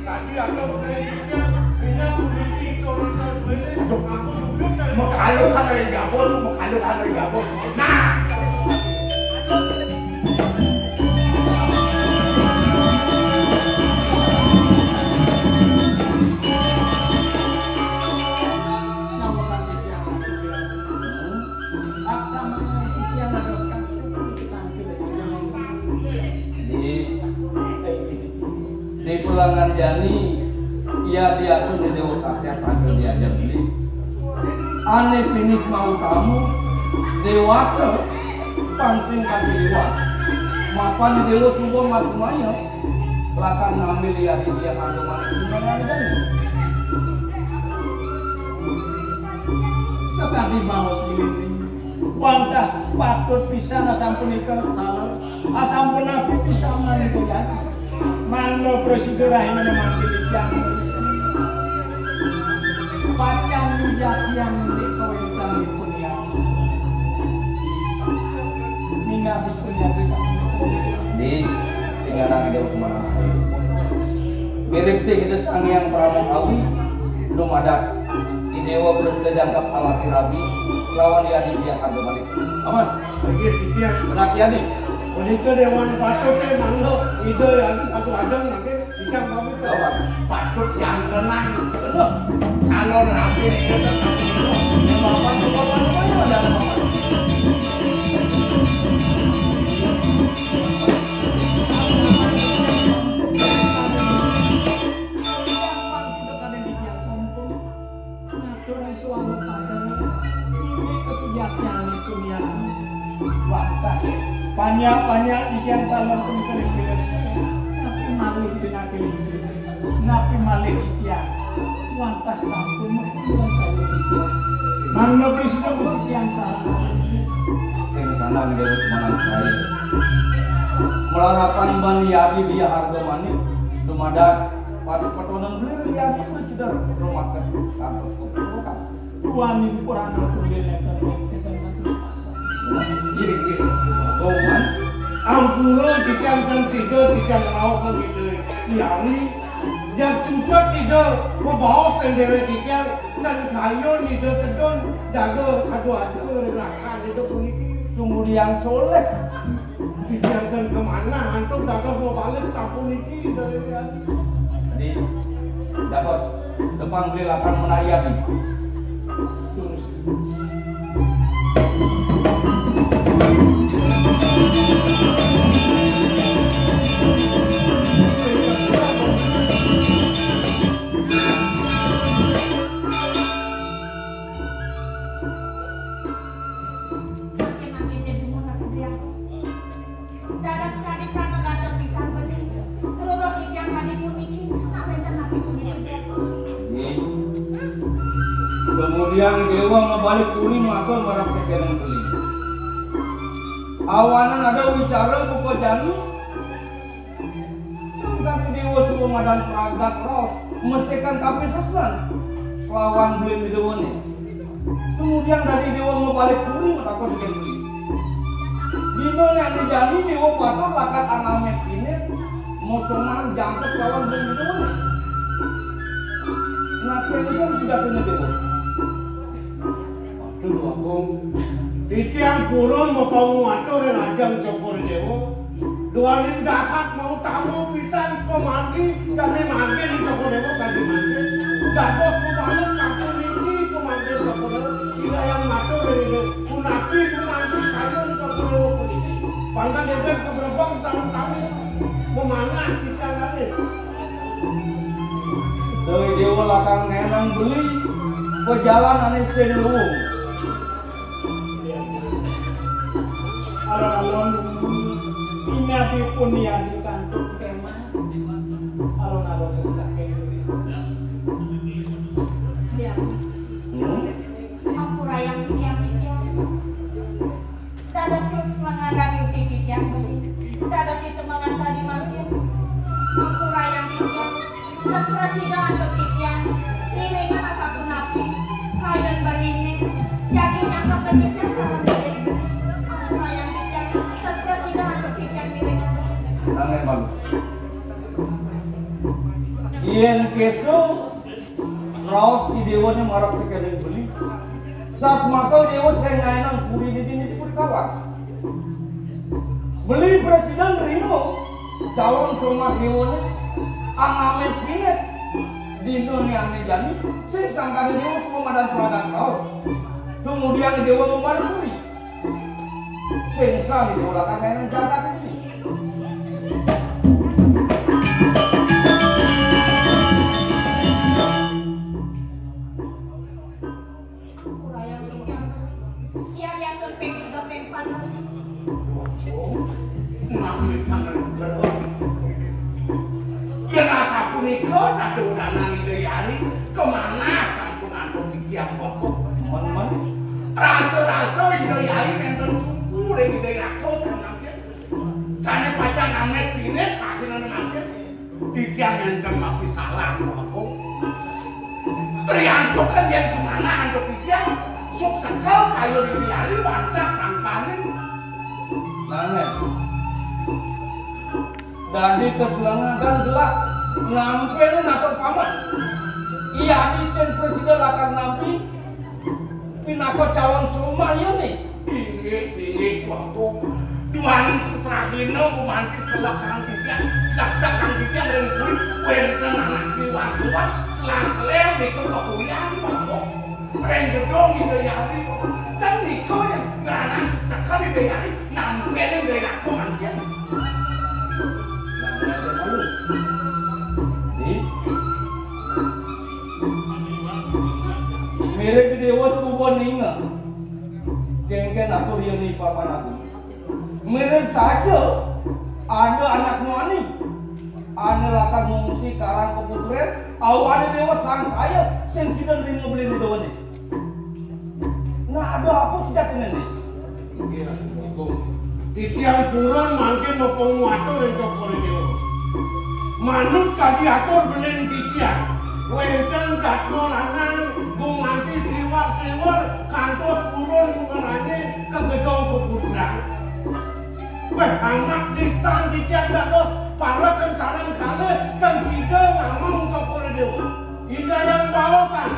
tadi ada juga punya polisi corona ini mekalukan dari gabon mekalukan dari gabon nah di pulangan jani ia biasa di dewa kasiat tampil diajar beli aneh pinik mau kamu dewasa pansing kaki liwat mapan di dewa sumber masumanya lakar ngambil ia di dia kandungan sebenarnya jani tadi baos ini. Wantah patut pisan asampunika calon. Asampun nabi pisan maniko ya. Mangga prosedur ae menemani tiyang. Pacan jatian ini kawentanipun ya. Minabipun ya Di singarang Dewa Semarang saya. Mirip sih kita sang yang Pramokawi belum ada di Dewa Presiden jangkap alati rabi lawan dia di dia harga balik. Aman. Lagi tiang. Benak ya nih. Wanita dewan patut mangga ide yang satu adang lagi tiang kami. Lawan. Patut yang tenang. Benar. Calon rapi itu tetap Yang lawan apa-apa ada apa? Banyak ikan talon pemikiran kita tapi malih binakil isi napi malih ikan wantah sampun mengkulan kayu ikan mangga presiden bersekian salah Sing sana di Dewa Semarang saya. Melarapan Baniadi dia harga manik dumadak pas petonan beli Yadi presiden rumah ke kampus komunitas. tuanin purana kuliah ke pasar Giri-giri. Goman. Ampura tiang kan tiga tiang lauk kan gitu. Yani yang cukup tiga kebawas dan dewa tiang dan kayu tiga kedon jaga kado ada ngerakan itu puniki. Tunggu yang soleh. Tiang kan kemana? Antum dapat mau balik sapuniki dari yani. Di Dapos depan beli lapan menayani. Terus. Makin jadi munah kuliah. Dadas kali pranegacet pisan penting. Kelurah ikian kali puniki, nak benten napi puniki. Kemudian Dewa ngebalik kuring maka marah kekenang beli. Awanan ada wicara buka jani. Sangkani Dewa suruh ngadan pragat raos mesekan kape seslan. Lawan beli Dewa nih. Kemudian tadi Dewa ngebalik kuring takut sekian beli. Dino nyani jani Dewa patut lakat anamet ini musuhan jangkep lawan beli Dewa nih. Nah ini kan sudah punya Dewa. Aduh Agung, tiang purun mau kamu atur rajang cokor dewo. Dua lim dahat mau tamu pisan pemagi kami magi di cokor dewo kami magi. Dapos pemagi sampun ini pemagi cokor dewo. Sila yang matur ini punapi pemagi kayu cokor dewo puniki. Bangga debet keberbang kami memanah kita kali. Dari Dewa lakang nenang beli perjalanan sen luwung. alon-alon inapipun yang di kantor kemah alon-alon kakek Ya. Aku rayang sekian tiang. Dadas kesemangan yuki tiang. Dadas ditemangan tadi makin. Aku rayang tiang. Kepresidahan bagi tiang. Niringan satu napi. Kayan berini. Jadi nyangka pendidikan sama diri. Aku rayang tiang. Kepresidahan bagi tiang niringan. Nangai malu. Ien keto raos si Dewa ni marah kekeneng beli. Saat makau Dewa sengainang puri di dini puri kawan. Beli presiden Rino calon somah Dewa ni angamet pinet dino ni ane jani sing sangka Dewa semua madan peradan raos. Kemudian Dewa membalas puri. Sing sah Dewa lakan mainan jaga ini. Ya rasa punika tadunan nang dari hari kemana sampun antuk tiang pokok. Teman-teman, air enten cumpur yang di daerah kau senangnya. Sana pacar amet pinet akhirnya nanti titiang enten mapi salah aku. Rianto kan dia kemana anto titiang suk sekal kayu di hari bantah sangkanin. Nane. Dari keselangan gelap nampi nu nakal paman. Iya adisen presiden lakar nampi pinako calon sumar ya nih. Ini waktu duaan serahino kumanti selakang titiang dakdak kang titiang rengkuri wenten anak siwa-siwa selang-selang di kebakulian bangkok renggedong ide yari dan niko yang nganan sekali ide yari nampelin ide aku mantian Nah, ada malu. Di mirip di dewa subon ninga. Kengken atur ini papan aku. Mirip saja ada anak mani. Ada latar mengungsi karang keputren. Ada dewa sang saya sensiden ringo beli di dewa ini. Nah ada aku sejak ini nih. Titiang puron mungkin mau penguatur yang cokol dewa. Manut kadi atur belen titiang. Wenten katno lanang gumanti sriwar kantos puron ngerane ke gedong keputrang. Weh anak distan titiang gatos para kencarang kale dan sida ngamang cokol dewa. Indah yang bawakan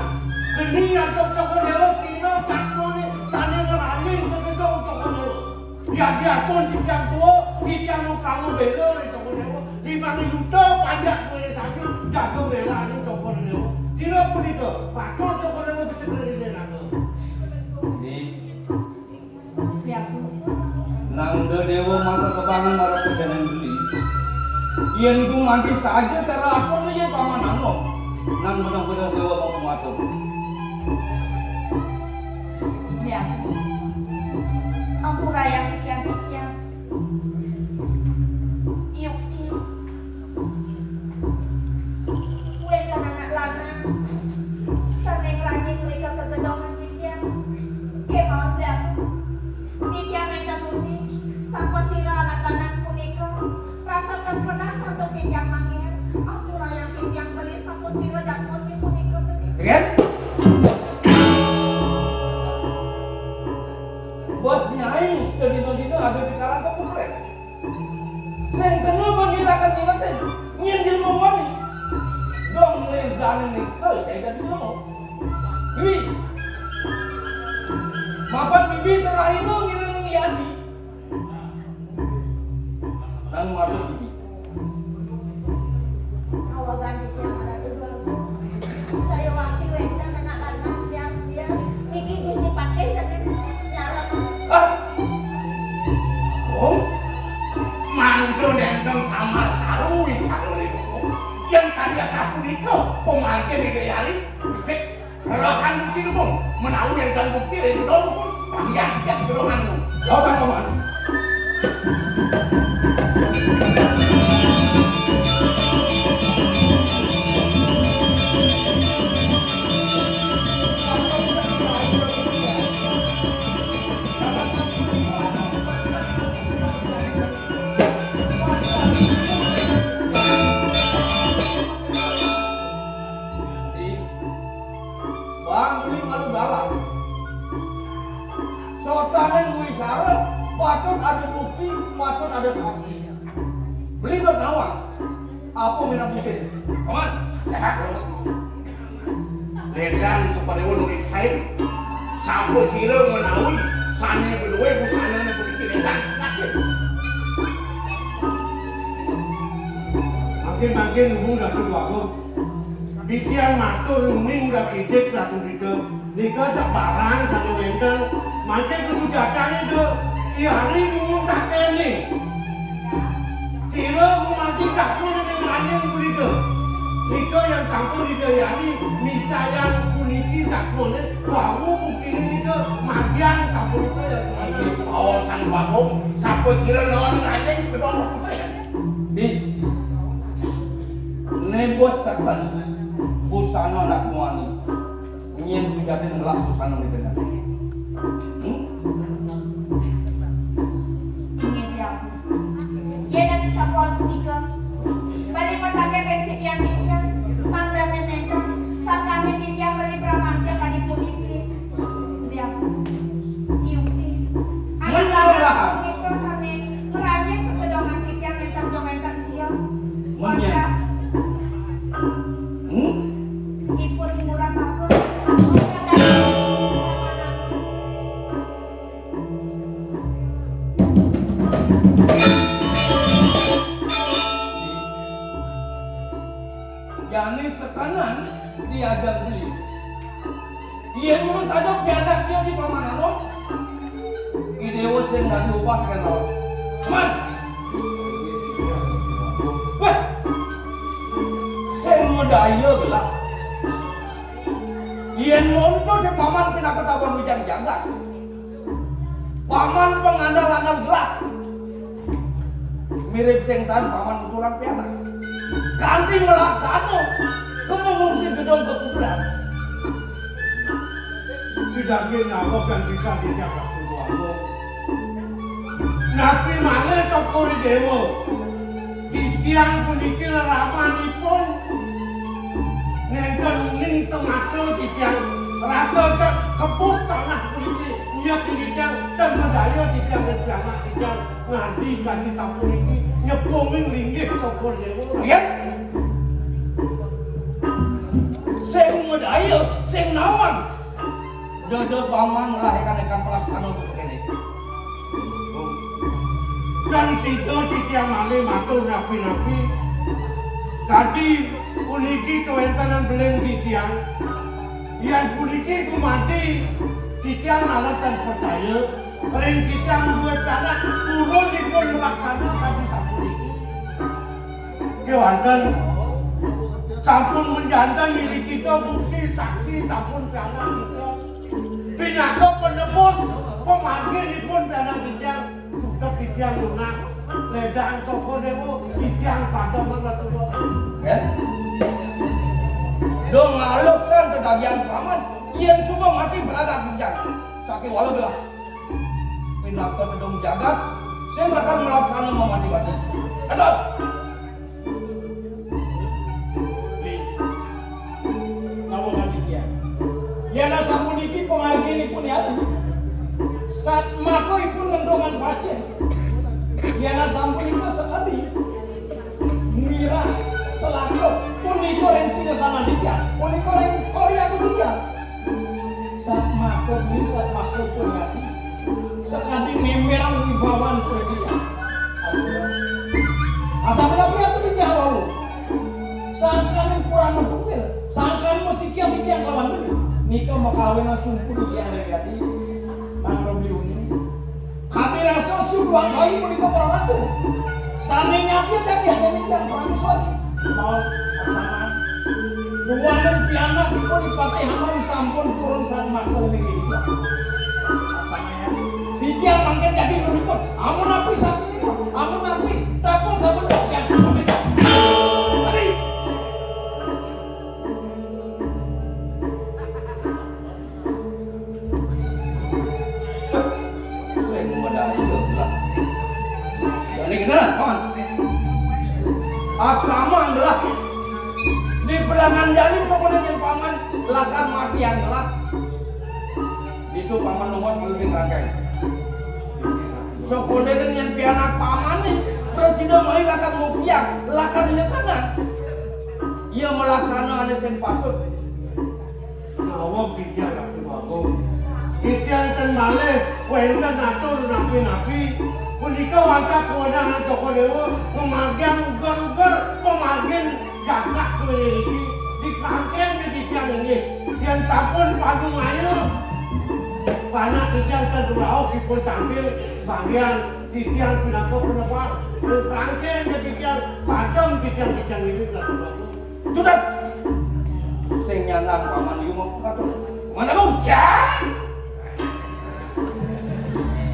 geni atau cokol dewa sino katno ni cane ngerane ke gedong cokol dewa. Ya diatur titiang tua titiang mau kamu belo ni cokol dewa. 5 juta pajak boleh saja jaga bela ni cokol dewa. Sino pun itu patur cokol dewa bisa beli naga. Di Ya aku. nang de dewa mata kebangan marah kebenan beli. Iyan ku mandi saja cara apa nih ya paman nang nang benar-benar dewa mau mengatur. Ya aku. Ampura yang sekian-sekian. Yuk. Kue kan anak lanang. Saneng lanjut mereka ke gedongan titian. Kemauan dia. Titian yang teruni. Sampai sila anak lanang punika. Rasakan pernah satu titian mangian. Ampura yang titian beli sampai sila jakun punika. Kan? Bos nyai sedino-dino ada di karang keputren. Sengkenu bangilakan ingatin nyendil mawani. Dong negani niskel kayak gitu mau. Wi. Mapan bibi serahino ngiring yadi. Dan matut bibi. Awal ganti yang ada juga. Saya waktu wenda anak lanang dia Niki geus dipakai sampai nyarap. oh mantu nenteng samar sarui sarui yang kaya sapu niko pemangkin ide yari bisik ngerakan bukti dukung menahu yang dan bukti dari gedong panggian sejak gedonganmu lawan kawan Bang beli malu galak. Sotanen wisara patut ada bukti, patut ada saksi. Beli dot nawang. Apa minat bukti? kawan sehat terus ledan kepada ulung iksain sampai sireng menahui sana berdua busana begitu ledan Makin umum dah tu aku. Titiang matur ruming dah kidik dah tu nika tak barang satu wenten. Makin kesujatan itu hari umum tak kene. Sila mati tak pun dengan anjing begitu. Nika yang campur di dayani misayang puniki tak pun wawu mungkin nika magian campur itu yang ini kawasan wakung sampai sireng nawan aja gedong putih Di nebos sekan busana anak muani. Nyen sujatin ngelak busana di tengah. Ingin dia. Ia dan sapuan punika. Bali matake resik yang tinggal. Mangdane nenta. Sakane dia beli pramatya kali puniki. Dia. Iuti. Menyala. Punika sane meranye kekedongan dia nenta jomentan sios. Menyala. Ipun murah apa? Jani sekanan diajak beli. Iya ngurus saja pianak dia di pamananon. Idewo sing nggak diubah kan harus. Man. Wah. Sing medaya gelap. Yen monto di paman pindah ketahuan hujan jagat. Paman pengandal-andal gelap. Mirip sing tan paman utulan pianak. Ganti melaksana kemungsi gedung kekuburan. Tidak kira kan bisa dijaga dulu aku. Nabi mana tokori dewo. Di tiang puniki ramanipun nenten ning temato di tiang rasa kepus tanah puniki nyak di tiang dan medaya di tiang rencana di tiang ngadi kadi sapuniki nyepungin linggih tokori dewo. Ya. Sing medaya, sing nawang. Dodo paman melahirkan pelaksana untuk begini. Dan situ di tiang malih matur nabi-nabi. Tadi puniki kewentanan beleng di tiang. Yang puniki kumati di tiang alat dan percaya. Beleng di tiang dua anak turun dipun melaksana tadi sapuniki. Kewanten sampun menjantan milik kita bukti saksi sampun pianak kita. Pinaka penebus pemanggilipun pianak kita tutup di tiang lunak. Ledang toko dewo di tiang pada menatuh. Ya. Dong ngaluksan ke bagian paman, yang semua mati beragak bincang. Sakit walau belah. Pindah ke gedung jagat, saya akan melaksanakan memati batin. Aduh. Yana sapuniki pengaginipun yati. Sat mako ipun mendongan pacen. Yana sapuniko sekali. Mira selako puniko reng singasana dia. Puniko reng korea dia. Sat mako beli sat mako pun yati. Sekali memerang wibawan pun dia. Asal berapa ya tuh dia lalu. Sangkan kurang mendukil. Sangkan mesti kiam dia kawan dulu. Nika makawin ang cumpu di tiang legati Mang Robliuni kami rasa suruhan bayi menikah perlaku sanenya dia jadi hanya yang kami suami mau pasangan buanan pianak itu dipakai hamau sampun turun sang makau lebih gitu pasangannya di tiang mangken jadi rupot amun api sapi itu amun api tapun sabun dokan kami Aksama adalah di pelangan jani sebenarnya paman lakan mati yang gelap. Itu paman nomor lebih rangkai. Sebenarnya yang pianak paman nih, presiden mai lakan mupiak, lakan ini kena. Ia melaksanakan ada yang patut. Nawak dia lagi bagus. Ikan kan malih, wenten atur nabi-nabi. Punika wajah kewenangan toko dewa memagang ugar-ugar pemagen jagat memiliki di pangken di tiang ini yang capun padung ayo banyak ikan terlalu dipun tampil bagian di tiang pinako penebak di pangken di tiang padung di tiang ini sudah sing nyanang paman yumuk patut mana kau jangan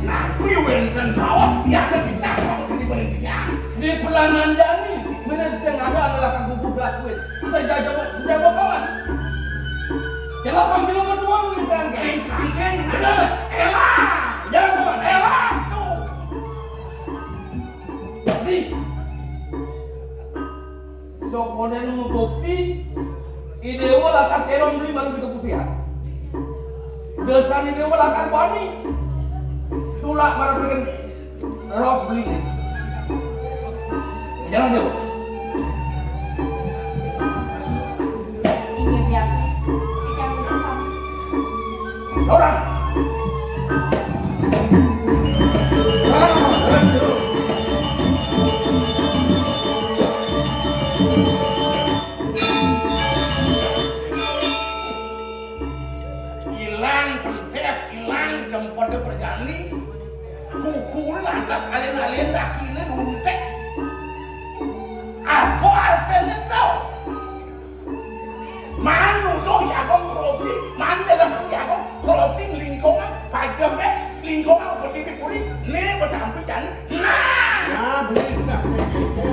Nabi wenten bawah biasa ditangkap di pendidikan. Di pelangan dani, mana sing ada adalah kagugu pelakuin. Sejak kawan. Jangan panggil nomor 2 di bangkai. Kangken ada elah. Jangan lakan serong beli malu di keputihan. Desa ni dewa lakan bani. Tulak malu dengan ros beli. Jangan jauh. Ini biar ikan besar. Orang. Hilang pentes, hilang jempol berjani. Kuku lantas alien-alien dakinya nuntek. Apa artinya tau? Manu doh ya kong korupsi, man dalam ya kong korupsi lingkungan, pajak lingkungan berdiri puri, nih bertampil jani. Nah, Ya, beli enggak kayak gitu.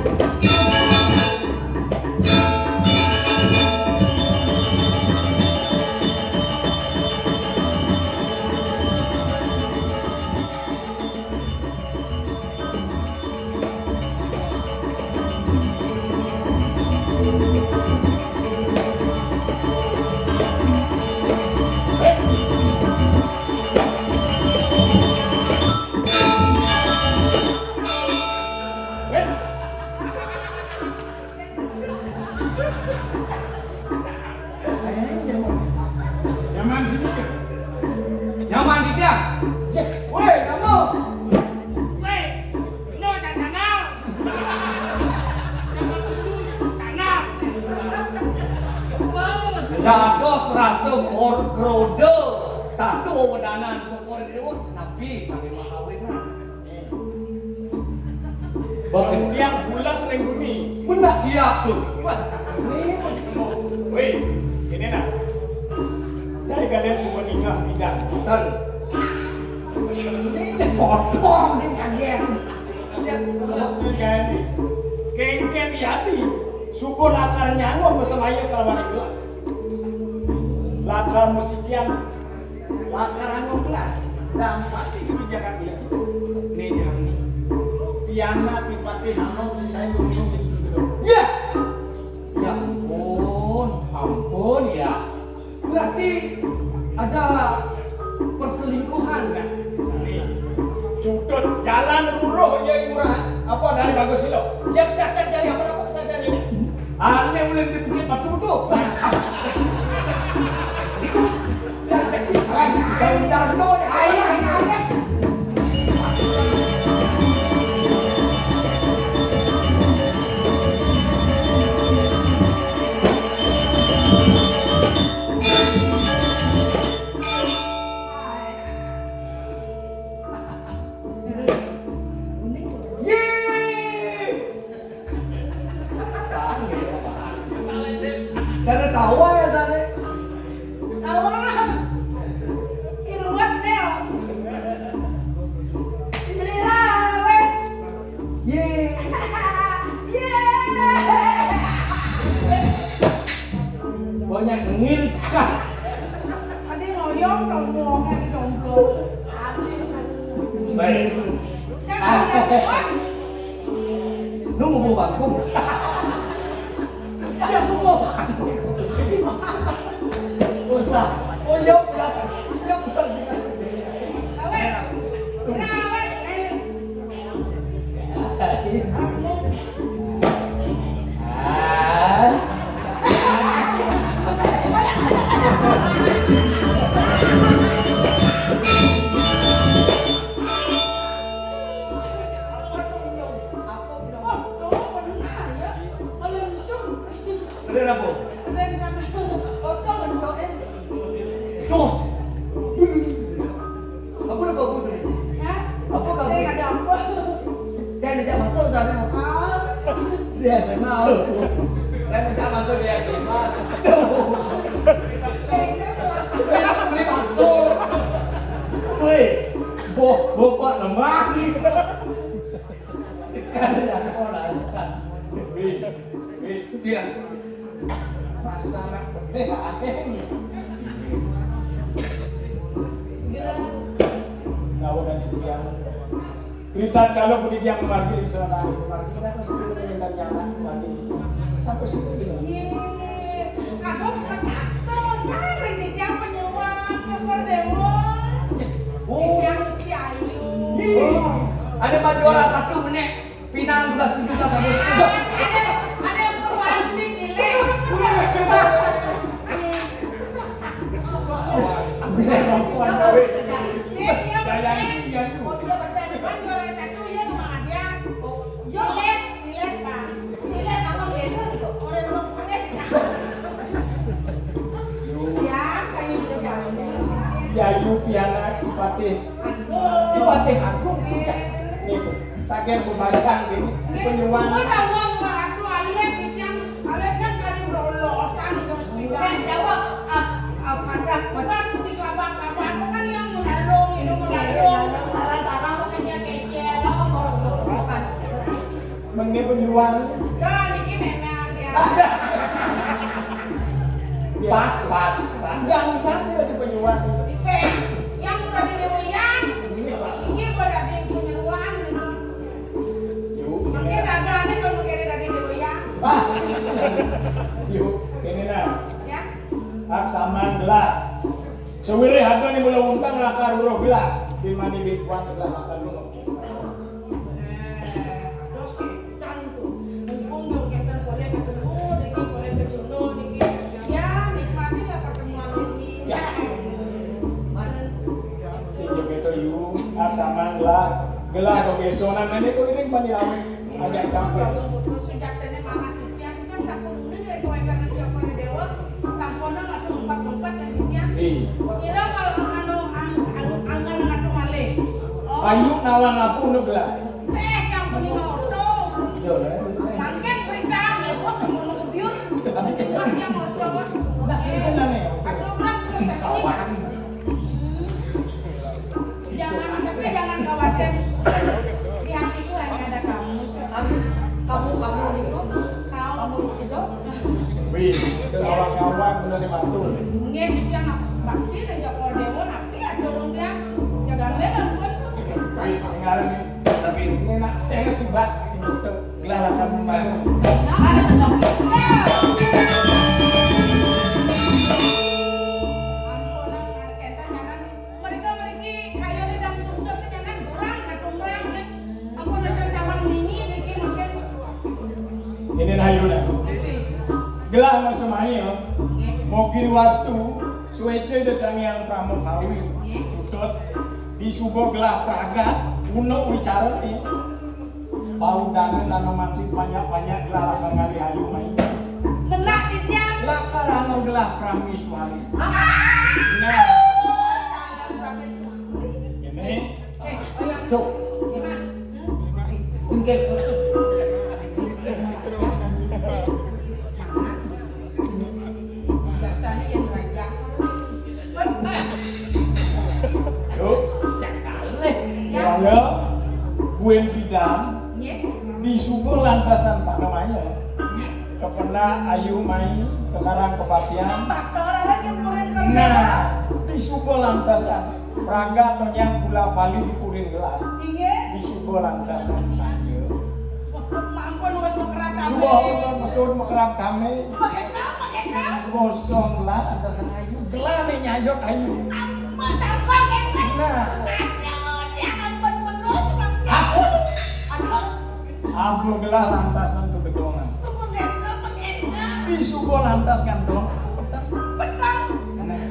Nyaman sini ya? Nyaman di dia. Woi, kamu. Weh, no jangan sana. Jangan usul sana. Dados rasa kor krodo. Tato wedanan cokor dewa nabi sampai mahawina. Bang dia bulas neng bumi. Benak dia tuh. Ini macam weh, ini nak. Jadi kalian semua nikah tidak? Dan ini potong ni kalian. Terus nikah ini, kengkeng yadi, subur akar nyangon bersemaya kalawan itu. Lakar musikian, lakar angon lah. Dan pati kebijakan bilang itu. Nih yang ini, piana pipati hanon si saya berminum gitu. Ya. Ya ampun ya. Berarti ada perselingkuhan kan? Nih, cudut jalan ruruh ya murah. Apa dari bagus itu? Cek-cek dari apa saja ini. Aneh boleh dipikir batu-batu. Daun-daun ayah ini aneh. Sana tawa ya sana. Tawa. Iluat Nel. Dibeli rawet. Ye. Banyak ngil sekali. Ade ngoyong rombongan di dongkol. Baik. Lu mau bawa aku? Ya mau bawa aku. Usah. Oh yuk, gas. Yuk, Rawet. Rawet. Keren apa? Cus. Apa nak kau buat? Apa kau buat? Dia nak masuk sana. Dia SMA. Dia nak masuk dia SMA. Dia masuk. Woi, bapak lemah ni. Kan ada orang kan. Dia Masalah penting. Kau dan dia. Berita kalau budi dia mengerti di sana kemarin kita pasti minta jangan lagi sampai situ. Kados Yang mesti ayu. Ada Pak juara 1 menit. Pinang 12 17 sampai 10. Ada yang perubahan beli sile. Yayu piana ipatih aku nih saking pembagian gini penyuan mengenai penyuan pas ganteng dia di penyuan yang udah dilewian ini pada di penyeruan mungkin ada kalau mungkin ada di lewian yuk ini nah ya aksaman gelah sewiri hadon ni mula untang lakar roh gelah di mani bikuan gelah lakar roh terus kan tuh mumpung yang kita boleh ketemu dikit boleh ketemu dikit ya nikmatilah pertemuan ini ya si jogeto yu aksaman gelah kebesonan ini kok ini mani awet ajak kampung terus sudah tanya mama yang kita sampun udah jadi kau ikan nanti aku di dewa sampona nggak tuh empat dan dia kira kalau angan ngatu malih ayu nawan aku nu gelah yang punya auto mungkin berita lepo semua ngebiur yang mau coba aduh kan seksi jangan khawatir di hatiku hanya ada kamu itu wih kawan-kawan bener di batu mungkin yang bakti dan joko dewa tapi ada orang dia jaga melan pun wih dengaran nih tapi ini nak saya sibat untuk gelah lakar sembadu ini hayuna gelah masemai mau kiri wastu suece desang yang pramukawi tutut di subo gelah praga uno wicara nih bau dan mati banyak gelah lakar ngali hayu main kena dia lakar anu gelah pramiswari nah ini tuh mungkin biasanya yang raja yuk kalau buen bidang di subur lantasan pak namanya kepena ayu main kekarang kepatian nah di subur lantasan praga ternyang gula bali di purin gelah di subur lantasan saja mampun wes mekerap kami subur mesur mekerap kami gosong lah lantasan ayu gelah nih nyajok ayu nah aku gelah lantasan kebegongan di subur lantas kan dong petang nah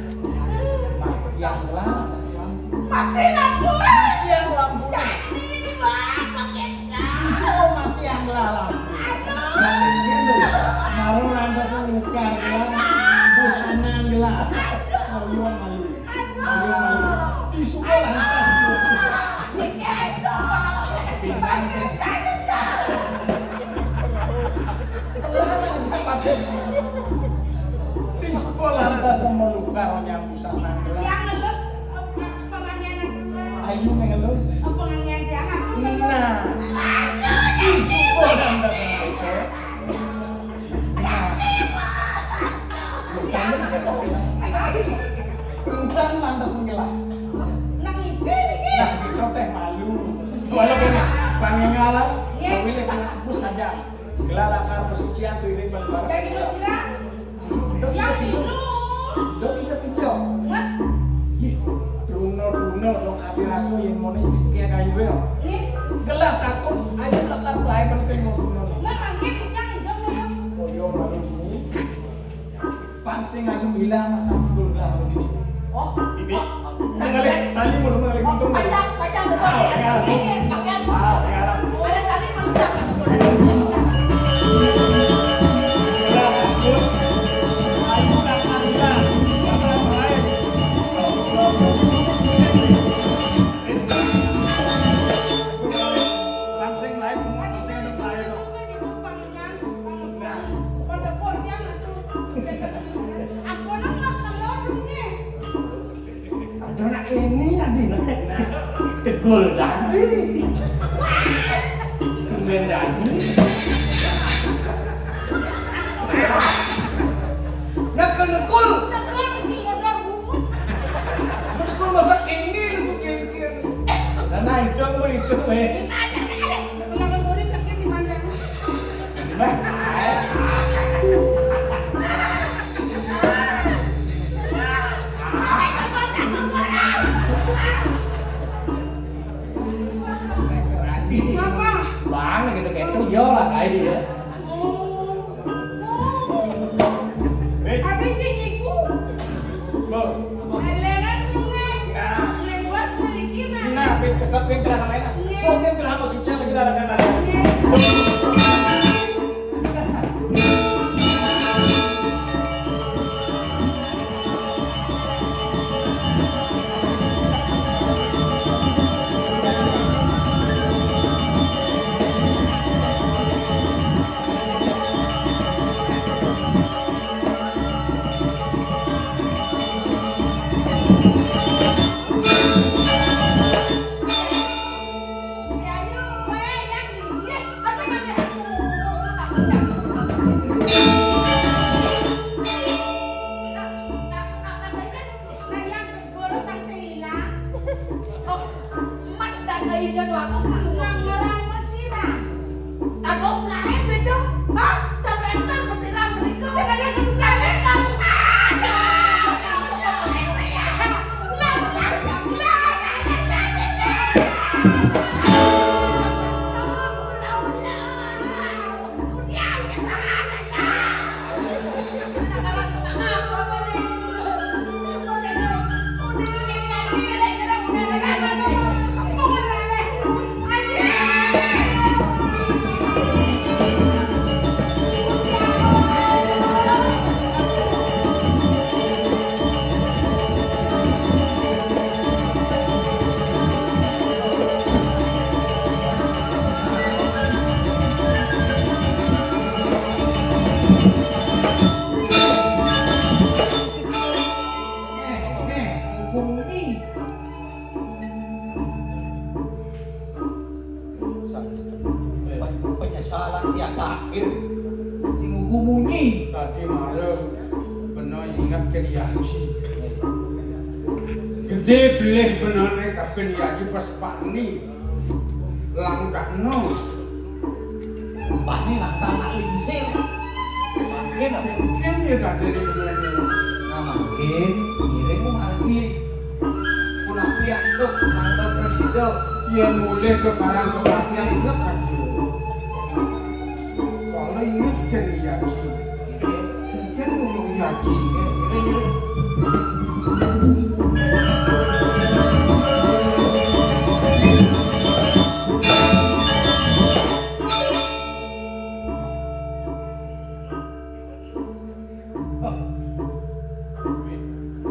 yang gelah lantasan lampu mati lampu yang lampu disuruh mati yang gelah lampu naruh lantasan luka gelah busanan gelah moyo malu disuruh lantas di sekolah lantas sama luka yang busanan gelah yang ngelus penganyian ayu ngelus penganyian jangan nah di sekolah lantas sama luka Rungkan lantas ngelah nang ibe iki nah kita teh malu walaupun pangengalan sawile kena hapus saja gelah lakar pesucian tuh ini bareng dari Mesir yang dulu dok hijau nggak no kali raso yang mau cekek kayu ya. Ini Gelap takut ayo lakar pelai penting mau no. nggak panggil yang hijau ya. Koyo baru ini. Pangsing ayu hilang akan dulu ini. Oh, Bibi. Mengalir tali mau mengalir untung. Panjang betul ya. Ini pakaian. Sekarang. Ada tali manusia kan boleh. Tegul dadi. Men dadi. Nekul. Nekul masak ini lu kira-kira. Nah itu weh. Bán này cái kéo gió là cái gì á? Ada cinyiku. Eleran bunga. Lewas balikin. Nah, kesat pindah sama enak. So dia bilang mau suci lagi darah kan. Penyesalan tiap akhir. Sing gumunyi tadi malam benar ingat keliang sih. Gede pilih benarnya kapan ya pas pani langkah no. Pani langkah nak lingsir. Mungkin ya tadi ini benarnya. Nah mungkin ini lagi. Pulang pihak tuh mantan presiden. Ya mulai ke barang kebatian ingat kan kalau ingat kan yaji kan ngomong yaji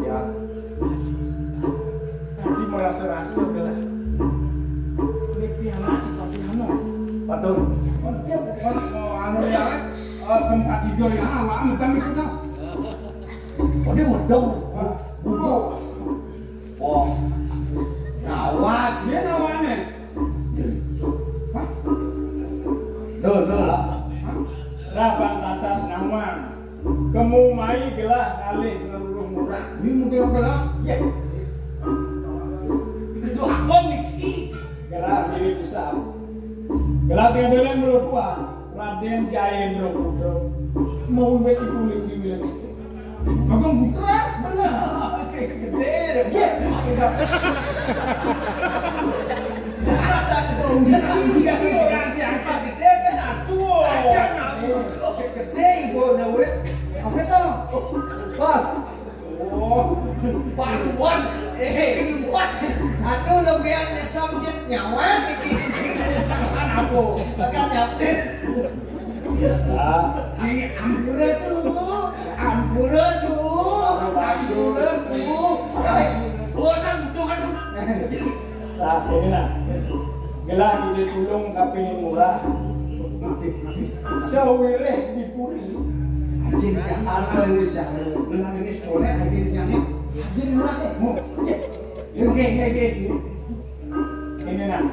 Ya. Nanti mau rasa-rasa lah. Ini piano, tapi piano. Patung. anu ya tempat tidur yang awak macam itu dah. Oh dia medong. Buku. Oh. Ngawat. Dia nawanya. Hah? Rapan atas nama. Kamu mai gelah kali ngeluruh murah. Ini mungkin gelah. Ya. Itu apa nih? Gelah diri besar. Gelas yang dalam melukua. Raden Jayendra Putra mau wet kulit di wilayah itu. Bagong Putra, bener. Gede deh. Dia orang diangkat gede kan atuh. Gede ibu nawe. Apa tuh? Bos. Oh, Paruan. Paruan. Aduh lebihan disomjet nyawa bikin. kan apa? Agak nyatir. Nah, Di ampura tuh. Ampura tuh. Ampura tuh. Bosan butuh kan tuh. nah ini nah. Gelah di tulung kapini murah. Sawire dipuri. Anjing yang asal ini sahur. Benar ini sore anjing yang anjing murah teh. Mau. Gede. Ini nah.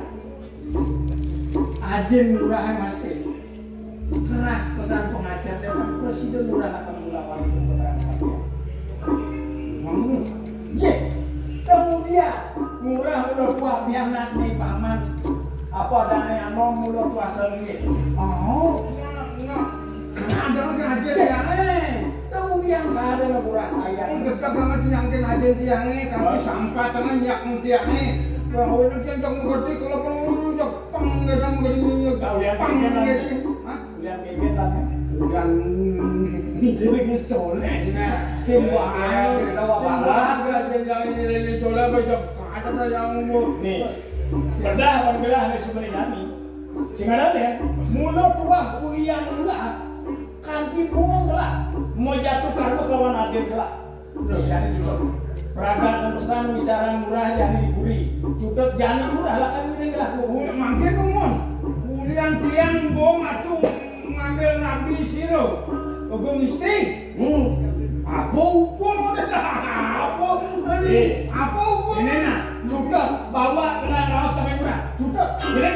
Ajin murah masih keras pesan pengajar depan presiden murah akan melawan Kamu ye kemudian murah mulut tua bianak nih paman apa dana yang mau mulut tua sendiri oh, ada lagi aja yang kemudian ada murah saya kita banget nyangkin aja tiangnya kaki sampah tangan nyak tiangnya bahwa itu yang mengerti kalau perlu Jepang nggak ada mengerti kau lihat Jepang kegiatan lihat kegiatan dan ini lagi colek sembarangan kita wabaran yang ini lagi colek banyak ada yang mau nih bedah pembelah di sumber kami sehingga ada mulut tua kuliah lah kanti burung lah mau jatuh karena lawan adik lah jadi juga peragat dan pesan bicara murah jangan diburi cukup jangan murah lah kan miring lah mangke kumon kuliah tiang bong atuh ngambil nabi siro bagong istri apa upung udah apa upung ini nah cukup bawa kena kaos sampai murah cukup gila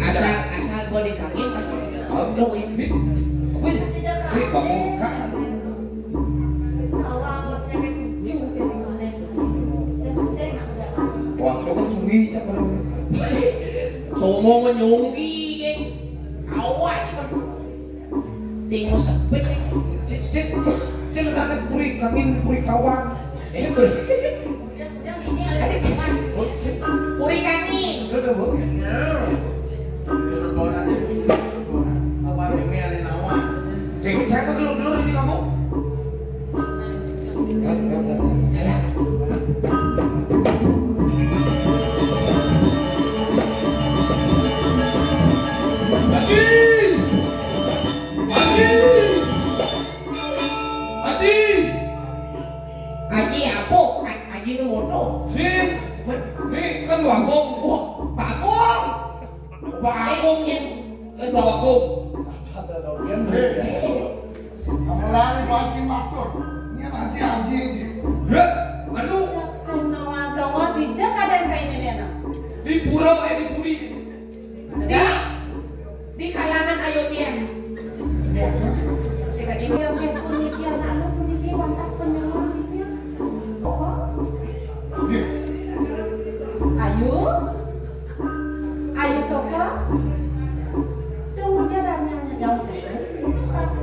asal gua dikangin pasti Aduh, ini. Wih, kamu kak. Wah, lo kan sunggi siapa lo? Somo menyunggi kan awas kan tinggal sepet Cek ada puri kangin puri kawan. puri kami Udah bu. Apa ini ada nama? Jadi cek dulu ini kamu. Haji apa? Haji itu moto. Ini kan Bagong. Wah, Bagong. Bagong. Bagong. Kamelane bagi matur. Ini nanti anjing. Ya, aduh, di pura di puri. Di kalangan ayo dia. Ayo Soka, tunggu dia tanya jauh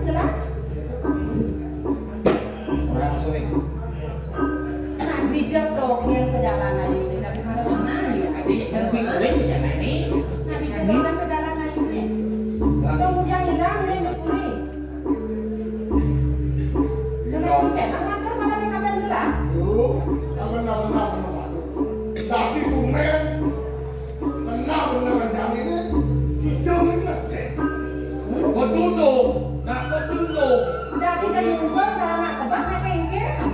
jelas. Orang sering. Nah, bijak dong yang perjalanan ini dari mana ya? Ada cermin gue berjalan nih. Nah, bijak dong perjalanan ini. Kemudian hilang dia dipuri. Kemudian kenan maka mana mereka berulang? Yuk, benar. Tapi kumen benar ini hijau minus deh. Kau duduk. Nah, kau duduk. Jadi kan mungkin karena sebab mereka ingin.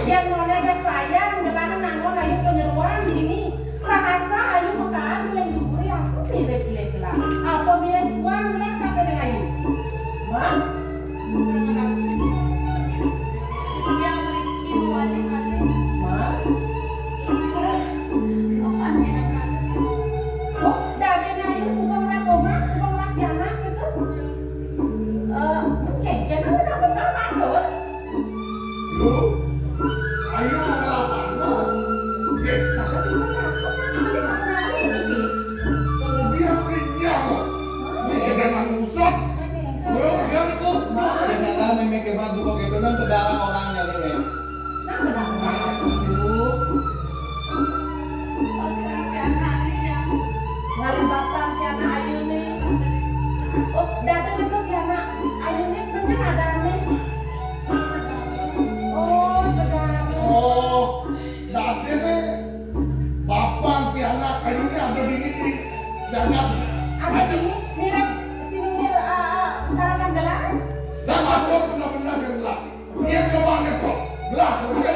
Yang nona ada sayang, karena nangon ayu penyeruan ini. Sahasa ayu makan bilang juburi aku pilih lah. Apa bilang uang bilang tak ada ayu. Bang. Dia beri wali-wali. Bang. Apa enak? Oh, dari ayu subang somak, subang laki anak gitu. Jangan benar-benar matur. Yo, ayo ngelawan lo. Kemudian kenyang. Ini dengan musot. Bro, dia niku. Saudara memang kebat buka kebenan tegalang orangnya nih. Ngali bapak tiana ayu nih. Oh, datang itu tiana ayu nih bener ada nih. Oh, sekarang. Oh, saat ini bapak piana kayunya ada di sini. Jangan. Ada ini mirip sini karangan gelar. Dan aku benar-benar gelap. Dia coba ngetok. Gelas, oke?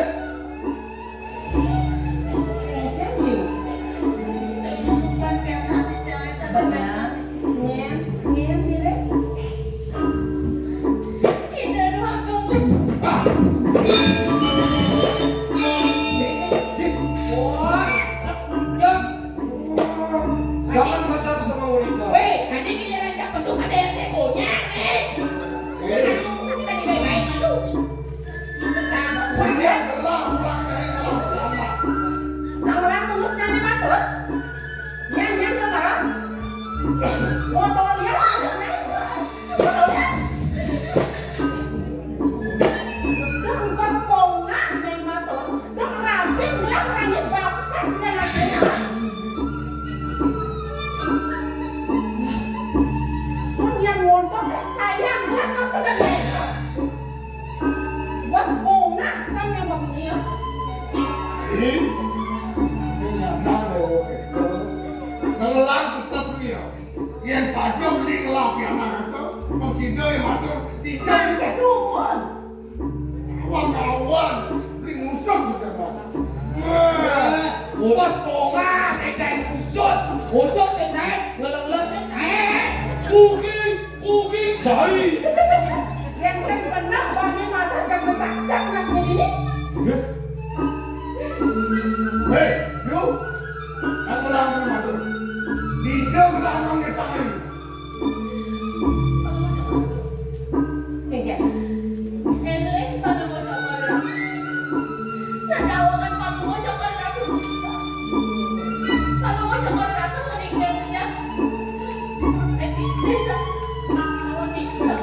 Bukan kayak hati cewek Benar. Nyen mirip. Tidak dua gelas. Jangan kasar sama wanita. Weh, nanti kita rancang masuk ada yang tekonya nih. Masih tadi baik-baik aduh. Dia gelap, orang dari gelap. Nang orang mulut nyari matur. Nyen benar. Motornya ada nih. Motornya. Dong kepongan nih matur. Dong ramping bilang lagi bapak jangan kenal. Yang ngontok sayang lah apa lagi? Was bunga saya mau begini. Ini kenyataan loh. Kelang kita sendiri. Yang saja beli gelap piana itu masih doi matur di Jangan kedua. kawan-kawan beli musik juga bagus. Bos Ponga, sedang kusut. Busuk sih naik, ngeleng-ngeleng sih naik. Kuki, cari. Yang saya pernah bagi mata dan bertacang nas begini. Hei, yuk. Yang melanggar matur. Dia melanggar kita ini. Kaya. Elek pada bocah Korea. Sadawakan pada bocah Korea itu suka. Pada bocah Korea itu menikmatinya. Bisa. Kalau bisa.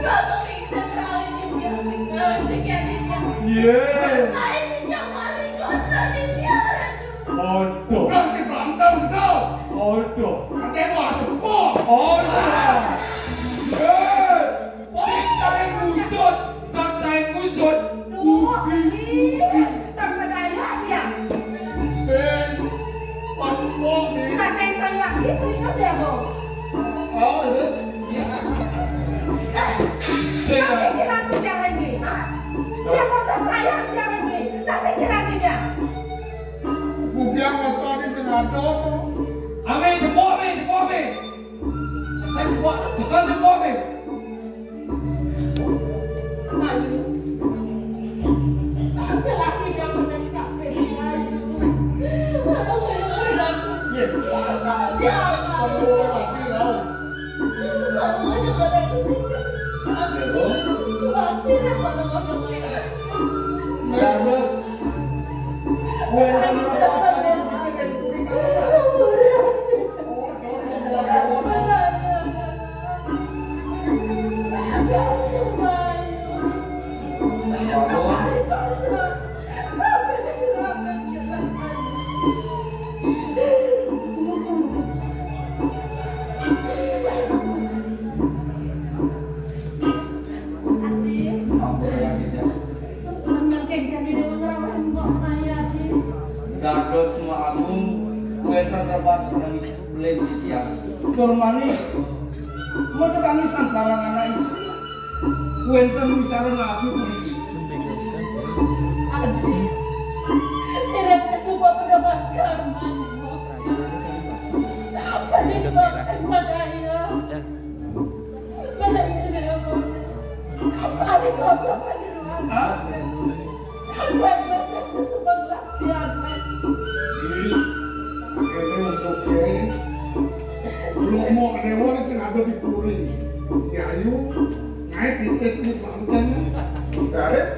Kalau bisa tahu ini dia. Sekian dia. Ini jangan dikosan dia. Bukan di berantem kau. Nanti gua cepuk. Dan berdaya ya. Sen, cepuk nih. Kakek saya itu ingat ya, Bang. Oh, ini. Tapi kira jangan beli, Mas. Dia motor saya jangan beli. Tapi kira dia. Bubiang mas tadi sengaja tuh. Amin, jempol ni. Sekarang jempol ni. Malu. Lelaki dia mendekat dia. Iya. Kamu lagi lau. Kalau bocah Korea itu suka. Khawatir ya pada bocah Korea. Terus, gue yang merasakan bikin Dados semua agung, gue terdapat orang itu beli tiang. Turmani, mau kami sangsara anak itu. Gue bicara lagi begini. Kami kosong di ruang. Gue besok sebelah siapa? Ini untuk kiai. Belum mau dewa ini sing ada di puri. Yayu naik di tes ini santan. Beres?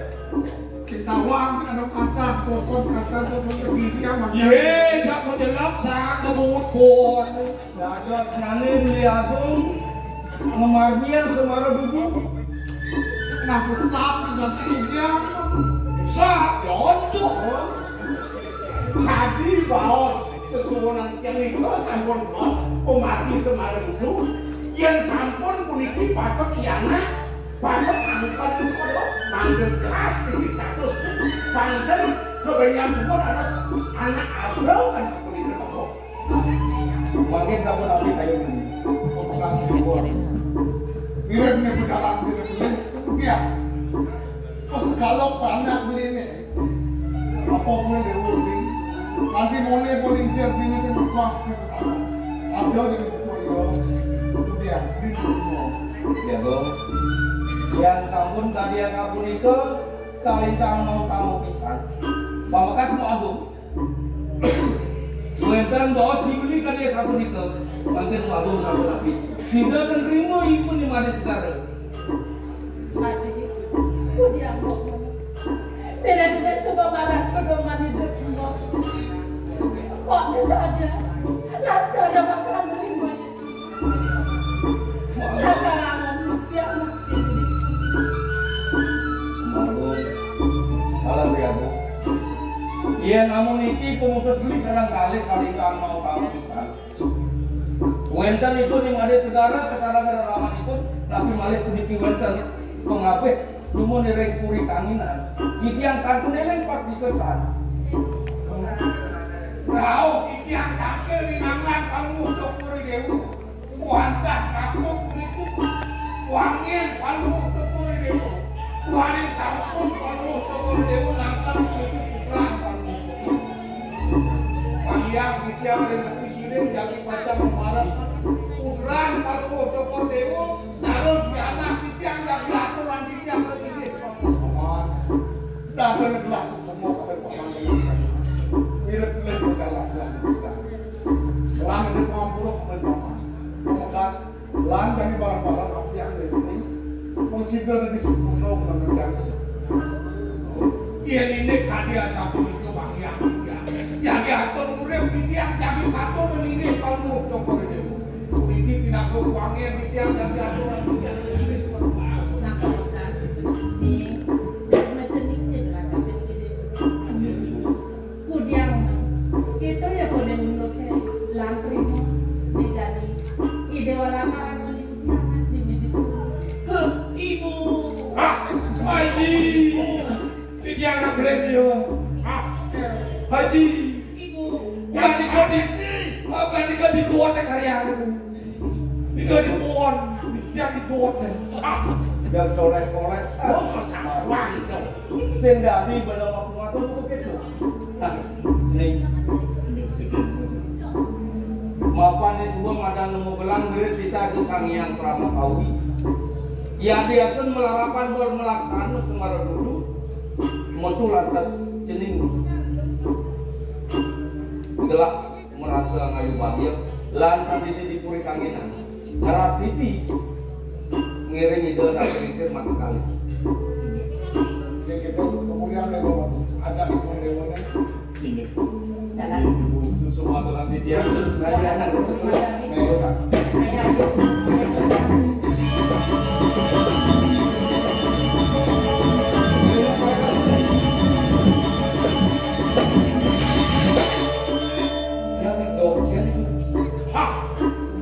Kita wang ada kasar kediri sama. Ye, tak mau jelap sang kebut pun. Ada senalin liatung ngemarbian semara duduk. Kenapa sap dengan sedunia? Sak, yonco. Tadi baos sesuonan yang itu sampun bos pemargi semara duduk yang sampun puniki patok iana patok angkat itu kodo manggil kelas tinggi status panten kebanyakan pun ada anak asuh kan seperti itu kok Makin sabun api kayu ini. Miripnya berjalan kemudian pas kalau banyak beli ini apa boleh diundi nanti mulai boleh siap ini sih berkuat ada di Korea kemudian di Korea Ya dong. Yang sampun kadian sampun itu kalintang mau tamu pisan. Pamakas mau agung. Wenten bawa si beli kadian sampun itu. Mungkin mau agung sampun api. Sida dan Rimo ikut di mana sekarang. Adik, kau diam kok. Beda-beda semua marah pedoman hidup semua. Kok bisa aja? Naskah ada makanan Rimo. Nakarangan biar makin. Agung. Alam ya bu. Iya namun iki pemutus beli serang kali kalintang mau tamu pisan. Wenten itu di mana segara kesalahan rawan itu tapi malah puniki wenten pengape lumun nireng puri kanginan jadi yang kartu neleng pasti kesan Rao iki yang kakek rinangan kamu untuk puri dewu Wantah kakek itu wangin kamu untuk puri dewu Wangin sampun kamu untuk puri dewu nangkar itu kurang kamu Pangyang kita yang presiden jadi macam marah Kurang kamu untuk puri dewu Salun biana kita yang jadi aturan kita presiden Dan kelas semua kepada pemain mirip-mirip berjalan kita. Lan di kampung kementerian Pemekas, lan dari barang-barang apa yang ada di sini, konsider di sepuluh kementerian. Iya ini kadia sapu itu bang yang jadi asal urep yang jadi kantor ini kamu coba itu. Ini tidak kau uangnya yang jadi aturan yang Nak bekas ini macam ni je lah tapi ini. Kudiang kita ya boleh menukar lantri ni jadi ide wala karang ni di Ibu. Ah, Haji. Ini anak beli dia. Ah, Haji. Ibu. Bukan di kuat karya aku. Di pohon, yang di kuat. Ah, dan sore-sore oh kesalahan itu. sendali benar mampu ngatur buku itu nah ini mapan di sebuah madang nemu belang mirip kita di Sangyang Pramakawi ya dia pun melarapan buat melaksanakan semara dulu mutu lantas cening gelap merasa ngayu bagir lansan ini dipuri kanginan ngeras titi ngiring ide dan sering mata kali Yang kita kemudian lewat ada di dewannya. Ini. Itu semua dalam dia terus belajar terus.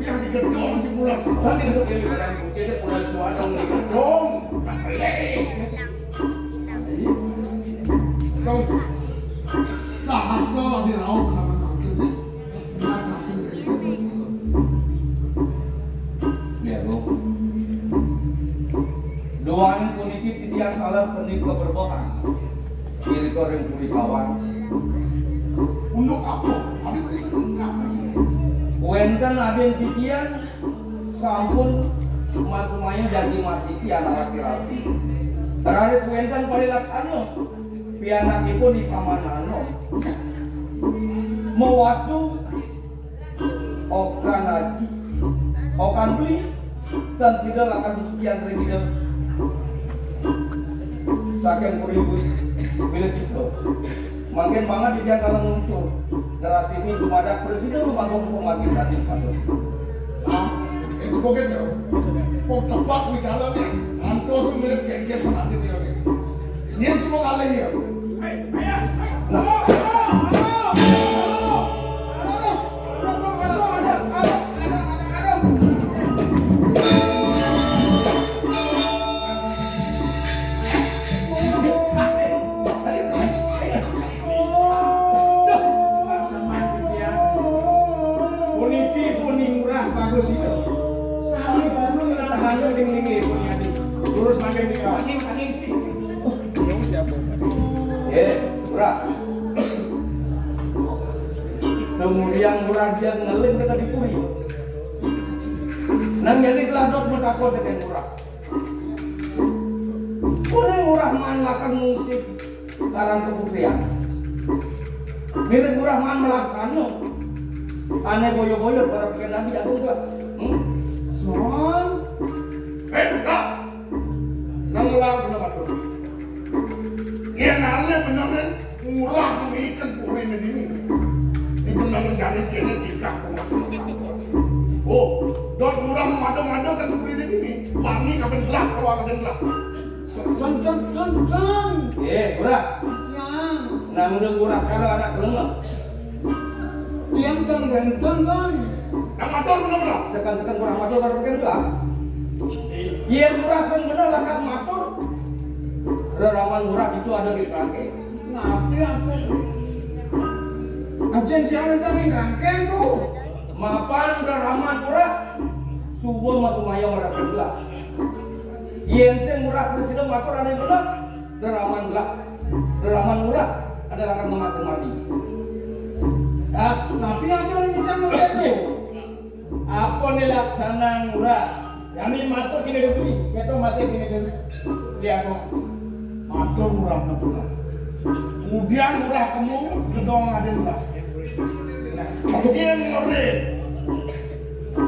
Yang di gedung cipulas. Nanti untuk yang kita jadi pulau semua dong di gedung. Kau sahasa di laut nama kaki. Ya lo. Doang puniki titian kalah penik keberbohan. Kiri koreng puri kawan. Untuk apa? Ada kesenangan. Wenten aden titian sampun mas semuanya jadi mas titian laki-laki. Raris wenten palilaksana pianakipun di pamanano mewastu okan haji okan beli dan sidal akan disekian regida saking kuribut bila cipto makin banget di dia kalau muncul teras ini dumadak presiden membangun pemagi satin patut itu bukan ya kok tepat bicaranya antos mirip kayak satin ya ini semua kalah ya bagus itu. Sami pun nambahnya ding-ding punya di. Terus makin dia. Angin sih. Yang siapa? Murah. Kemudian murah dia ngelim ke tadi puri. Nang jadi keladot mentakut dengan murah. Kuning murah man lakang musik larang keputrian. Mirip murah man melaksana. Aneh boyo-boyo para pekerjaan di aku gak? Soal enggak nang ulang benar betul ya nalnya benar murah mengikat puri ini benar jadi kena tikak oh dot murah madu-madu kan puri ini wangi kapan gelap kalau akan gelap Jon murah nang udah murah kalau anak lemah Tiang kan benten kan. yang motor benar-benar Sekan-sekan murah matur baru kan gelap. Iya murah sen bener lakat matur. Reraman murah itu ada di rangke. Nabi aku. Ajen siang tadi rangke tuh. Mapan reraman murah. Subur masuk mayang ada gelap. Iya sen murah presiden matur ada bener. Reraman gelap. Reraman murah ada lakat memasang mati. Tapi aja yang kita mau itu. Apa nih laksana murah? Kami matur kini dulu. Kita masih kini dulu. Dia kok. motor murah benar kemudian murah kamu gedong ada murah kemudian ngore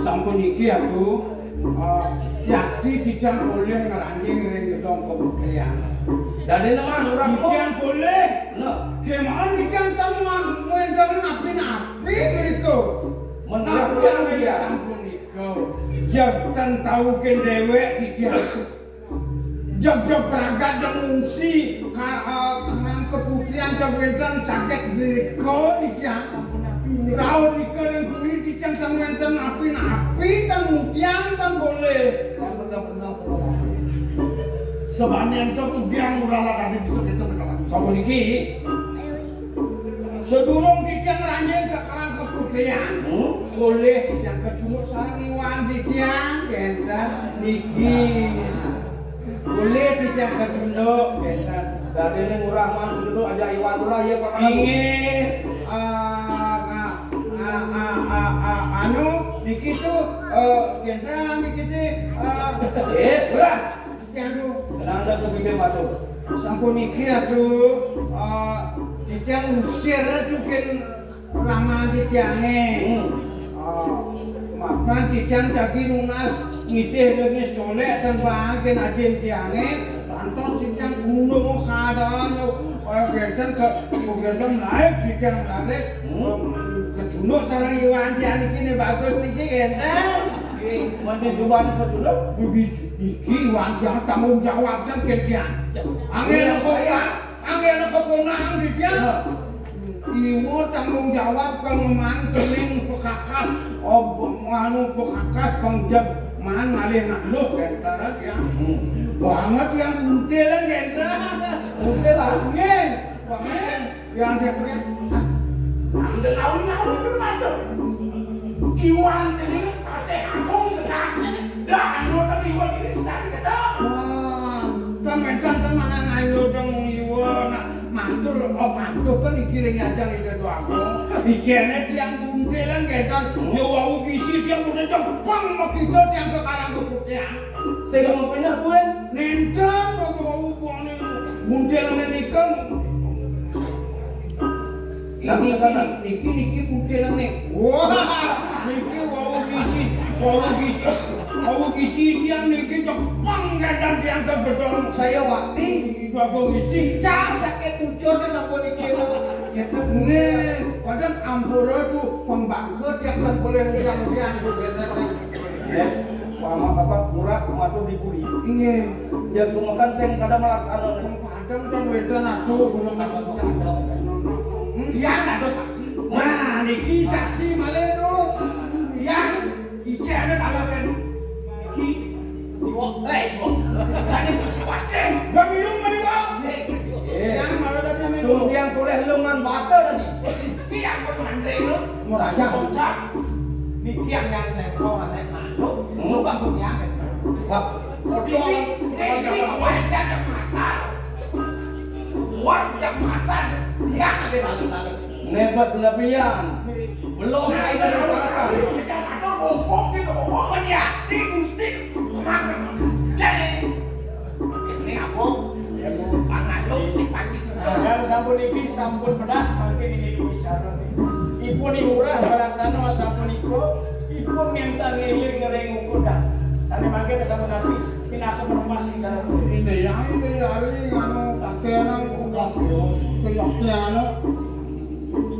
Sampun iki aku yakti tidak boleh ngeranjing ring gedong kementerian. Dari nama orang Ikan boleh. no. Gimana ikan teman menjang napi-napi itu. Menurut Napi yang yang dia. sampun itu. Jangan tahu ke dewek tidak. Jog-jog peragat yang ngungsi karang keputrian jog-jog sakit diriko tidak. Tahu dikering kulit tidak tentang napi-napi kan mutian kan boleh. benar-benar sebanyak itu kemudian murah lah tadi bisa kita berkawan Sampun iki sedurung dijang ranjing ke karang keputrian boleh dijang ke jumuk sarang iwan dijang geser niki boleh dijang ke jumuk geser Dari ini murah man dulu aja iwan murah ya Pak Kanabu. ingin anu niki tuh geser niki tuh Murah. aduh Nanda ke bibir batu. sampun iki atuh dijang usir cukin raman dijange mapan dijang dagi lunas ngitih lagi solek dan bahagian ajen dijange tantos dijang gunung kadang kaya genten ke genten naik dijang naik ke junuk sarang iwan dijange ini bagus niki genten Mandi subhan ke dulu. iki iwan dijange tanggung jawab kan gentian angin keponang dijang iwo tanggung jawab pengemang keling pekakas nganu pekakas pengjab man malih nakluh gentara dia banget yang buntelan gentara buntelan banget yang dia punya Anda tahu itu macam Iwan ini pakai angkong dekat dah anu tapi Iwan ini sedang kita teman-teman teman ayo dong iwo mantul mantul kan ikiring aja itu aku ijene tiang buntelan gentara yo wau kisi tiang udah jepang mau kita tiang ke karang keputian Saya mau punya gue. Nendang kok mau buangnya mundel nikan. Niki mundel wah, niki wau gisi tiang niki Jepang kadang dianggap betul. Saya waktu Bapak istri cang sakit tujuannya sampun dikira. Kita nih, kadang ampura tuh pembangkit yang kan boleh ujang-ujang tuh Pama apa murah matur dipuri. Ini Jangan semua kan saya kadang melaksanakan. kadang kan wedan aduh belum ada bercanda. Yang ada saksi. Nah, niki saksi malah tuh. Yang Ice ada tanggapan. Iki Iwo, Iwo. Tadi kucing. Gak minum mari Bang. Yang malah tadi minum yang soleh lengan batal tadi. Iki yang bermandre lu. Mau raja. Kocak. Niki yang lepo ane manuk. Lu bangun yang. Wah, Ini wajah yang masal. Wajah masal. Dia ada dalam. nebas lebihan. Belum saya dari belakang. Ada ngomong gitu, ngomong ya. Di gusti. Jadi ini apa? Pangan lu dipasti. Dan sampun iki sampun pedah makin ini bicara nih. Ipun iurah barasana sampun iko, ipun minta ngiling ngereng ukur dah. Sane makin sampun nanti pinaka meremas bicara. Ini hari anu takenan kukas yo. Kayaknya anu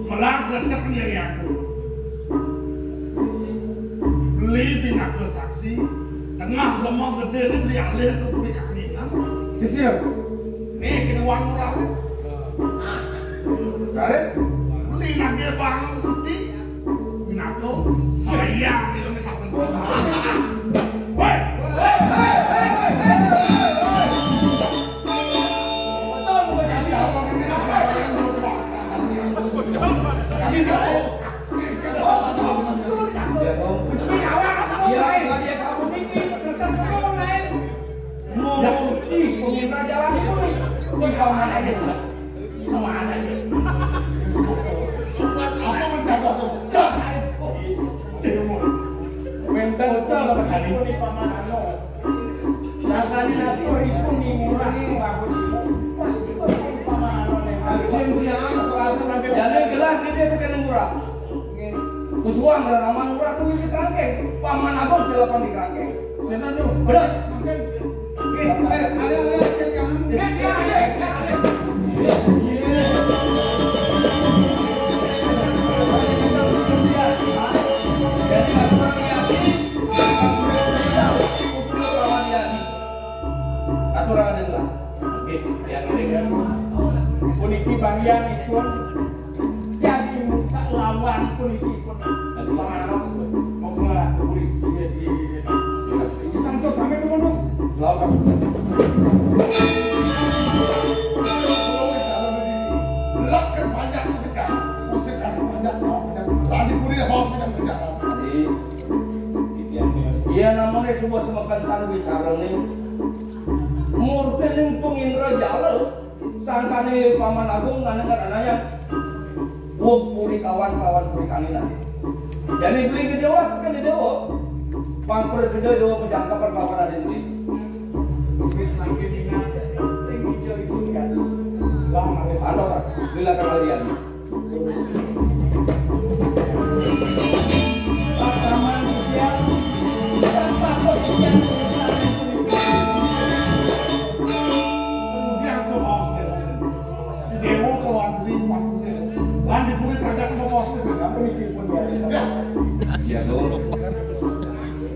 Melang letak nyari aku. Beli pindah ke saksi. Tengah lemah gede ini beli alih ke beli kawinan. kecil. Nih kena uang murah. Garis Beli nanti bang putih. Pindah ke sayang di dalam kapan. Woi. kami tahu. Dia dia sabun ini. Murti pengguna jalan itu nih. Di paman aja. Aku menjaga tuh. Mentang betul berkali pun di paman anu. Sakani lapor ipun di murah bagus itu. Pasti kok di paman anu nih. Dia Rasa makin Jadi gelar dia bukan murah. Kusuang beraman murah tuh di kerangkeng. Paman abang jelapan di kerangkeng. Kita tuh benar makin ada yang Jadi aturan diadi, usul lawan diadi. Aturan adalah puniki bagian ikut jadi muka lawan puniki pun paman anu mau kemana polisi di Tangkap kami tuh dong. lawan. Lakukan pajak kerja. Usahakan pajak tadi kuliah bos yang kerja. Jadi iya namanya sebuah semakan sarwi sarang nih. Murti ning pengindra jalo sangkane paman agung nanengan ananya. Puri kawan-kawan puri kanina. Jadi beli ke Jawa sekan di Dewa. Pang presiden Dewa penjangkapan kawan ada di Ano kan? Bila kalian. laksaman dia tanpa kemudian Kemudian ke bos Dewa keluar beli waktu lan di kulit pajak ke bos itu ya. puniki pun dia Ya tuh.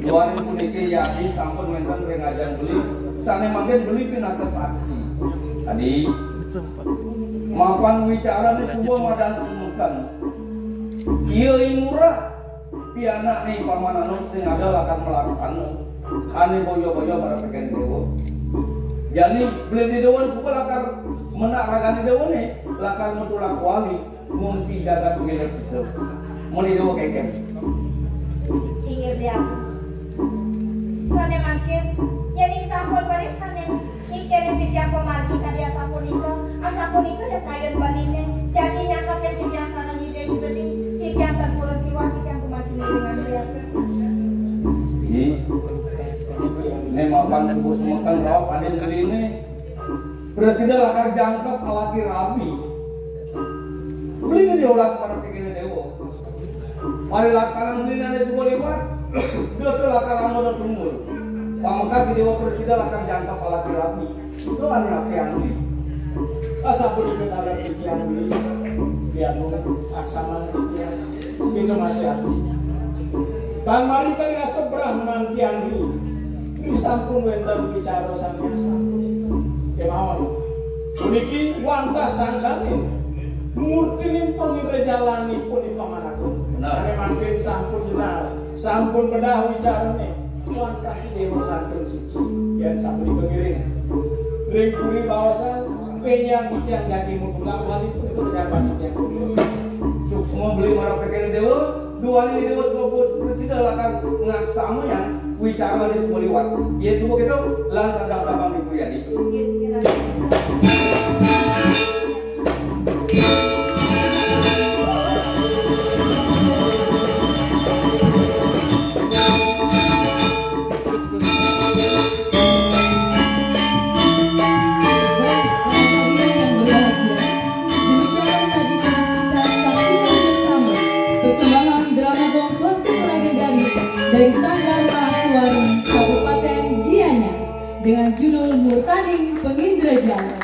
Jualan puniki yadi sampun menten rengajan beli. Sane makin beli pindah ke saksi. Tadi mapan wicara ini sebuah madan semukan. Iya murah. Pianak nih paman anu sing ada akan melaksana. Ane boyo-boyo pada pengen dewa. Jadi beli di dewan sebuah lakar menak ragan di dewan nih. Lakar mentulak wali. Ngungsi jagat begini gitu. Mau di dewa keken. Ingat dia. Sane makin jadi sampun balik sane ngicere video pemargi kadia sampun itu yang kaiden baline jadi nyakap yang video sana ngide tadi video terpulang kiwa yang kumakin dengan dia. Ini mau papan sebuah semekan raos aden beli ini presiden lakar jangkep alaki rabi beli dia ulas pada pikirnya dewo mari laksana beli nade sebuah lewat dia tuh lakar amoda tumur pamakasi dewa presiden lakar jangkep alaki rabi itu anak yang beli Asa pun ikut ada pikiran beli biar aksana pikiran itu masih hati dan mari kali seberang nantian beli ini sampun wenta bicara sangyasa kemauan uniki wanta sangkanin murtinin pengira jalani pun di pamanakun karena makin sampun jenar sampun bedah wicarane wanta dewa santun suci yang sampun dipengiring ring-ring bawasan penyang bicara gagi mutulang wali pun itu pejabat bicara suk semua beli marah pekerja dewa dua ini dewa sebuah presiden lakar ngaksama yang wicara di sebuah liwat ya semua kita langsung dabang ibu ya di dari Sanggar Mahasiswa Kabupaten Gianyar dengan judul Murtading Pengindrajaya.